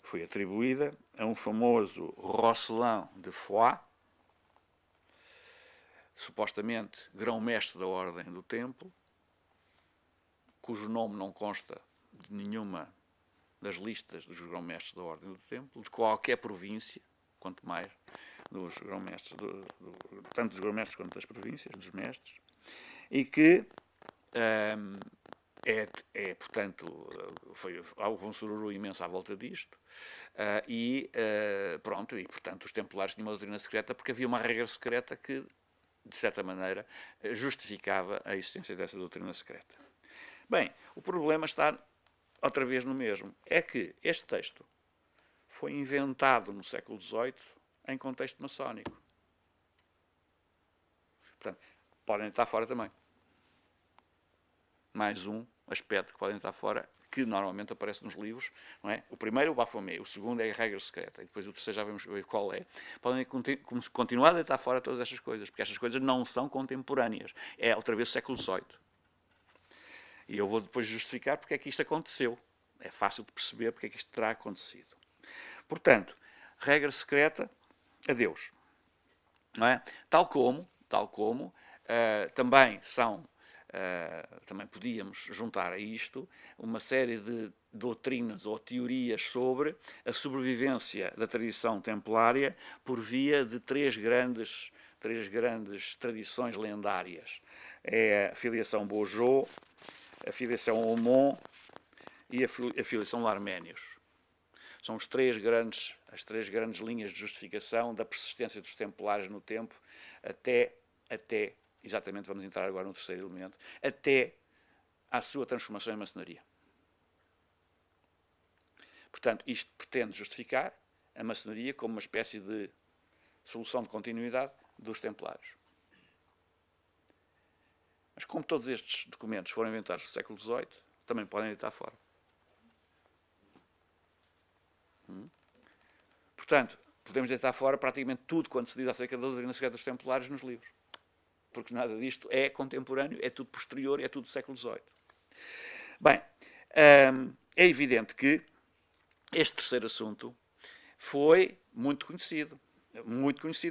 foi atribuída a um famoso Rosselin de Foix, supostamente grão-mestre da Ordem do Templo, cujo nome não consta de nenhuma das listas dos grão-mestres da Ordem do Templo, de qualquer província, quanto mais dos grão-mestres, tanto dos grão-mestres quanto das províncias, dos mestres, e que portanto, houve um sururu imenso à volta disto, pronto, e portanto os templários tinham uma doutrina secreta porque havia uma regra secreta que, de certa maneira, justificava a existência dessa doutrina secreta. Bem, o problema está outra vez no mesmo, é que este texto foi inventado no século XVIII em contexto maçónico. Portanto, podem estar fora também. Mais um aspecto que podem estar fora, que normalmente aparece nos livros, não é? O primeiro é o Baphomet, o segundo é a regra secreta, e depois o terceiro já vamos ver qual é. Podem continuar a deitar fora todas estas coisas, porque estas coisas não são contemporâneas. É outra vez o século XVIII. E eu vou depois justificar porque é que isto aconteceu. É fácil de perceber porque é que isto terá acontecido. Portanto, regra secreta, adeus. Não é? Tal como também também podíamos juntar a isto uma série de doutrinas ou teorias sobre a sobrevivência da tradição templária por via de três grandes tradições lendárias. É a filiação Beaujeu, a filiação Aumont e a filiação Larménios. São as três grandes linhas de justificação da persistência dos templários no tempo até exatamente, vamos entrar agora no terceiro elemento, até à sua transformação em maçonaria. Portanto, isto pretende justificar a maçonaria como uma espécie de solução de continuidade dos templários. Mas como todos estes documentos foram inventados no século XVIII, também podem deitar fora. Portanto, podemos deitar fora praticamente tudo quanto se diz acerca da doutrina secreta dos templários nos livros. Porque nada disto é contemporâneo, é tudo posterior, é tudo do século XVIII. Bem, é evidente que este terceiro assunto foi muito conhecido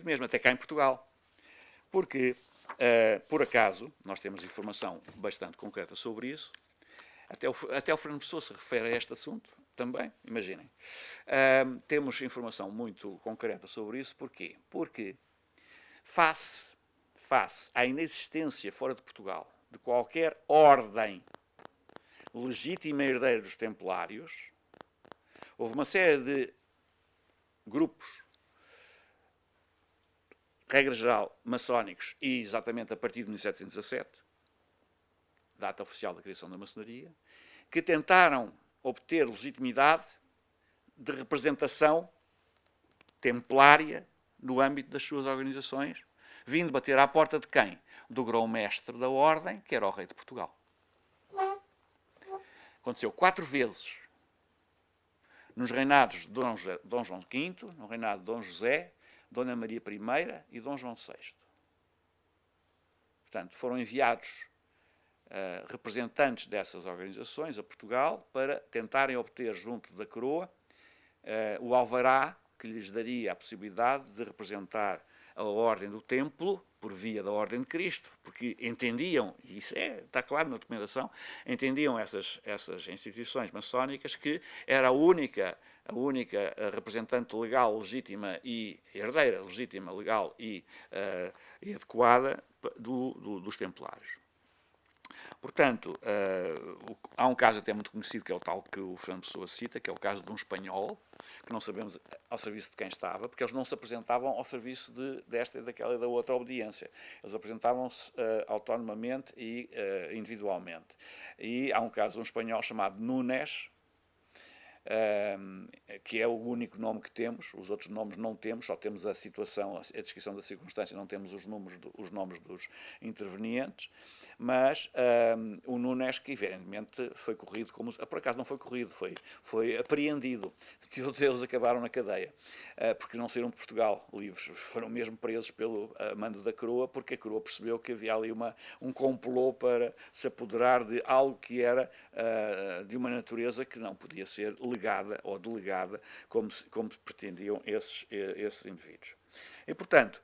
mesmo, até cá em Portugal. Porque, por acaso, nós temos informação bastante concreta sobre isso, até o Fernando Pessoa se refere a este assunto também, imaginem. Temos informação muito concreta sobre isso, porquê? Porque, face à inexistência fora de Portugal de qualquer ordem legítima herdeira dos templários, houve uma série de grupos, regra geral, maçónicos, e exatamente a partir de 1717, data oficial da criação da maçonaria, que tentaram obter legitimidade de representação templária no âmbito das suas organizações, vindo bater à porta de quem? Do grão-mestre da Ordem, que era o rei de Portugal. Aconteceu 4 vezes nos reinados de Dom João V, no reinado de Dom José, Dona Maria I e Dom João VI. Portanto, foram enviados representantes dessas organizações a Portugal para tentarem obter junto da coroa o alvará que lhes daria a possibilidade de representar a Ordem do Templo por via da Ordem de Cristo, porque entendiam, e isso está claro na documentação, entendiam essas instituições maçónicas que era a única representante legal, legítima e herdeira legítima, legal e adequada dos Templários. Portanto, há um caso até muito conhecido, que é o tal que o Fernando Pessoa cita, que é o caso de um espanhol, que não sabemos ao serviço de quem estava, porque eles não se apresentavam ao serviço desta e daquela e da outra obediência. Eles apresentavam-se autonomamente e individualmente. E há um caso de um espanhol chamado Nunes, que é o único nome que temos, os outros nomes não temos, só temos a situação, a descrição da circunstância, não temos os nomes dos intervenientes, mas o Nunes, que evidentemente foi corrido, por acaso não foi corrido, foi apreendido, todos eles acabaram na cadeia, porque não saíram de Portugal livres, foram mesmo presos pelo mando da coroa, porque a coroa percebeu que havia ali um complô para se apoderar de algo que era de uma natureza que não podia ser legada ou delegada como pretendiam esses indivíduos. E, portanto,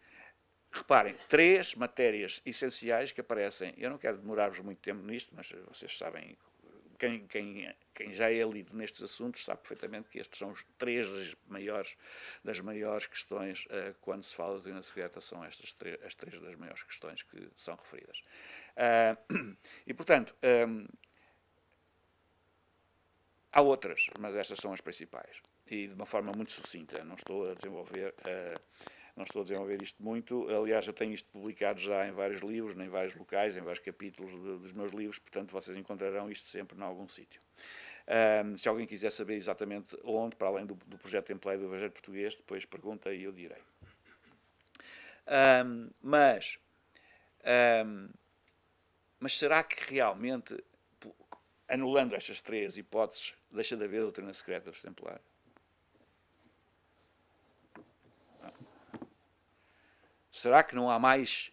reparem, 3 matérias essenciais que aparecem. Eu não quero demorar-vos muito tempo nisto, mas vocês sabem, quem já é lido nestes assuntos sabe perfeitamente que estes são os 3 das maiores questões quando se fala de doutrina secreta, são as 3 das maiores questões que são referidas. E, portanto, há outras, mas estas são as principais. E de uma forma muito sucinta. Não estou a desenvolver isto muito. Aliás, eu tenho isto publicado já em vários livros, em vários locais, em vários capítulos dos meus livros, portanto vocês encontrarão isto sempre em algum sítio. Se alguém quiser saber exatamente onde, para além do projeto Templo do Evangelho Português, depois pergunta e eu direi. Mas será que realmente, anulando estas 3 hipóteses, deixa de haver doutrina secreta dos Templários? Não. Será que não há mais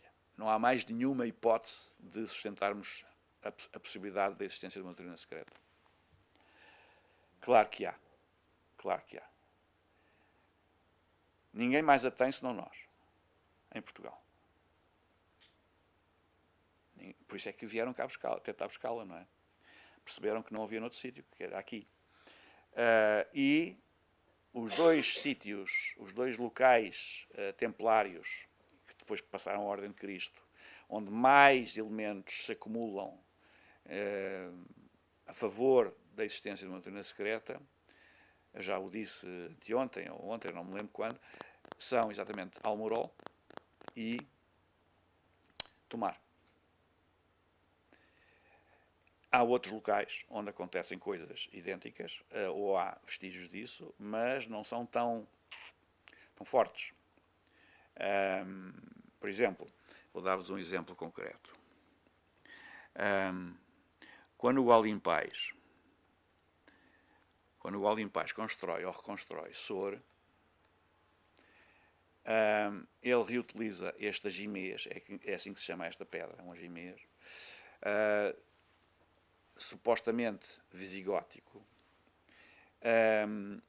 nenhuma hipótese de sustentarmos a possibilidade da existência de uma doutrina secreta? Claro que há. Claro que há. Ninguém mais a tem senão nós, em Portugal. Por isso é que vieram cá tentar buscá-la, não é? Perceberam que não havia noutro sítio, que era aqui. E os 2 sítios, os 2 locais templários, que depois passaram à Ordem de Cristo, onde mais elementos se acumulam a favor da existência de uma doutrina secreta, eu já o disse de ontem, ou ontem, não me lembro quando, são exatamente Almorol e Tomar. Há outros locais onde acontecem coisas idênticas, ou há vestígios disso, mas não são tão fortes. Por exemplo, vou dar-vos um exemplo concreto. Quando o Olimpais constrói ou reconstrói Sor, ele reutiliza este agimês, é assim que se chama esta pedra, um agimês, supostamente visigótico,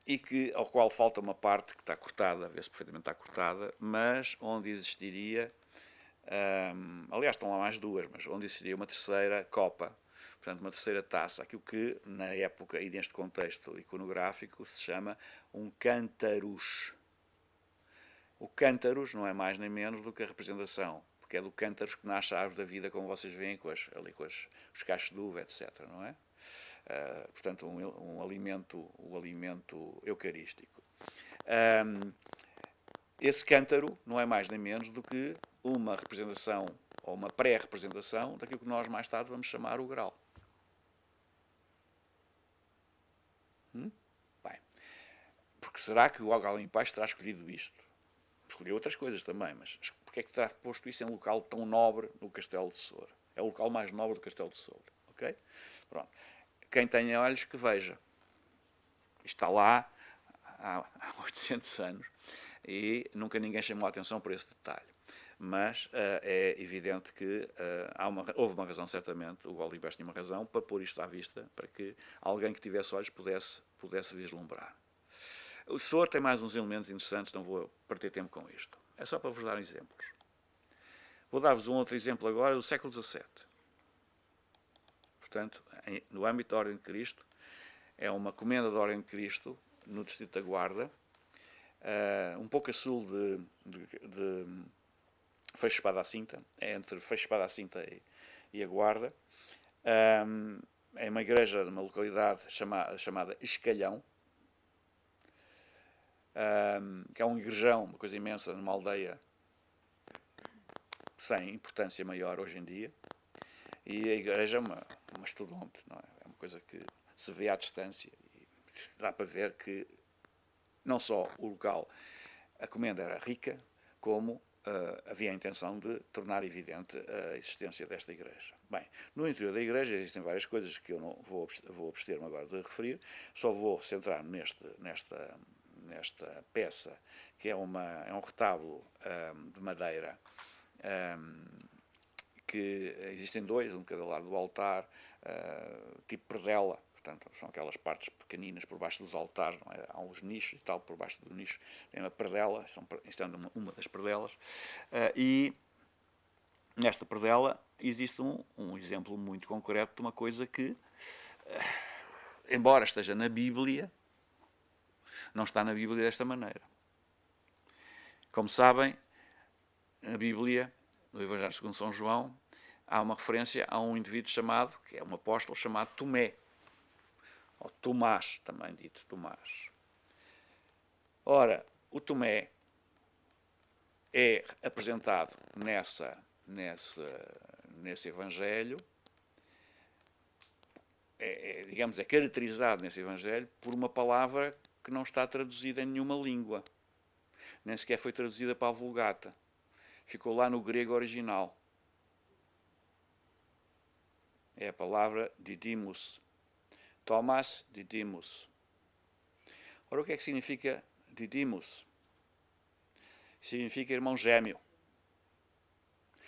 e ao qual falta uma parte que está cortada, vê-se perfeitamente está cortada, mas onde existiria, aliás estão lá mais 2, mas onde existiria uma terceira copa, portanto uma terceira taça, aquilo que na época e neste contexto iconográfico se chama um cântarus. O cântarus não é mais nem menos do que a representação, porque é do cântaros que nasce a árvore da vida, como vocês veem, com os cachos de uva, etc., não é? Portanto, o alimento eucarístico. Esse cântaro não é mais nem menos do que uma representação, ou uma pré-representação, daquilo que nós mais tarde vamos chamar o grau. Bem, porque será que o alguém Paz terá escolhido isto? Escolheu outras coisas também, mas porque é que terá posto isso em um local tão nobre no Castelo de Soura? É o local mais nobre do Castelo de Soura. Ok? Pronto. Quem tenha olhos que veja. Está lá há 800 anos e nunca ninguém chamou a atenção por esse detalhe. Mas é evidente que houve uma razão, certamente, o Oliver tinha uma razão para pôr isto à vista, para que alguém que tivesse olhos pudesse vislumbrar. O Soura tem mais uns elementos interessantes, não vou perder tempo com isto. É só para vos dar exemplos. Vou dar-vos um outro exemplo agora do século XVII. Portanto, no âmbito da Ordem de Cristo, é uma comenda da Ordem de Cristo, no distrito da Guarda, um pouco a sul de Feixe Espada à Cinta, é entre Feixe Espada à Cinta e a Guarda. É uma igreja de uma localidade chamada Escalhão, que é um igrejão, uma coisa imensa, numa aldeia sem importância maior hoje em dia. E a igreja é uma estudante, não é? É uma coisa que se vê à distância e dá para ver que não só o local, a comenda era rica, como havia a intenção de tornar evidente a existência desta igreja. Bem, no interior da igreja existem várias coisas que eu não vou abster-me agora de referir, só vou centrar nesta peça, que é um retábulo de madeira, que existem dois, um de cada lado do altar, tipo predela. Portanto, são aquelas partes pequeninas por baixo dos altares, não é? Há uns nichos e tal, por baixo do nicho tem uma predela, isto é uma das predelas, e nesta predela existe um exemplo muito concreto de uma coisa que, embora esteja na Bíblia, não está na Bíblia desta maneira. Como sabem, na Bíblia, no Evangelho segundo São João, há uma referência a um indivíduo chamado, que é um apóstolo chamado Tomé, ou Tomás, também dito Tomás. Ora, o Tomé é apresentado nesse Evangelho, digamos, é caracterizado nesse Evangelho por uma palavra que não está traduzida em nenhuma língua. Nem sequer foi traduzida para a Vulgata. Ficou lá no grego original. É a palavra Didymus. Thomas Didymus. Ora, o que é que significa Didymus? Significa irmão gêmeo.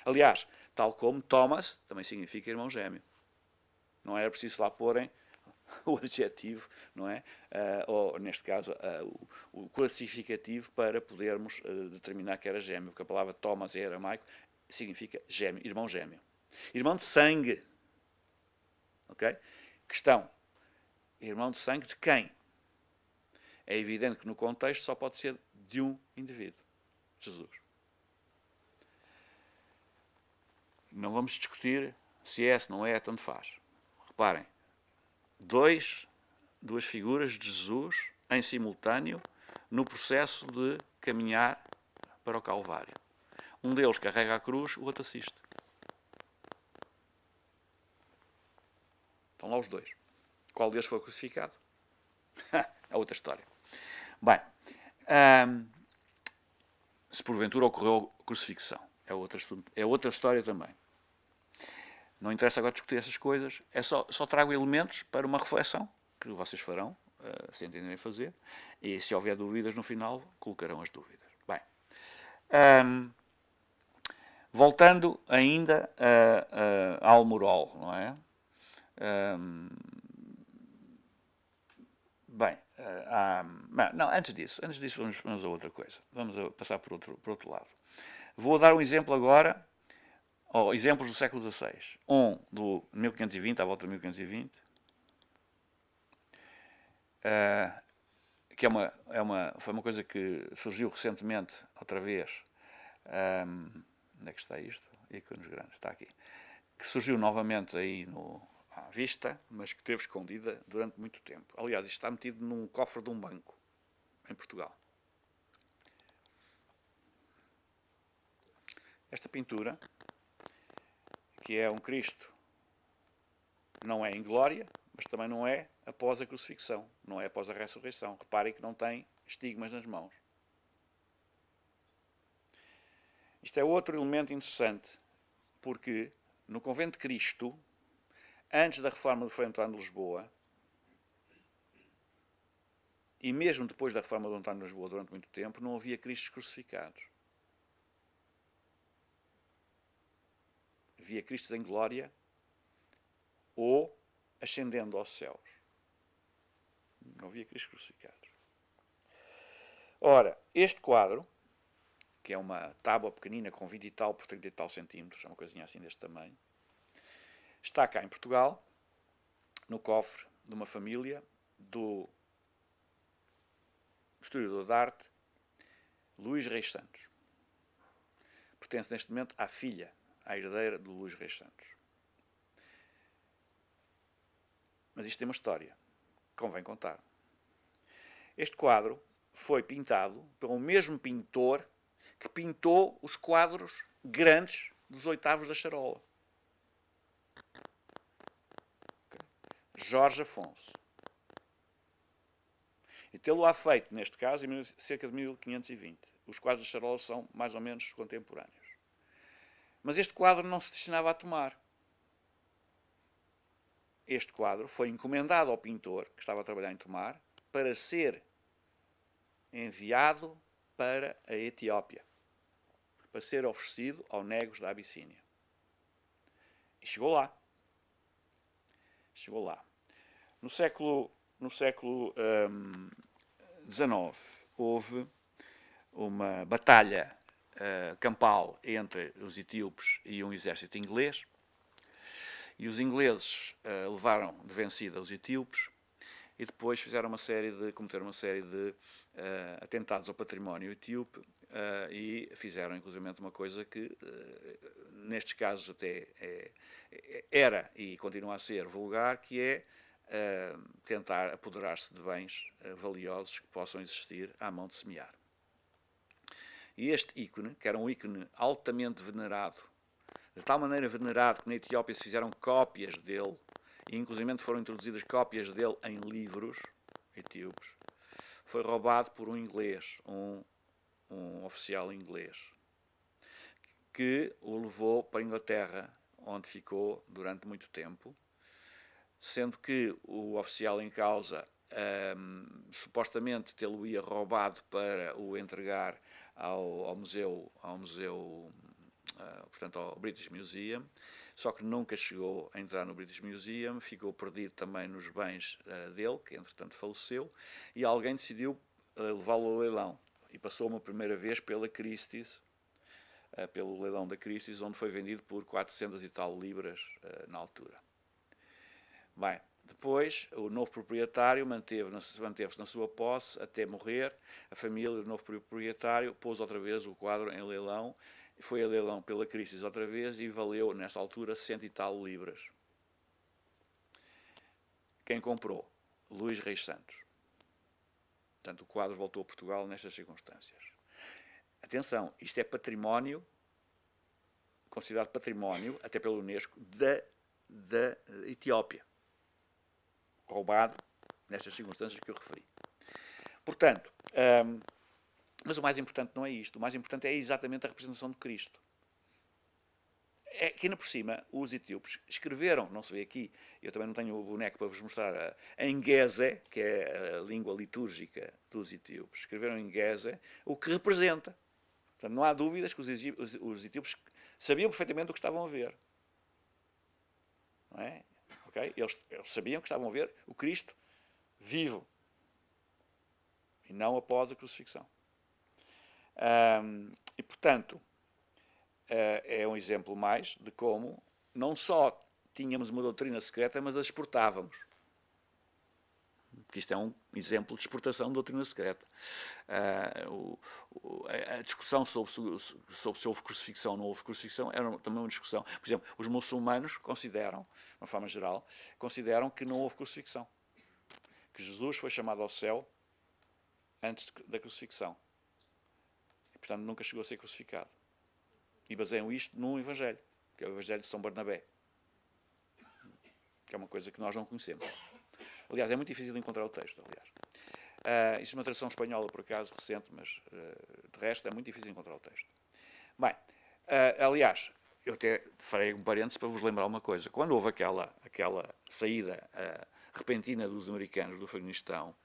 Aliás, tal como Thomas também significa irmão gêmeo. Não era preciso lá porem o adjetivo, não é? Ou, neste caso, o classificativo para podermos determinar que era gêmeo, porque a palavra Thomas em aramaico significa gêmeo, irmão gêmeo. Irmão de sangue. Ok? Questão. Irmão de sangue de quem? É evidente que no contexto só pode ser de um indivíduo. Jesus. Não vamos discutir se é, se não é, tanto faz. Reparem. Duas figuras de Jesus em simultâneo no processo de caminhar para o Calvário. Um deles carrega a cruz, o outro assiste. Estão lá os dois. Qual deles foi crucificado? É outra história. Bem, se porventura ocorreu crucifixão, é outra história também. Não interessa agora discutir essas coisas, só trago elementos para uma reflexão que vocês farão, se entenderem fazer, e se houver dúvidas no final, colocarão as dúvidas. Bem, voltando ainda a Almorol, não é? Não, antes disso vamos a outra coisa. Vamos passar por outro lado. Vou dar um exemplo agora, exemplos do século XVI. Um do 1520, à volta de 1520, que foi uma coisa que surgiu recentemente, outra vez. Onde é que está isto? Ícones grandes, está aqui. Que surgiu novamente aí à vista, mas que esteve escondida durante muito tempo. Aliás, isto está metido num cofre de um banco, em Portugal. Esta pintura, que é um Cristo, não é em glória, mas também não é após a crucifixão, não é após a ressurreição. Reparem que não tem estigmas nas mãos. Isto é outro elemento interessante, porque no Convento de Cristo, antes da reforma do Frei António de Lisboa, e mesmo depois da reforma do António de Lisboa, durante muito tempo, não havia Cristos crucificados. Havia Cristos em glória ou ascendendo aos céus. Não havia Cristos crucificados. Ora, este quadro, que é uma tábua pequenina com 20 e tal por 30 e tal centímetros, é uma coisinha assim deste tamanho, está cá em Portugal, no cofre de uma família do historiador de arte Luís Reis Santos. Pertence neste momento à filha, à herdeira de Luís Reis Santos. Mas isto tem uma história, convém contar. Este quadro foi pintado pelo mesmo pintor que pintou os quadros grandes dos oitavos da charola. Jorge Afonso. E tê-lo-á feito, neste caso, em cerca de 1520. Os quadros da charola são mais ou menos contemporâneos. Mas este quadro não se destinava a tomar. Este quadro foi encomendado ao pintor, que estava a trabalhar em Tomar, para ser enviado para a Etiópia, para ser oferecido ao Negos da Abissínia. E chegou lá. Chegou lá. No século XIX houve uma batalha campal entre os etíopes e um exército inglês, e os ingleses levaram de vencida os etíopes e depois cometeram uma série de atentados ao património etíope e fizeram inclusivamente uma coisa que nestes casos até era e continua a ser vulgar, que é tentar apoderar-se de bens valiosos que possam existir à mão de semear. E este ícone, que era um ícone altamente venerado, de tal maneira venerado que na Etiópia se fizeram cópias dele, e inclusive foram introduzidas cópias dele em livros etíopes, foi roubado por um inglês, um oficial inglês, que o levou para a Inglaterra, onde ficou durante muito tempo, sendo que o oficial em causa supostamente tê-lo-ia roubado para o entregar ao museu, portanto ao British Museum, só que nunca chegou a entrar no British Museum, ficou perdido também nos bens dele, que entretanto faleceu, e alguém decidiu levá-lo ao leilão, e passou uma primeira vez pela Christie's, pelo leilão da Christie's, onde foi vendido por 400 e tal libras na altura. Bem, depois o novo proprietário manteve-se na sua posse até morrer. A família do novo proprietário pôs outra vez o quadro em leilão, foi a leilão pela Christie's outra vez e valeu, nessa altura, 100 e tal libras. Quem comprou? Luís Reis Santos. Portanto, o quadro voltou a Portugal nestas circunstâncias. Atenção, isto é património, considerado património, até pela Unesco, da Etiópia. Roubado nestas circunstâncias que eu referi. Portanto, mas o mais importante não é isto. O mais importante é exatamente a representação de Cristo. É que, ainda por cima, os etíopes escreveram, não se vê aqui, eu também não tenho o boneco para vos mostrar, em Geze, que é a língua litúrgica dos etíopes, escreveram em Geze o que representa. Portanto, não há dúvidas que os etíopes sabiam perfeitamente o que estavam a ver. Não é? Okay? Eles sabiam que estavam a ver o Cristo vivo e não após a crucifixão. E, portanto, é um exemplo mais de como não só tínhamos uma doutrina secreta, mas a exportávamos. Porque isto é um exemplo de exportação de doutrina secreta. A discussão sobre se houve crucifixão ou não houve crucifixão era também uma discussão. Por exemplo, os muçulmanos consideram, de uma forma geral, consideram que não houve crucifixão. Que Jesus foi chamado ao céu antes da crucifixão. E, portanto, nunca chegou a ser crucificado. E baseiam isto num Evangelho, que é o Evangelho de São Barnabé. Que é uma coisa que nós não conhecemos. Aliás, é muito difícil de encontrar o texto, aliás. Isto é uma tradução espanhola, por acaso, recente, mas de resto é muito difícil encontrar o texto. Bem, aliás, eu até farei um parênteses para vos lembrar uma coisa. Quando houve aquela saída repentina dos americanos do Afeganistão,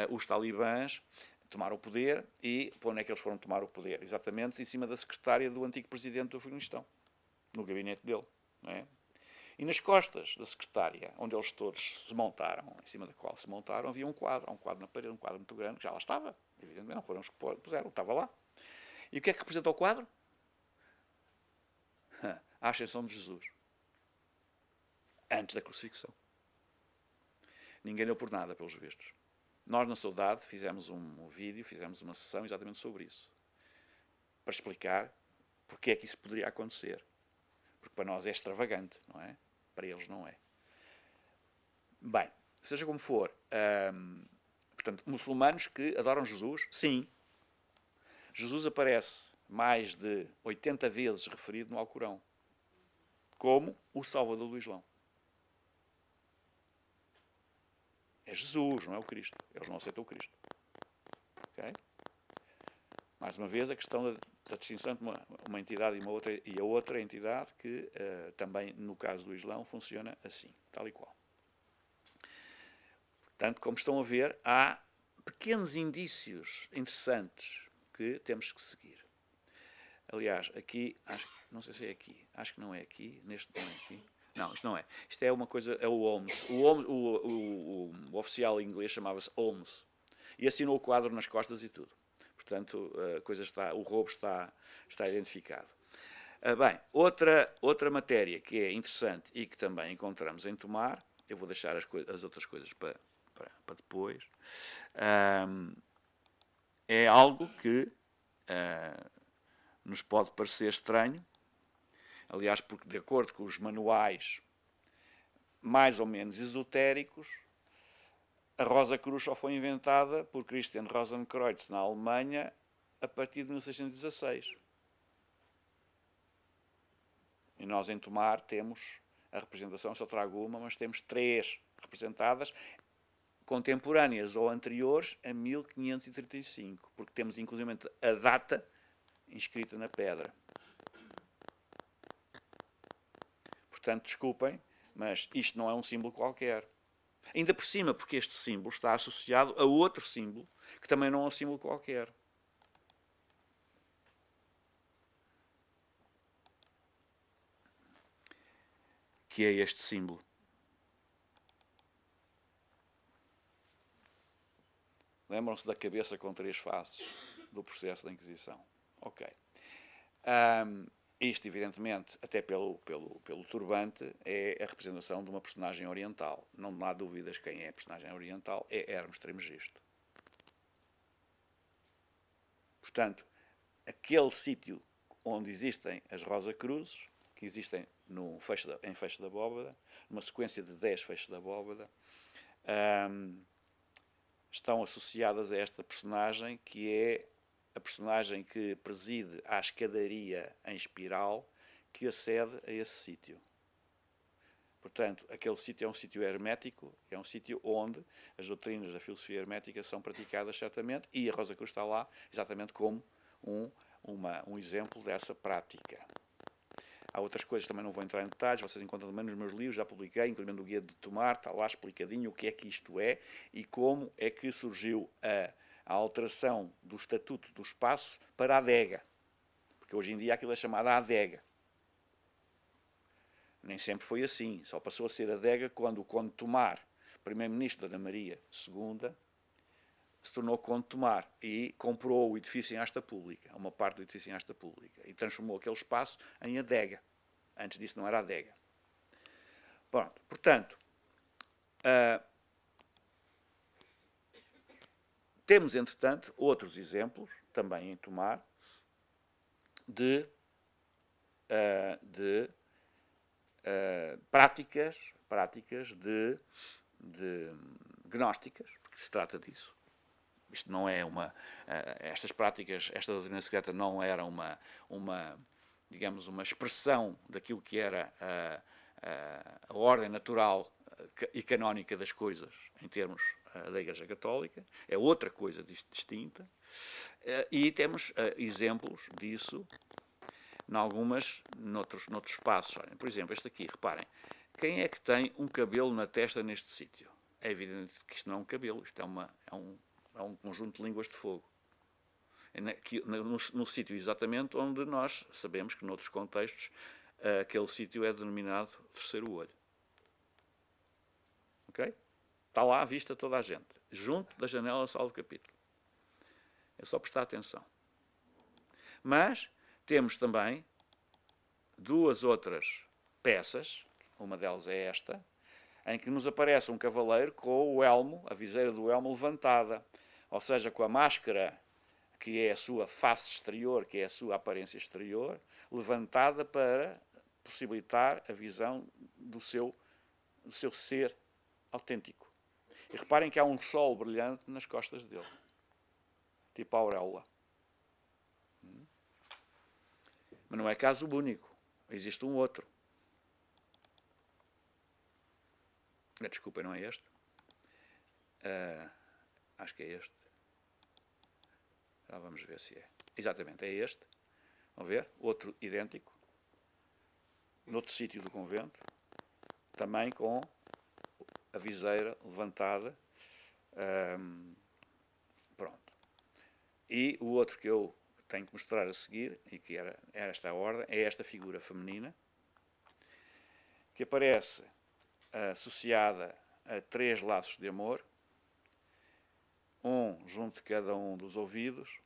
os talibãs tomaram o poder e para onde é que eles foram tomar o poder? Exatamente em cima da secretária do antigo presidente do Afeganistão, no gabinete dele. Não é? E nas costas da secretária, onde eles todos se montaram, em cima da qual se montaram, havia um quadro na parede, um quadro muito grande, que já lá estava, evidentemente, não foram os que puseram, estava lá. E o que é que representa o quadro? A ascensão de Jesus. Antes da crucifixão. Ninguém deu por nada, pelos vistos. Nós, na Saudade, fizemos um vídeo, fizemos uma sessão exatamente sobre isso. Para explicar porque é que isso poderia acontecer. Porque para nós é extravagante, não é? Para eles não é. Bem, seja como for, portanto, muçulmanos que adoram Jesus, sim. Jesus aparece mais de 80 vezes referido no Alcorão como o Salvador do Islão. É Jesus, não é o Cristo. Eles não aceitam o Cristo. Okay? Mais uma vez, a questão da distinção entre uma entidade e a outra entidade que também, no caso do Islão, funciona assim, tal e qual. Portanto, como estão a ver, há pequenos indícios interessantes que temos que seguir. Aliás, aqui, não sei se é aqui, acho que não é aqui, neste não é aqui. Não, isto não é. Isto é uma coisa, é o Holmes. O oficial inglês chamava-se Holmes. E assinou o quadro nas costas e tudo. Portanto, a coisa o roubo está identificado. Bem, outra matéria que é interessante e que também encontramos em Tomar, eu vou deixar as outras coisas para depois, é algo que nos pode parecer estranho, aliás, porque de acordo com os manuais mais ou menos esotéricos, a Rosa Cruz só foi inventada por Christian Rosenkreuz na Alemanha a partir de 1616. E nós em Tomar temos a representação, só trago uma, mas temos 3 representadas contemporâneas ou anteriores a 1535, porque temos inclusive a data inscrita na pedra. Portanto, desculpem, mas isto não é um símbolo qualquer. Ainda por cima, porque este símbolo está associado a outro símbolo, que também não é um símbolo qualquer. Que é este símbolo. Lembram-se da cabeça com 3 faces do processo da Inquisição? Ok. Isto, evidentemente, até pelo turbante, é a representação de uma personagem oriental. Não há dúvidas quem é a personagem oriental, é Hermes Trismegisto. Portanto, aquele sítio onde existem as Rosa Cruzes, que existem em feixe da abóbada, numa sequência de 10 feixes da abóbada, estão associadas a esta personagem, que é a personagem que preside à escadaria em espiral que acede a esse sítio. Portanto, aquele sítio é um sítio hermético, é um sítio onde as doutrinas da filosofia hermética são praticadas certamente, e a Rosa Cruz está lá exatamente como um exemplo dessa prática. Há outras coisas que também não vou entrar em detalhes, vocês encontram também nos meus livros, já publiquei, inclusive no Guia de Tomar, está lá explicadinho o que é que isto é e como é que surgiu a alteração do estatuto do espaço para a adega. Porque hoje em dia aquilo é chamado a adega. Nem sempre foi assim, só passou a ser adega quando o Conde Tomar, primeiro-ministro da Ana Maria II, se tornou Conde Tomar e comprou o edifício em asta pública, uma parte do edifício em asta pública, e transformou aquele espaço em adega. Antes disso não era adega. Pronto, portanto, temos, entretanto, outros exemplos, também em Tomar, de práticas de gnósticas, porque se trata disso. Isto não é estas práticas, esta doutrina secreta não era digamos, uma expressão daquilo que era a ordem natural e canónica das coisas, em termos da Igreja Católica, é outra coisa distinta, e temos exemplos disso noutros espaços. Olhem, por exemplo, este aqui, reparem, quem é que tem um cabelo na testa neste sítio? É evidente que isto não é um cabelo, isto é um conjunto de línguas de fogo. No sítio exatamente onde nós sabemos que, noutros contextos, aquele sítio é denominado terceiro olho. Ok? Está lá à vista toda a gente, junto da janela da sala do capítulo. É só prestar atenção. Mas temos também duas outras peças, uma delas é esta, em que nos aparece um cavaleiro com o elmo, a viseira do elmo levantada, ou seja, com a máscara, que é a sua face exterior, que é a sua aparência exterior, levantada para possibilitar a visão do seu ser autêntico. E reparem que há um sol brilhante nas costas dele, tipo a auréola. Mas não é caso único, existe um outro. Desculpa, não é este? Acho que é este. Já vamos ver se é. Exatamente, é este. Vão ver? Outro idêntico. Noutro sítio do convento. Também com a viseira levantada. Pronto. E o outro que eu tenho que mostrar a seguir, e que era esta a ordem, é esta figura feminina, que aparece associada a 3 laços de amor, um junto de cada um dos ouvidos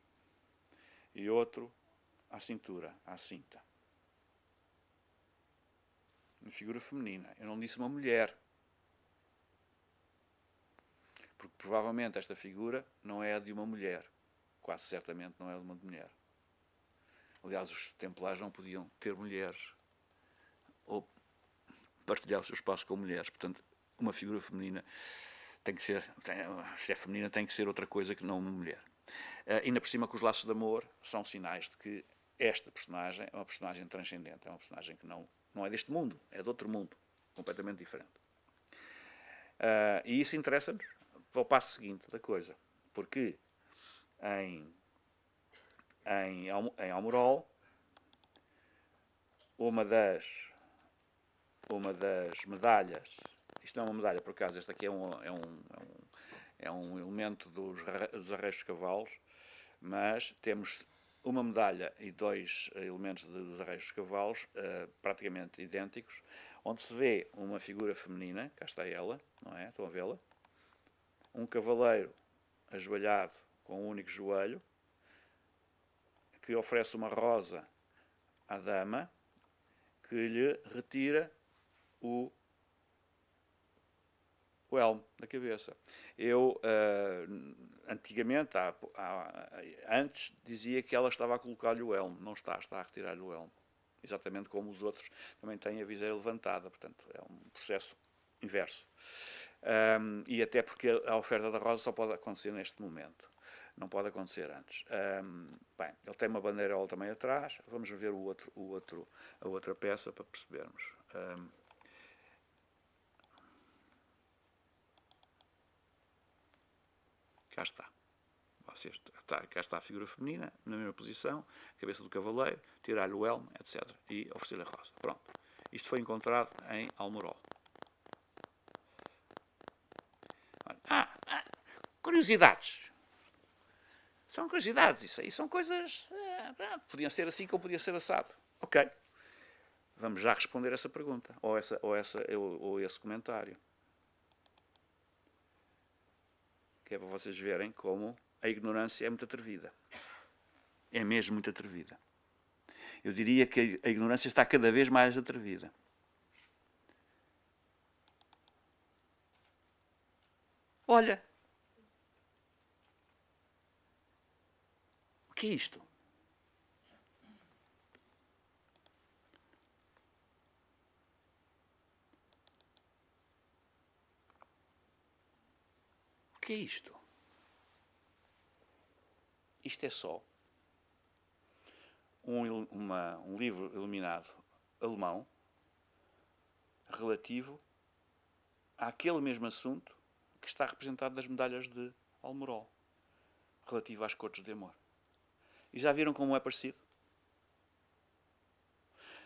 e outro à cintura, à cinta. Uma figura feminina. Eu não disse uma mulher, porque provavelmente esta figura não é a de uma mulher. Quase certamente não é de uma mulher. Aliás, os templares não podiam ter mulheres ou partilhar o seu espaço com mulheres. Portanto, uma figura feminina tem que ser, se é feminina, tem que ser outra coisa que não uma mulher. Ainda por cima que os laços de amor são sinais de que esta personagem é uma personagem transcendente, é uma personagem que não é deste mundo, é de outro mundo, completamente diferente. E isso interessa-nos para o passo seguinte da coisa, porque em Almorol, uma das medalhas, isto não é uma medalha por acaso, este aqui é um elemento dos arreios dos cavalos, mas temos uma medalha e 2 elementos dos arreios dos cavalos praticamente idênticos, onde se vê uma figura feminina, cá está ela, não é? Estão a vê-la? Um cavaleiro ajoelhado com um único joelho, que oferece uma rosa à dama, que lhe retira o elmo da cabeça. Eu, antigamente, antes, dizia que ela estava a colocar-lhe o elmo. Não está a retirar-lhe o elmo. Exatamente como os outros também têm a viseira levantada. Portanto, é um processo inverso. E até porque a oferta da rosa só pode acontecer neste momento. Não pode acontecer antes. Bem, ele tem uma bandeirola também atrás. Vamos ver a outra peça para percebermos. Cá está. Cá está a figura feminina, na mesma posição, cabeça do cavaleiro, tirar-lhe o elmo, etc. E oferecer-lhe a rosa. Pronto. Isto foi encontrado em Almorol. Curiosidades. São curiosidades, isso aí são coisas... podiam ser assim como podia ser assado. Ok. Vamos já responder essa pergunta, ou esse comentário. Que é para vocês verem como a ignorância é muito atrevida. É mesmo muito atrevida. Eu diria que a ignorância está cada vez mais atrevida. Olha. O que é isto? O que é isto? Isto é só um livro iluminado alemão relativo àquele mesmo assunto que está representado nas medalhas de Almorol, relativo às cortes de amor. E já viram como é parecido?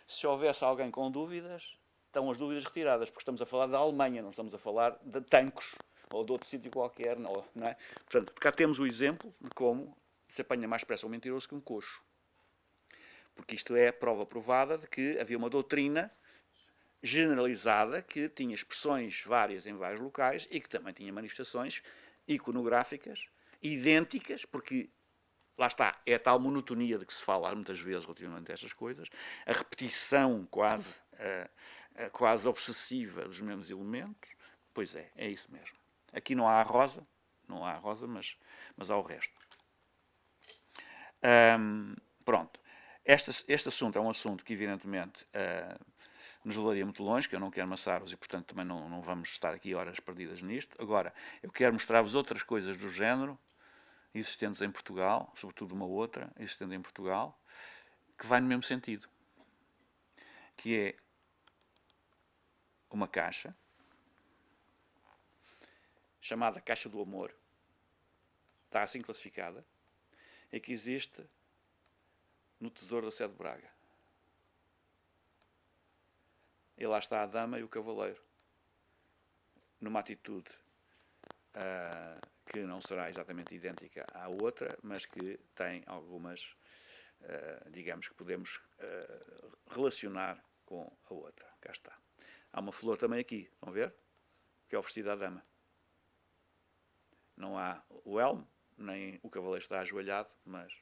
Se houvesse alguém com dúvidas, estão as dúvidas retiradas, porque estamos a falar da Alemanha, não estamos a falar de Tancos ou de outro sítio qualquer, não é? Portanto, cá temos o exemplo de como se apanha mais depressa um mentiroso que um coxo. Porque isto é prova provada de que havia uma doutrina generalizada que tinha expressões várias em vários locais e que também tinha manifestações iconográficas idênticas, porque lá está, é a tal monotonia de que se fala muitas vezes relativamente a estas coisas, a repetição quase obsessiva dos mesmos elementos. Pois é isso mesmo. Aqui não há a rosa, mas há o resto. Pronto. Este assunto é um assunto que, evidentemente, nos levaria muito longe, que eu não quero amassar-vos e, portanto, também não vamos estar aqui horas perdidas nisto. Agora, eu quero mostrar-vos outras coisas do género, existentes em Portugal, sobretudo uma outra, existente em Portugal, que vai no mesmo sentido. Que é uma caixa, chamada Caixa do Amor, está assim classificada, e que existe no Tesouro da Sé de Braga. E lá está a dama e o cavaleiro, numa atitude que não será exatamente idêntica à outra, mas que tem algumas, digamos que podemos relacionar com a outra. Cá está. Há uma flor também aqui, estão a ver? Que é oferecida à dama. Não há o elmo, nem o cavaleiro está ajoelhado, mas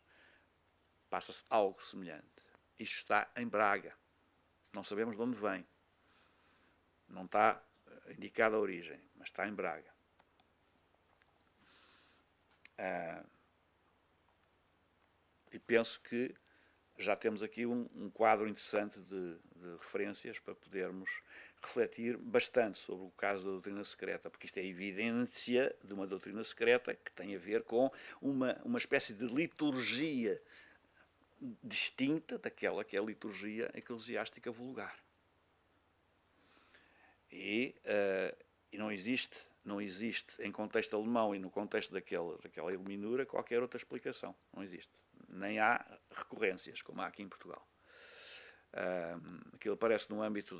passa-se algo semelhante. Isto está em Braga. Não sabemos de onde vem. Não está indicada a origem, mas está em Braga. E penso que já temos aqui um quadro interessante de referências para podermos refletir bastante sobre o caso da doutrina secreta, porque isto é evidência de uma doutrina secreta que tem a ver com uma espécie de liturgia distinta daquela que é a liturgia eclesiástica vulgar. E não existe em contexto alemão e no contexto daquela iluminura qualquer outra explicação. Não existe. Nem há recorrências, como há aqui em Portugal. Aquilo aparece no âmbito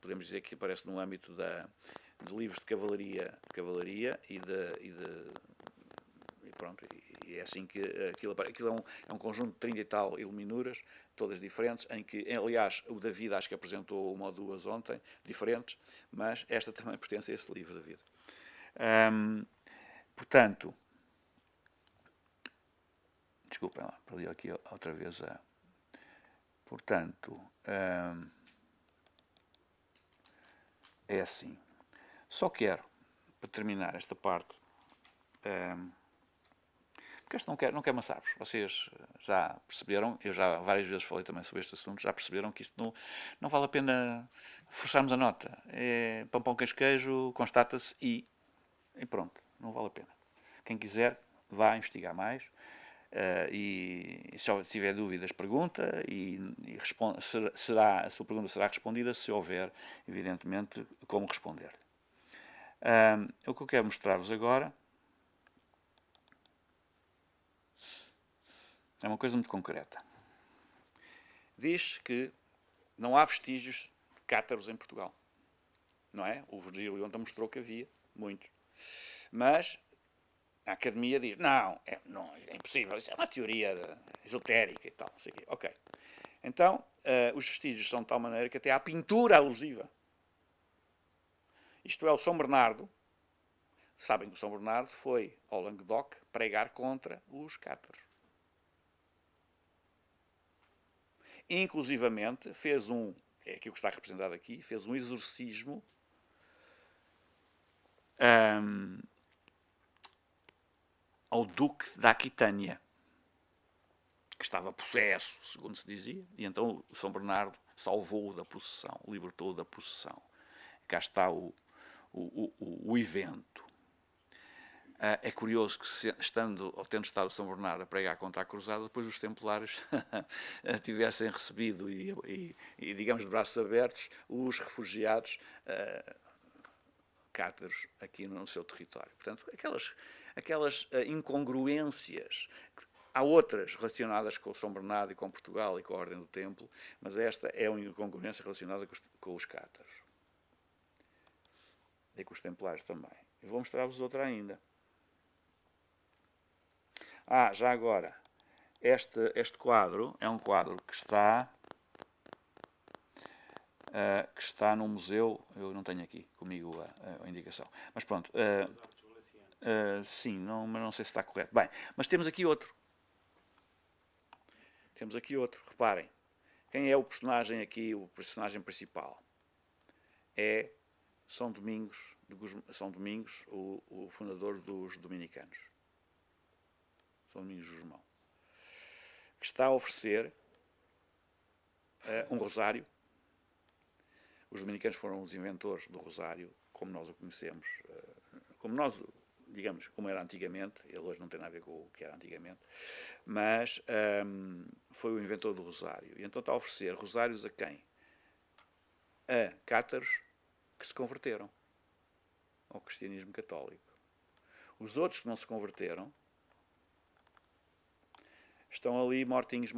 podemos dizer que aparece no âmbito de livros de cavalaria e pronto, e é assim que aquilo é um conjunto de 30 e tal iluminuras, todas diferentes, em que, aliás, o David acho que apresentou uma ou duas ontem, diferentes, mas esta também pertence a esse livro, David. Portanto, desculpem lá, perdi aqui outra vez Portanto, é assim. Só quero, para terminar esta parte, porque isto não quer amassar-vos. Vocês já perceberam, eu já várias vezes falei também sobre este assunto, já perceberam que isto não vale a pena forçarmos a nota. É pão, queijo, queijo, constata-se e pronto, não vale a pena. Quem quiser, vá investigar mais. E se tiver dúvidas, pergunta e a sua pergunta será respondida se houver, evidentemente, como responder. O que eu quero mostrar-vos agora é uma coisa muito concreta. Diz que não há vestígios de cátaros em Portugal. Não é? O Virgílio ontem mostrou que havia muitos. Mas a Academia diz, não, é impossível, isso é uma teoria esotérica e tal. Não sei o quê. Ok. Então, os vestígios são de tal maneira que até há pintura alusiva. Isto é, o São Bernardo, sabem que o São Bernardo foi ao Languedoc pregar contra os cátaros. Inclusivamente, fez é aquilo que está representado aqui, fez um exorcismo ao Duque da Aquitânia, que estava possesso, segundo se dizia, e então o São Bernardo salvou-o da possessão, libertou-o da possessão. Cá está o evento. É curioso que, tendo estado o São Bernardo a pregar contra a cruzada, depois os templários tivessem recebido e, digamos, de braços abertos, os refugiados cátaros aqui no seu território. Portanto, aquelas incongruências. Há outras relacionadas com São Bernardo e com Portugal e com a Ordem do Templo, mas esta é uma incongruência relacionada com os cátaros. E com os templários também. E vou mostrar-vos outra ainda. Já agora, este quadro é um quadro que está num museu. Eu não tenho aqui comigo a indicação. Mas pronto. Sim, mas não sei se está correto. Bem, mas temos aqui outro. Reparem. Quem é o personagem aqui, o personagem principal? É São Domingos, o fundador dos dominicanos. São Domingos de Gusmão. Que está a oferecer um rosário. Os dominicanos foram os inventores do rosário, como nós o conhecemos, digamos, como era antigamente. Ele hoje não tem nada a ver com o que era antigamente, mas foi o inventor do rosário. E então está a oferecer rosários a quem? A cátaros que se converteram ao cristianismo católico. Os outros que não se converteram estão ali mortinhos.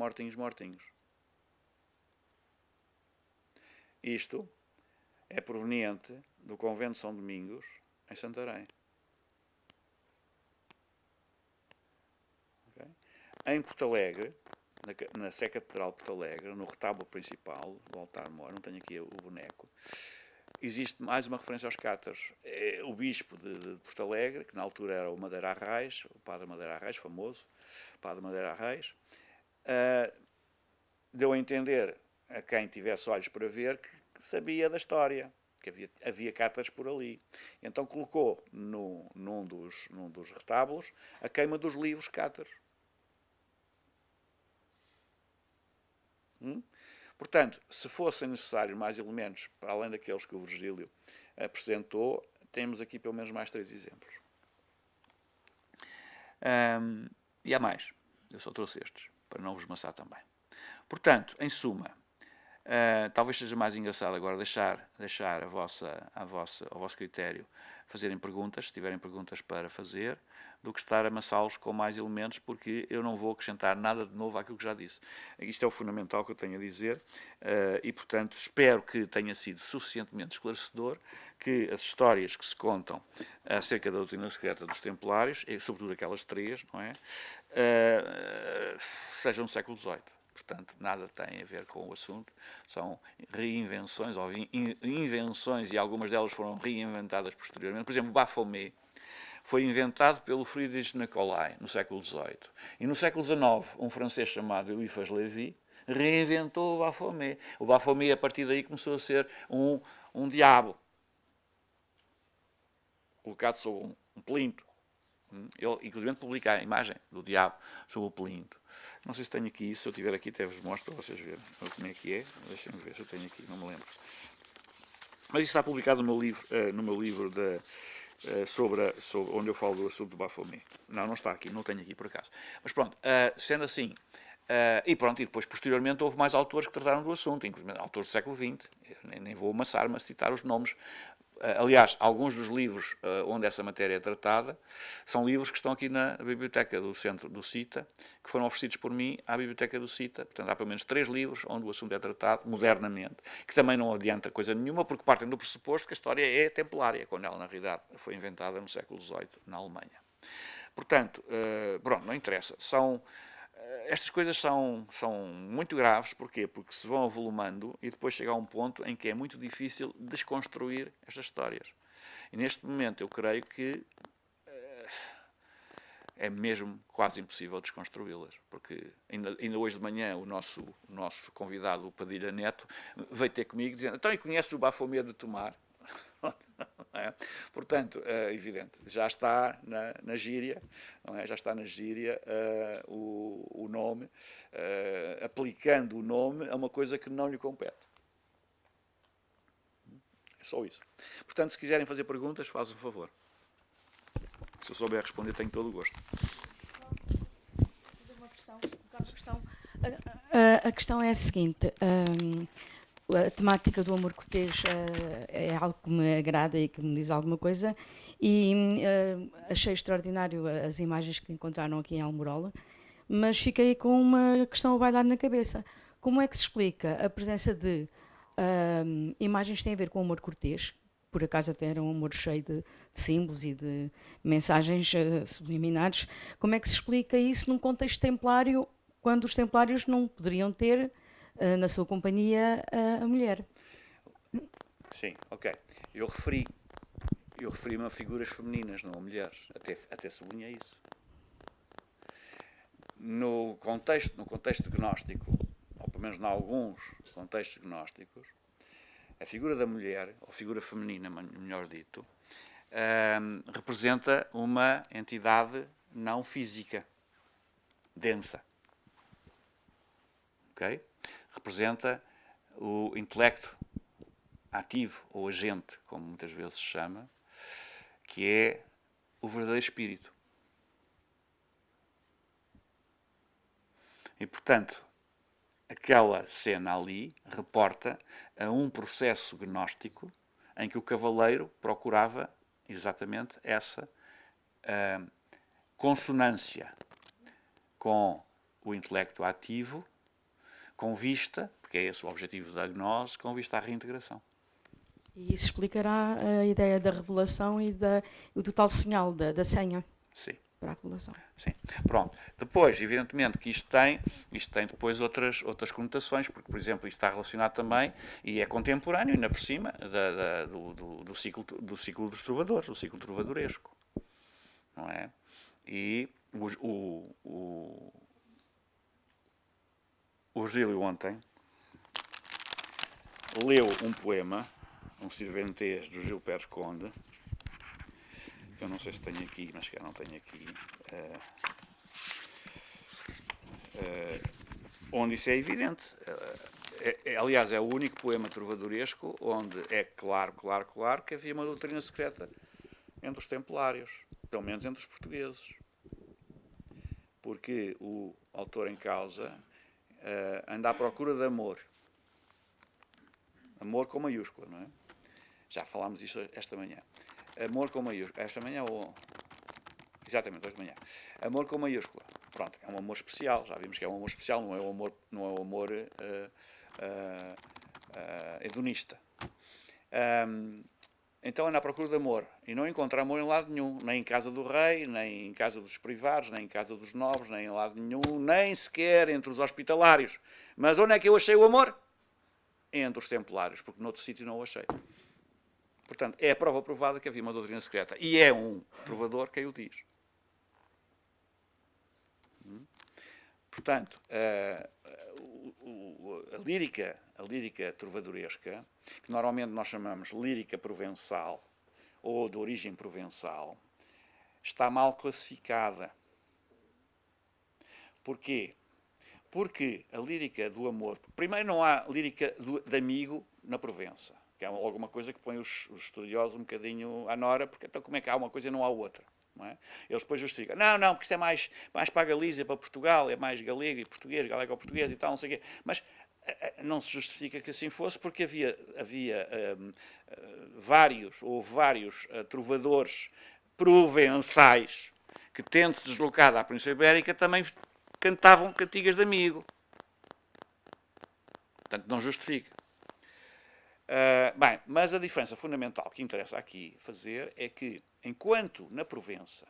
Isto é proveniente do convento de São Domingos, em Santarém. Okay? Em Porto Alegre, na Sé Catedral de Porto Alegre, no retábulo principal do altar-mor, não tenho aqui o boneco, existe mais uma referência aos cátaros. O bispo de Porto Alegre, que na altura era o Madeira Arraes, o padre Madeira Arraes, famoso, padre Madeira Arraes, deu a entender a quem tivesse olhos para ver que sabia da história, que havia cátaros por ali. Então colocou num dos retábulos a queima dos livros cátaros. Portanto, se fossem necessários mais elementos, para além daqueles que o Virgílio apresentou, temos aqui pelo menos mais 3 exemplos. E há mais. Eu só trouxe estes, para não vos maçar também. Portanto, em suma, talvez seja mais engraçado agora deixar ao vosso critério fazerem perguntas, se tiverem perguntas para fazer, do que estar a amassá-los com mais elementos, porque eu não vou acrescentar nada de novo àquilo que já disse. Isto é o fundamental que eu tenho a dizer e, portanto, espero que tenha sido suficientemente esclarecedor, que as histórias que se contam acerca da doutrina secreta dos Templários, e sobretudo aquelas 3, não é? Sejam do século XVIII. Portanto, nada tem a ver com o assunto. São reinvenções ou invenções, e algumas delas foram reinventadas posteriormente. Por exemplo, o Baphomet foi inventado pelo Friedrich Nicolai no século XVIII. E no século XIX, um francês chamado Eliphas Lévy reinventou o Baphomet. O Baphomet, a partir daí, começou a ser um diabo colocado sob um plinto. Ele, inclusive, publica a imagem do diabo sob o plinto. Não sei se tenho aqui isso. Se eu tiver aqui, até vos mostro para vocês verem como é que é. Deixem-me ver se eu tenho aqui, não me lembro. Mas isso está publicado no meu livro sobre onde eu falo do assunto do Baphomet. Não está aqui, não tenho aqui por acaso. Mas pronto, sendo assim, e depois posteriormente houve mais autores que trataram do assunto, inclusive autores do século XX. Eu nem vou amassar-me a citar os nomes. Aliás, alguns dos livros onde essa matéria é tratada são livros que estão aqui na biblioteca do Centro do CITA, que foram oferecidos por mim à biblioteca do CITA. Portanto, há pelo menos 3 livros onde o assunto é tratado modernamente, que também não adianta coisa nenhuma, porque partem do pressuposto que a história é templária, quando ela, na realidade, foi inventada no século XVIII, na Alemanha. Portanto, pronto, não interessa. Estas coisas são muito graves. Porquê? Porque se vão avolumando e depois chega a um ponto em que é muito difícil desconstruir estas histórias. E neste momento eu creio que é mesmo quase impossível desconstruí-las. Porque ainda hoje de manhã o nosso convidado, o Padilha Neto, veio ter comigo dizendo: então, e conhece o Baphomet de Tomar? É? Portanto, é evidente, já está na gíria, não é? Já está na gíria o nome, aplicando o nome a uma coisa que não lhe compete. É só isso. Portanto, se quiserem fazer perguntas, façam um favor. Se eu souber responder, tenho todo o gosto. Posso fazer uma questão? A questão é a seguinte. a temática do amor cortês é algo que me agrada e que me diz alguma coisa, e achei extraordinário as imagens que encontraram aqui em Almorola, mas fiquei com uma questão a bailar na cabeça. Como é que se explica a presença de imagens que têm a ver com o amor cortês, por acaso até era um amor cheio de símbolos e de mensagens subliminares, como é que se explica isso num contexto templário, quando os templários não poderiam ter na sua companhia a mulher? Sim, ok. Eu referi-me a figuras femininas, não a mulheres. Até sublinhei isso. No contexto gnóstico, ou pelo menos em alguns contextos gnósticos, a figura da mulher, ou figura feminina, melhor dito, representa uma entidade não física, densa. Ok? Representa o intelecto ativo, ou agente, como muitas vezes se chama, que é o verdadeiro espírito. E, portanto, aquela cena ali reporta a um processo gnóstico em que o cavaleiro procurava exatamente essa consonância com o intelecto ativo, com vista, porque é esse o objetivo da gnose, com vista à reintegração. E isso explicará a ideia da revelação e do tal sinal da senha. Sim. Para a revelação. Sim. Pronto. Depois, evidentemente, que isto tem depois outras conotações, porque, por exemplo, isto está relacionado também, e é contemporâneo, ainda por cima, do ciclo dos trovadores, do ciclo trovadoresco. Não é? E o Virgílio ontem leu um poema, um Sirventês do Gil Pérez Conde. Eu não sei se tenho aqui, mas se calhar não tenho aqui, onde isso é evidente. Aliás, é o único poema trovadoresco onde é claro que havia uma doutrina secreta entre os templários, pelo menos entre os portugueses. Porque o autor em causa anda à procura de amor. Amor com maiúscula, não é? Já falámos isto esta manhã. Amor com maiúscula. Esta manhã ou... Exatamente, hoje de manhã. Amor com maiúscula. Pronto, é um amor especial. Já vimos que é um amor especial, não é um amor hedonista. Então anda à procura de amor. E não encontra amor em lado nenhum. Nem em casa do rei, nem em casa dos privados, nem em casa dos nobres, nem em lado nenhum, nem sequer entre os hospitalários. Mas onde é que eu achei o amor? Entre os templários, porque noutro sítio não o achei. Portanto, é a prova provada que havia uma doutrina secreta. E é um trovador quem o diz. Portanto, a lírica trovadoresca, que normalmente nós chamamos lírica provençal, ou de origem provençal, está mal classificada. Porquê? Porque a lírica do amor... Primeiro, não há lírica de amigo na Provença, que é alguma coisa que põe os estudiosos um bocadinho à nora, porque então como é que há uma coisa e não há outra? Não é? Eles depois justificam. Não, porque isso é mais para a Galícia, para Portugal, é mais galego e português, galego-português e tal, não sei o quê. Mas não se justifica que assim fosse, porque houve vários trovadores provençais que, tendo se deslocado à Península Ibérica, também cantavam cantigas de amigo. Portanto, não justifica. Bem, mas a diferença fundamental que interessa aqui fazer é que, enquanto na Provença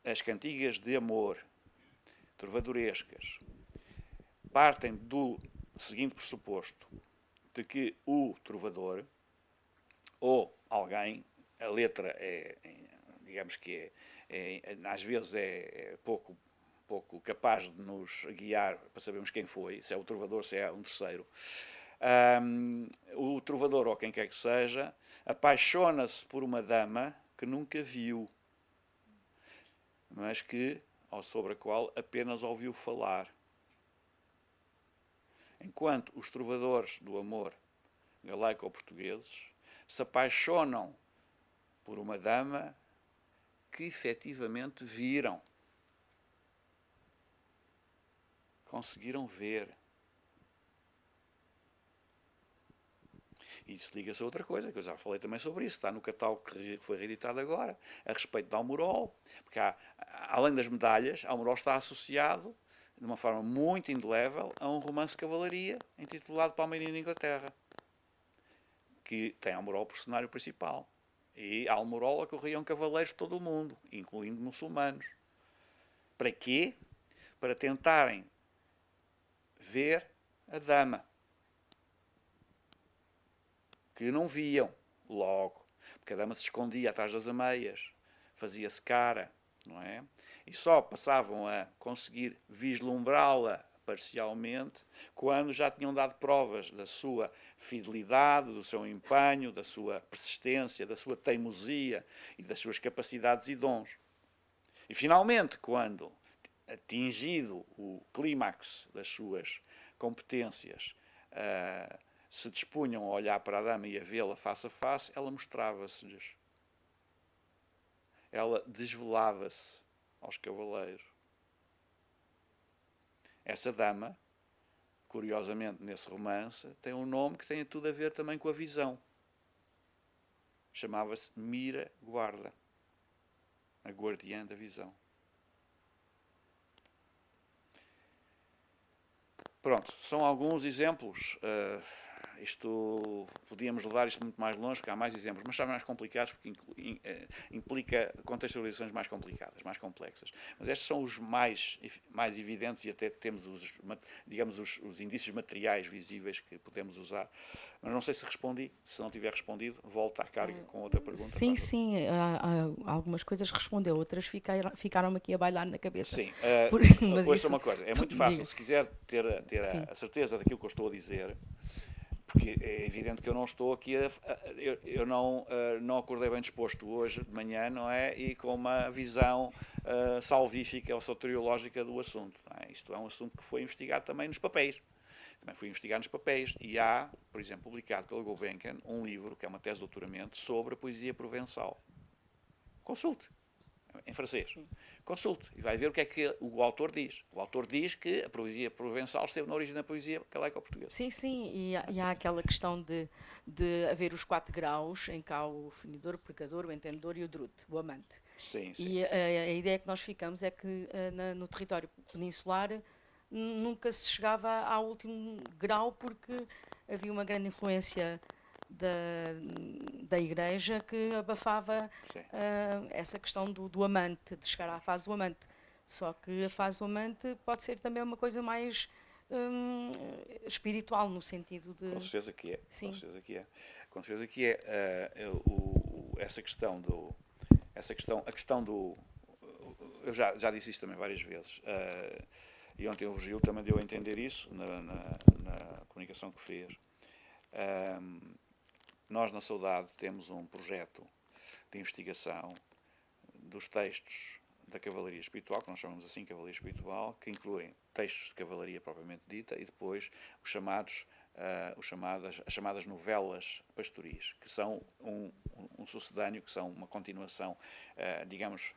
as cantigas de amor trovadorescas partem do seguinte pressuposto, de que o trovador, ou alguém, a letra digamos que às vezes é pouco capaz de nos guiar para sabermos quem foi, se é o trovador, se é um terceiro. O trovador, ou quem quer que seja, apaixona-se por uma dama que nunca viu, mas sobre a qual apenas ouviu falar. Enquanto os trovadores do amor galaico-portugueses se apaixonam por uma dama que efetivamente viram, conseguiram ver. isso liga-se a outra coisa, que eu já falei também sobre isso, está no catálogo que foi reeditado agora, a respeito de Almorol, porque além das medalhas, Almorol está associado, de uma forma muito indelével, a um romance de cavalaria intitulado Palmeirinho de Inglaterra, que tem Almorol por cenário principal. E a Almorol ocorriam cavaleiros de todo o mundo, incluindo muçulmanos. Para quê? Para tentarem ver a dama, que não viam logo, porque a dama se escondia atrás das ameias, fazia-se cara, não é? E só passavam a conseguir vislumbrá-la parcialmente quando já tinham dado provas da sua fidelidade, do seu empenho, da sua persistência, da sua teimosia e das suas capacidades e dons. E finalmente, quando atingido o clímax das suas competências, se dispunham a olhar para a dama e a vê-la face a face, ela mostrava-se-lhes. Ela desvelava-se aos cavaleiros. Essa dama, curiosamente nesse romance, tem um nome que tem tudo a ver também com a visão. Chamava-se Mira Guarda, a guardiã da visão. Pronto, são alguns exemplos. Isto, podíamos levar isto muito mais longe, porque há mais exemplos, mas são mais complicados porque implica contextualizações mais complicadas, mais complexas. Mas estes são os mais evidentes e até temos os indícios materiais visíveis que podemos usar. Mas não sei se respondi. Se não tiver respondido, volto à carga com outra pergunta. Sim, sim. Algumas coisas respondeu, outras ficaram-me aqui a bailar na cabeça. Sim. Mas Ouça isso... uma coisa. É muito fácil, se quiser ter a certeza daquilo que eu estou a dizer, porque é evidente que eu não estou aqui eu não acordei bem disposto hoje de manhã, não é? E com uma visão salvífica ou soteriológica do assunto. Não é? Isto é um assunto que foi investigado também nos papéis. Também fui investigar nos papéis e há, por exemplo, publicado pelo Gulbenkian, um livro, que é uma tese de doutoramento, sobre a poesia provençal. Consulte, em francês. Consulte e vai ver o que é que o autor diz. O autor diz que a poesia provençal esteve na origem da poesia galaico-portuguesa. Sim, sim, e há aquela questão de haver os 4 graus, em que há o finidor, o pecador, o entendedor e o drute, o amante. Sim, sim. E a ideia que nós ficamos é que no território peninsular nunca se chegava ao último grau porque havia uma grande influência da Igreja que abafava essa questão do amante, de chegar à fase do amante. Só que a fase do amante pode ser também uma coisa mais espiritual, no sentido de... Com certeza que é. Sim. Com certeza que é. Com certeza que é. Essa questão do... A questão do... Eu já disse isto também várias vezes. E ontem o Virgílio também deu a entender isso na comunicação que fez. Nós, na Saudade, temos um projeto de investigação dos textos da Cavalaria Espiritual, que nós chamamos assim Cavalaria Espiritual, que incluem textos de cavalaria propriamente dita e depois as chamadas novelas pastoris, que são um sucedâneo, que são uma continuação, digamos,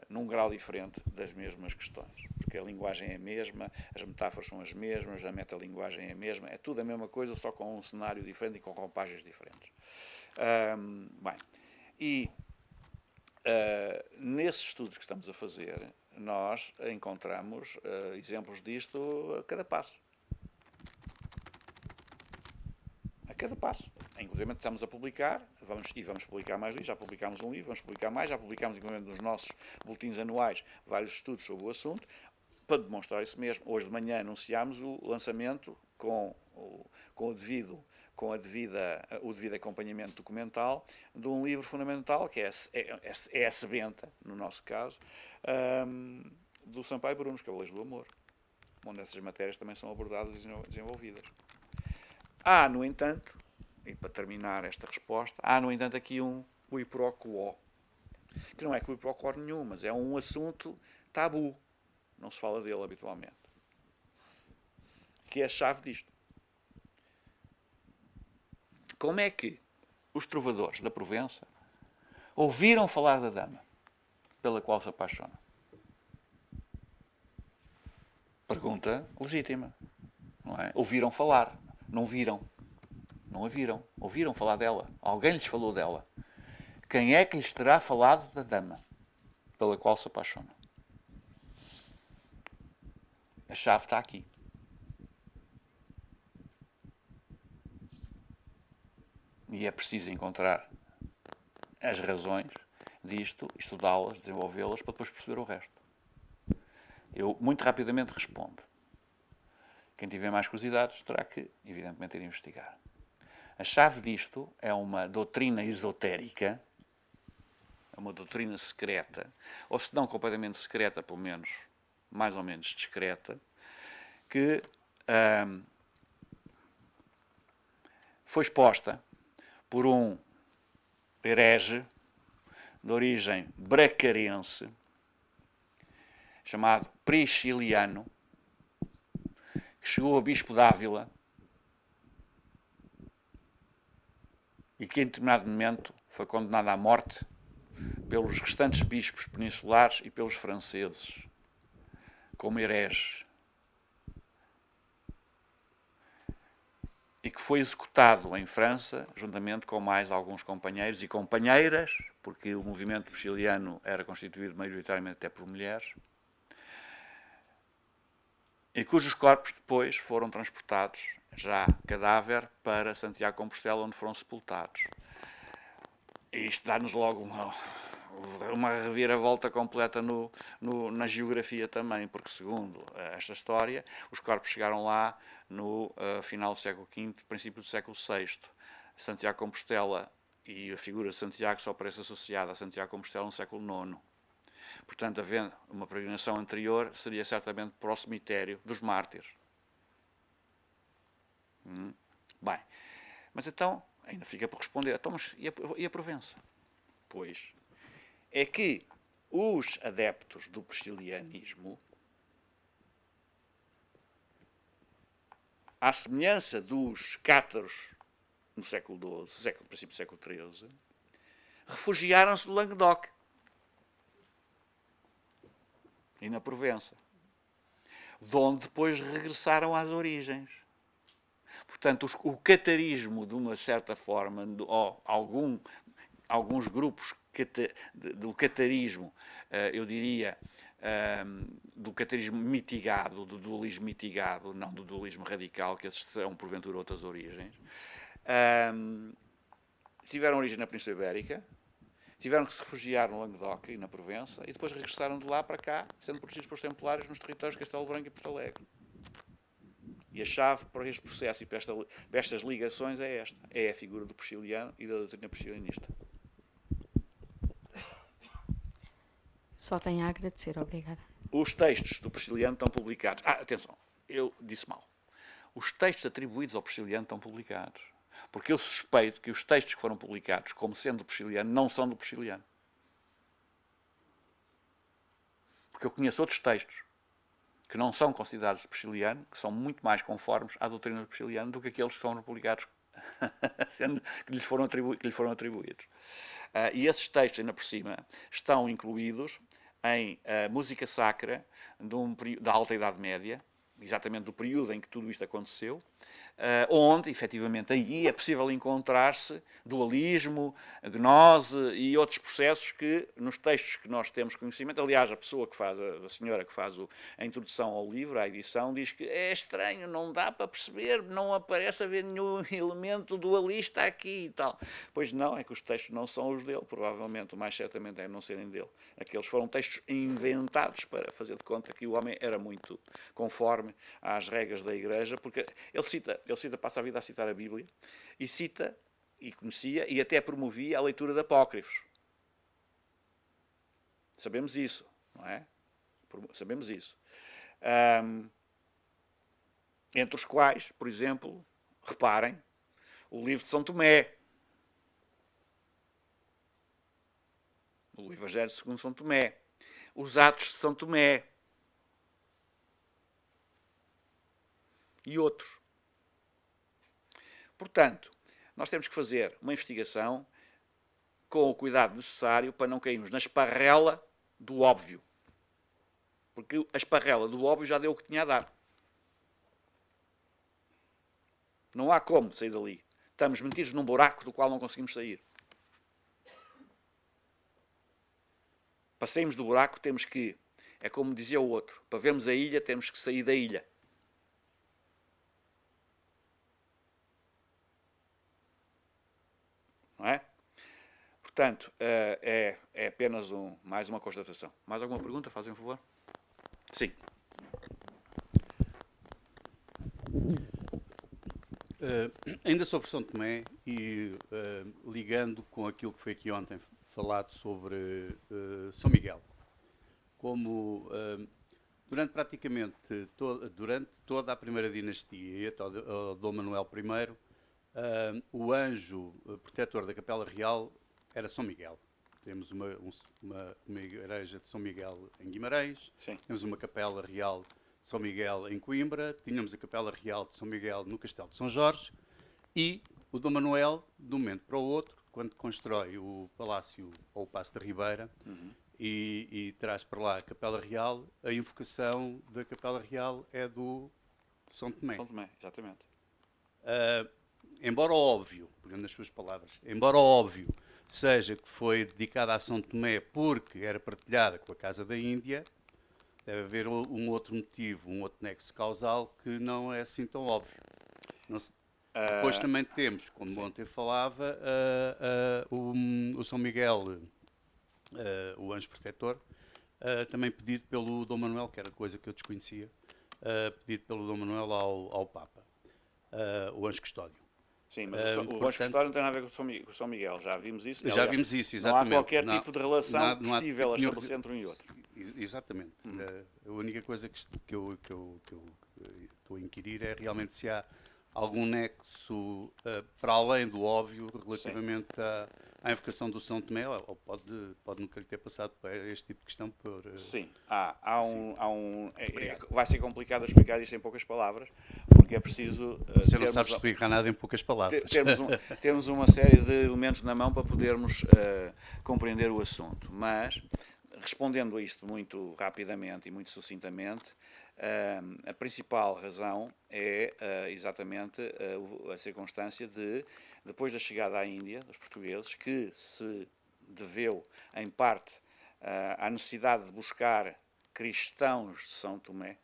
num grau diferente das mesmas questões. Porque a linguagem é a mesma, as metáforas são as mesmas, a metalinguagem é a mesma, é tudo a mesma coisa, só com um cenário diferente e com roupagens diferentes. Nesses estudos que estamos a fazer, nós encontramos exemplos disto a cada passo. A cada passo. Inclusive estamos a publicar, vamos publicar mais disso, já publicámos um livro, vamos publicar mais, já publicámos inclusive nos nossos boletins anuais vários estudos sobre o assunto, para demonstrar isso mesmo. Hoje de manhã anunciámos o lançamento com o devido acompanhamento documental de um livro fundamental, que é a sebenta, no nosso caso, do Sampaio Bruno, Os Cavaleiros do Amor, onde essas matérias também são abordadas e desenvolvidas. Há, no entanto, e para terminar esta resposta, há, no entanto, aqui um qui pro quo, que não é qui pro quo nenhum, mas é um assunto tabu, não se fala dele habitualmente, que é a chave disto. Como é que os trovadores da Provença ouviram falar da dama pela qual se apaixonam? Pergunta legítima, não é? Ouviram falar, não viram. Não a viram. Ouviram falar dela. Alguém lhes falou dela. Quem é que lhes terá falado da dama pela qual se apaixona? A chave está aqui. E é preciso encontrar as razões disto, estudá-las, desenvolvê-las, para depois perceber o resto. Eu muito rapidamente respondo. Quem tiver mais curiosidades terá que, evidentemente, ir investigar. A chave disto é uma doutrina esotérica, é uma doutrina secreta, ou se não completamente secreta, pelo menos mais ou menos discreta, que foi exposta por um herege de origem bracarense, chamado Prisciliano, que chegou a bispo de Ávila e que em determinado momento foi condenado à morte pelos restantes bispos peninsulares e pelos franceses, como herege. E que foi executado em França, juntamente com mais alguns companheiros e companheiras, porque o movimento prisciliano era constituído maioritariamente até por mulheres, e cujos corpos depois foram transportados, já cadáver, para Santiago de Compostela, onde foram sepultados. E isto dá-nos logo uma reviravolta completa na geografia também, porque, segundo esta história, os corpos chegaram lá no final do século V, princípio do século VI. Santiago de Compostela e a figura de Santiago só aparece associada a Santiago de Compostela no século IX. Portanto, havendo uma peregrinação anterior, seria certamente para o cemitério dos mártires. Bem, mas então, ainda fica por responder, então, mas e a Provença? Pois, é que os adeptos do priscilianismo, à semelhança dos cátaros no século XII, princípio do século XIII, refugiaram-se no Languedoc e na Provença, de onde depois regressaram às origens. Portanto, o catarismo, de uma certa forma, ou alguns grupos do catarismo, eu diria, do catarismo mitigado, do dualismo mitigado, não do dualismo radical, que esses são, porventura, outras origens, tiveram origem na Península Ibérica, tiveram que se refugiar no Languedoc e na Provença, e depois regressaram de lá para cá, sendo protegidos pelos Templários nos territórios de Castelo Branco e Porto Alegre. E a chave para este processo e para estas ligações é esta. É a figura do prisciliano e da doutrina priscilianista. Só tenho a agradecer, obrigada. Os textos do prisciliano estão publicados. Atenção, eu disse mal. Os textos atribuídos ao prisciliano estão publicados. Porque eu suspeito que os textos que foram publicados como sendo do prisciliano não são do prisciliano. Porque eu conheço outros textos que não são considerados de prisciliano, que são muito mais conformes à doutrina do prisciliano do que aqueles que foram publicados, sendo que lhes foram atribuídos. E esses textos, ainda por cima, estão incluídos em música sacra da Alta Idade Média, exatamente do período em que tudo isto aconteceu, onde, efetivamente, aí é possível encontrar-se dualismo, gnose e outros processos que, nos textos que nós temos conhecimento, aliás, a pessoa que faz, a senhora que faz a introdução ao livro, à edição, diz que é estranho, não dá para perceber, não aparece haver nenhum elemento dualista aqui e tal. Pois não, é que os textos não são os dele, provavelmente, o mais certamente é não serem dele. Aqueles foram textos inventados para fazer de conta que o homem era muito conforme às regras da Igreja, porque ele passa a vida a citar a Bíblia, e cita, e conhecia, e até promovia a leitura de apócrifos. Sabemos isso, não é? Sabemos isso. Entre os quais, por exemplo, reparem, o livro de São Tomé, o Evangelho segundo São Tomé, os Atos de São Tomé e outros. Portanto, nós temos que fazer uma investigação com o cuidado necessário para não cairmos na esparrela do óbvio. Porque a esparrela do óbvio já deu o que tinha a dar. Não há como sair dali. estamos metidos num buraco do qual não conseguimos sair. Para sairmos do buraco temos que, é como dizia o outro, para vermos a ilha temos que sair da ilha. Não é? Portanto, é apenas mais uma constatação. Mais alguma pergunta? Fazem um favor? Sim. Ainda sobre São Tomé e ligando com aquilo que foi aqui ontem falado sobre São Miguel, como durante praticamente durante toda a primeira dinastia e até o Dom Manuel I, o anjo protetor da Capela Real era São Miguel. Temos uma igreja de São Miguel em Guimarães, Sim. temos uma Capela Real de São Miguel em Coimbra, tínhamos a Capela Real de São Miguel no Castelo de São Jorge e o Dom Manuel, de um momento para o outro, quando constrói o Palácio ou o Paço da Ribeira e traz para lá a Capela Real, a invocação da Capela Real é do São Tomé. São Tomé, exatamente. Embora óbvio, pegando nas suas palavras, embora óbvio seja que foi dedicada a São Tomé porque era partilhada com a Casa da Índia, deve haver um outro motivo, um outro nexo causal que não é assim tão óbvio. Depois também temos, como ontem falava, o São Miguel, o anjo protetor, também pedido pelo Dom Manuel, que era coisa que eu desconhecia, pedido pelo Dom Manuel ao Papa, o anjo custódio. Sim, mas o anjo custódio não tem nada a ver com o São Miguel, já vimos isso. Já vimos isso, exatamente. Não há qualquer tipo de relação possível a estabelecer entre um e outro. Exatamente. A única coisa que eu estou a inquirir é realmente se há algum nexo para além do óbvio relativamente à invocação do São Tomé, ou pode nunca lhe ter passado para este tipo de questão. Sim, vai ser complicado explicar isto em poucas palavras, porque é preciso... Você não sabe explicar nada em poucas palavras. Temos uma série de elementos na mão para podermos compreender o assunto, mas, respondendo a isto muito rapidamente e muito sucintamente, a principal razão é exatamente a circunstância de, depois da chegada à Índia, dos portugueses, que se deveu, em parte, à necessidade de buscar cristãos de São Tomé.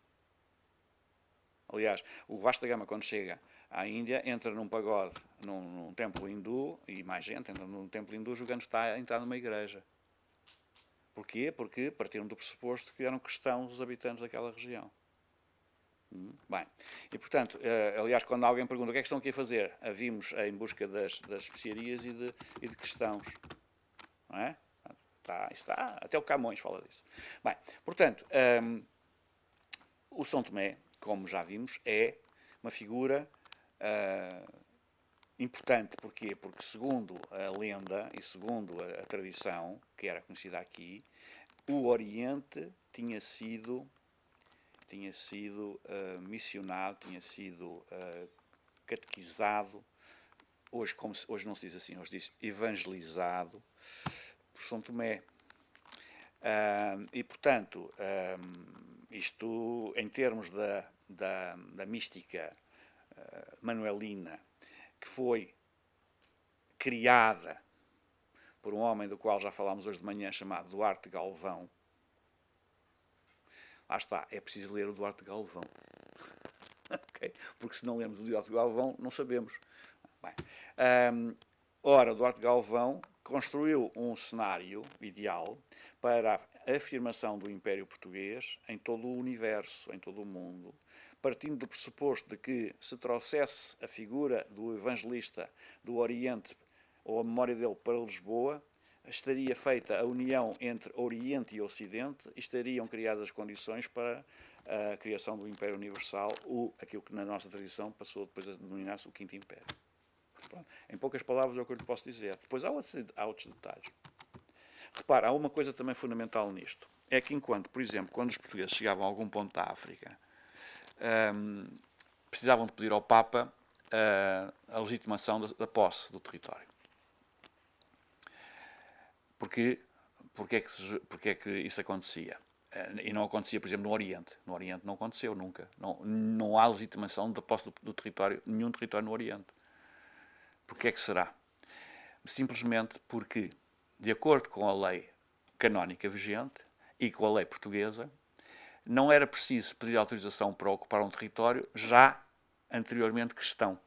Aliás, o Vasco da Gama, quando chega à Índia, entra num pagode, num templo hindu, e mais gente entra num templo hindu julgando que está a entrar numa igreja. Porquê? Porque partiram do pressuposto que eram cristãos os habitantes daquela região. Bem, e portanto, aliás, quando alguém pergunta o que é que estão aqui a fazer, vimos em busca das especiarias e de cristãos. Não é? Está, até o Camões fala disso. Bem, portanto, o São Tomé, como já vimos, é uma figura importante. Porquê? Porque segundo a lenda e segundo a tradição, que era conhecida aqui, o Oriente tinha sido missionado, tinha sido catequizado, hoje não se diz assim, hoje diz evangelizado, por São Tomé. E, portanto, isto, em termos da mística manuelina, que foi criada por um homem do qual já falámos hoje de manhã, chamado Duarte Galvão. Lá está, é preciso ler o Duarte Galvão. Okay? Porque se não lemos o Duarte Galvão, não sabemos. Bem, ora, o Duarte Galvão construiu um cenário ideal para a afirmação do Império Português em todo o universo, em todo o mundo, partindo do pressuposto de que se trouxesse a figura do evangelista do Oriente ou a memória dele para Lisboa, estaria feita a união entre Oriente e Ocidente e estariam criadas as condições para a criação do Império Universal, aquilo que na nossa tradição passou depois a denominar-se o Quinto Império. Pronto. Em poucas palavras é o que eu lhe posso dizer. Depois há outros detalhes. Repara, há uma coisa também fundamental nisto. É que enquanto, por exemplo, quando os portugueses chegavam a algum ponto da África, precisavam de pedir ao Papa a legitimação da posse do território. Porque é que isso acontecia? E não acontecia, por exemplo, no Oriente. No Oriente não aconteceu nunca. Não há legitimação da posse do território, nenhum território no Oriente. Porquê é que será? Simplesmente porque, de acordo com a lei canónica vigente e com a lei portuguesa, não era preciso pedir autorização para ocupar um território já anteriormente cristão.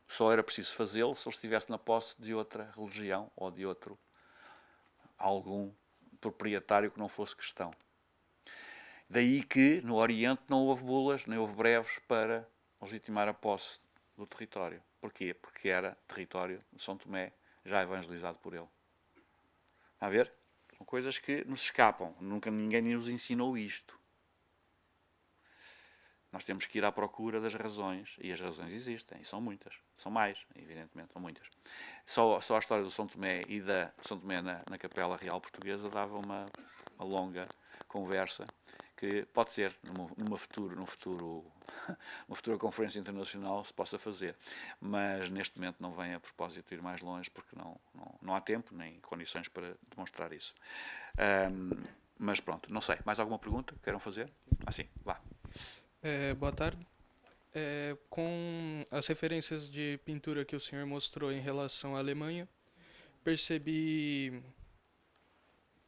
Só era preciso fazê-lo se ele estivesse na posse de outra religião ou de algum proprietário que não fosse cristão. Daí que, no Oriente, não houve bulas, nem houve breves para legitimar a posse do território. Porquê? Porque era território de São Tomé, já evangelizado por ele. Está a ver? São coisas que nos escapam. Nunca ninguém nos ensinou isto. Nós temos que ir à procura das razões. E as razões existem. E são muitas. São mais, evidentemente. São muitas. Só a história do São Tomé e da São Tomé na Capela Real Portuguesa dava uma longa conversa que pode ser, numa futura Conferência Internacional, se possa fazer. Mas, neste momento, não vem a propósito de ir mais longe, porque não há tempo nem condições para demonstrar isso. Mas pronto, não sei. Mais alguma pergunta que queiram fazer? Sim, vá. Boa tarde. Com as referências de pintura que o senhor mostrou em relação à Alemanha, percebi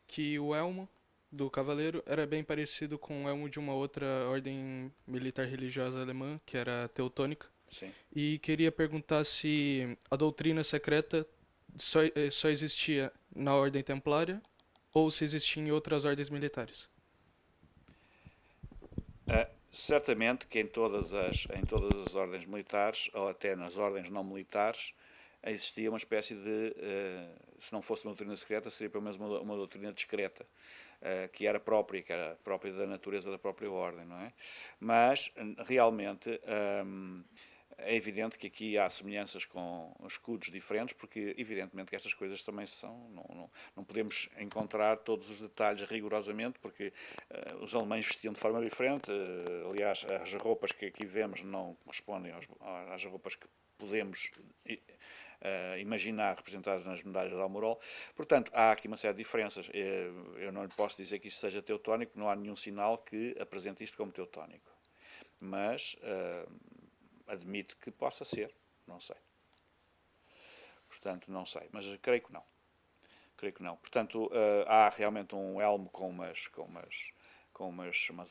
que o elmo do cavaleiro era bem parecido com o elmo de uma outra ordem militar religiosa alemã, que era a teutônica. Sim. E queria perguntar se a doutrina secreta só existia na ordem templária ou se existia em outras ordens militares. Certamente que em todas as ordens militares, ou até nas ordens não militares, existia uma espécie de, se não fosse uma doutrina secreta, seria pelo menos uma doutrina discreta, que era própria da natureza da própria ordem, não é? Mas, realmente, é evidente que aqui há semelhanças com escudos diferentes, porque, evidentemente, que estas coisas também não podemos encontrar todos os detalhes rigorosamente, porque os alemães vestiam de forma diferente. Aliás, as roupas que aqui vemos não correspondem às roupas que podemos imaginar representadas nas medalhas de Almorol. Portanto, há aqui uma série de diferenças. Eu não lhe posso dizer que isto seja teutónico, não há nenhum sinal que apresente isto como teutónico. Mas admito que possa ser, não sei. Portanto, não sei, mas creio que não. Creio que não. Portanto, há realmente um elmo com umas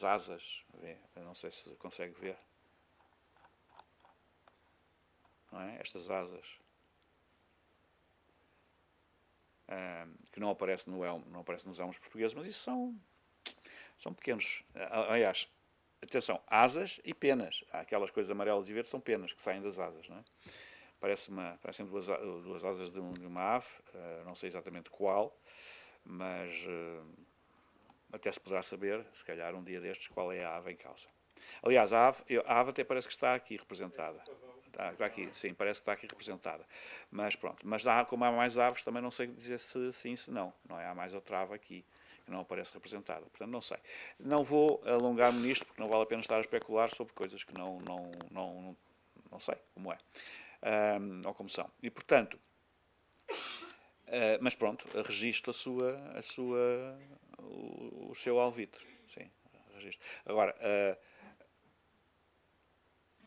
asas. Eu não sei se consegue ver. Não é? Estas asas. Que não aparece no elmo, não aparece nos elmos portugueses, mas isso são pequenos. Aliás, atenção, asas e penas. Há aquelas coisas amarelas e verdes, são penas que saem das asas, não é? Parecem duas asas de uma ave, não sei exatamente qual, mas até se poderá saber, se calhar um dia destes, qual é a ave em causa. Aliás, a ave até parece que está aqui representada. Está aqui, sim, parece que está aqui representada. Mas pronto, como há mais aves, também não sei dizer se sim, se não. Não é? Há mais outra ave aqui que não aparece representada. Portanto, não sei. Não vou alongar-me nisto, porque não vale a pena estar a especular sobre coisas que não sei como é. Ou como são. E, portanto, mas pronto, registro o seu alvitre. Sim, registro. Agora,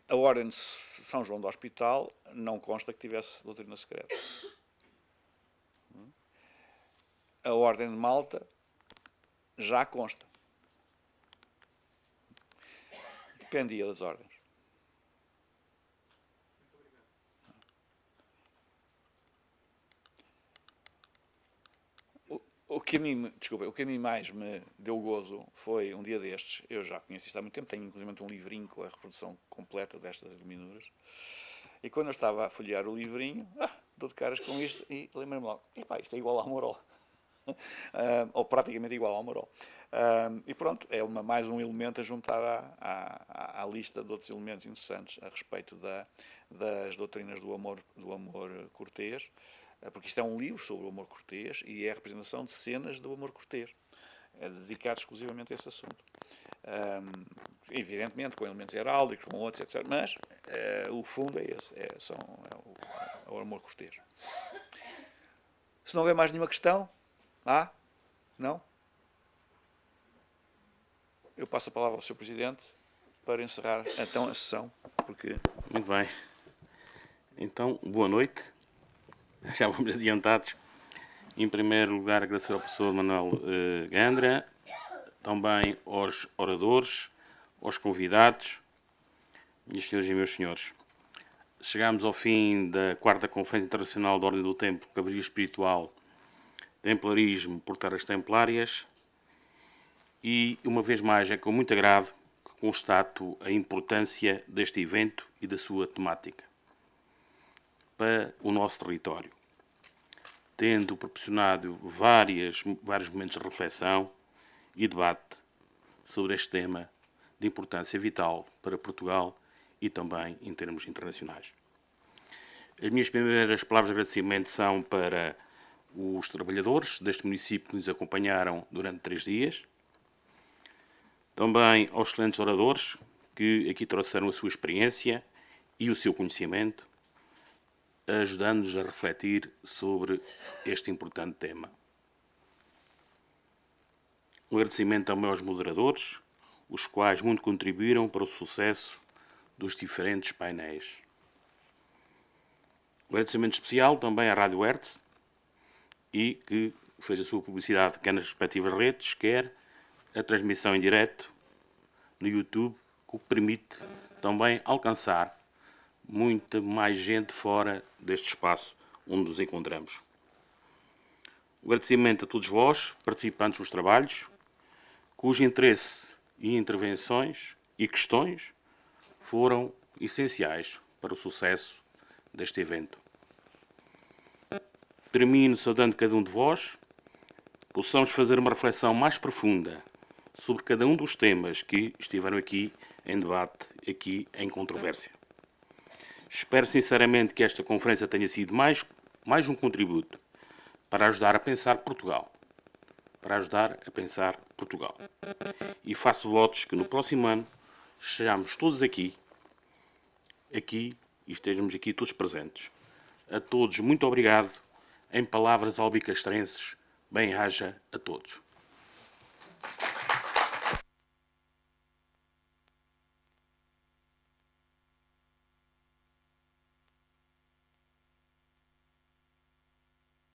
a Ordem de São João do Hospital não consta que tivesse doutrina secreta. A Ordem de Malta já consta. Dependia das ordens. O que a mim mais me deu gozo foi um dia destes. Eu já conheço isto há muito tempo, tenho inclusive um livrinho com a reprodução completa destas iluminuras. E quando eu estava a folhear o livrinho, dou de caras com isto e lembrei-me logo, isto é igual ao Almorol. Ou praticamente igual ao Almorol. E pronto, é mais um elemento a juntar à lista de outros elementos interessantes a respeito das doutrinas do amor cortês. Porque isto é um livro sobre o amor cortês e é a representação de cenas do amor cortês. É dedicado exclusivamente a esse assunto. Evidentemente, com elementos heráldicos, com outros, etc. Mas o fundo é esse, é o amor cortês. Se não houver mais nenhuma questão, não? Eu passo a palavra ao Sr. Presidente para encerrar então a sessão. Muito bem. Então, boa noite. Já vamos adiantados. Em primeiro lugar, agradecer ao professor Manuel Gandra, também aos oradores, aos convidados, minhas senhoras e meus senhores. Chegámos ao fim da 4ª Conferência Internacional da Ordem do Templo, Cavalaria Espiritual, Templarismo por terras templárias, e, uma vez mais, é com muito agrado que constato a importância deste evento e da sua temática para o nosso território, tendo proporcionado vários momentos de reflexão e debate sobre este tema de importância vital para Portugal e também em termos internacionais. As minhas primeiras palavras de agradecimento são para os trabalhadores deste município que nos acompanharam durante 3 dias, também aos excelentes oradores que aqui trouxeram a sua experiência e o seu conhecimento, ajudando-nos a refletir sobre este importante tema. Um agradecimento também aos moderadores, os quais muito contribuíram para o sucesso dos diferentes painéis. Um agradecimento especial também à Rádio Hertz, e que fez a sua publicidade quer nas respectivas redes, quer a transmissão em direto no YouTube, o que permite também alcançar muita mais gente fora deste espaço onde nos encontramos. Um agradecimento a todos vós, participantes dos trabalhos, cujo interesse e intervenções e questões foram essenciais para o sucesso deste evento. Termino saudando cada um de vós, possamos fazer uma reflexão mais profunda sobre cada um dos temas que estiveram aqui em debate, aqui em controvérsia. Espero sinceramente que esta conferência tenha sido mais um contributo para ajudar a pensar Portugal. E faço votos que no próximo ano estejamos todos aqui e estejamos aqui todos presentes. A todos, muito obrigado. Em palavras albicastrenses, bem-aja a todos.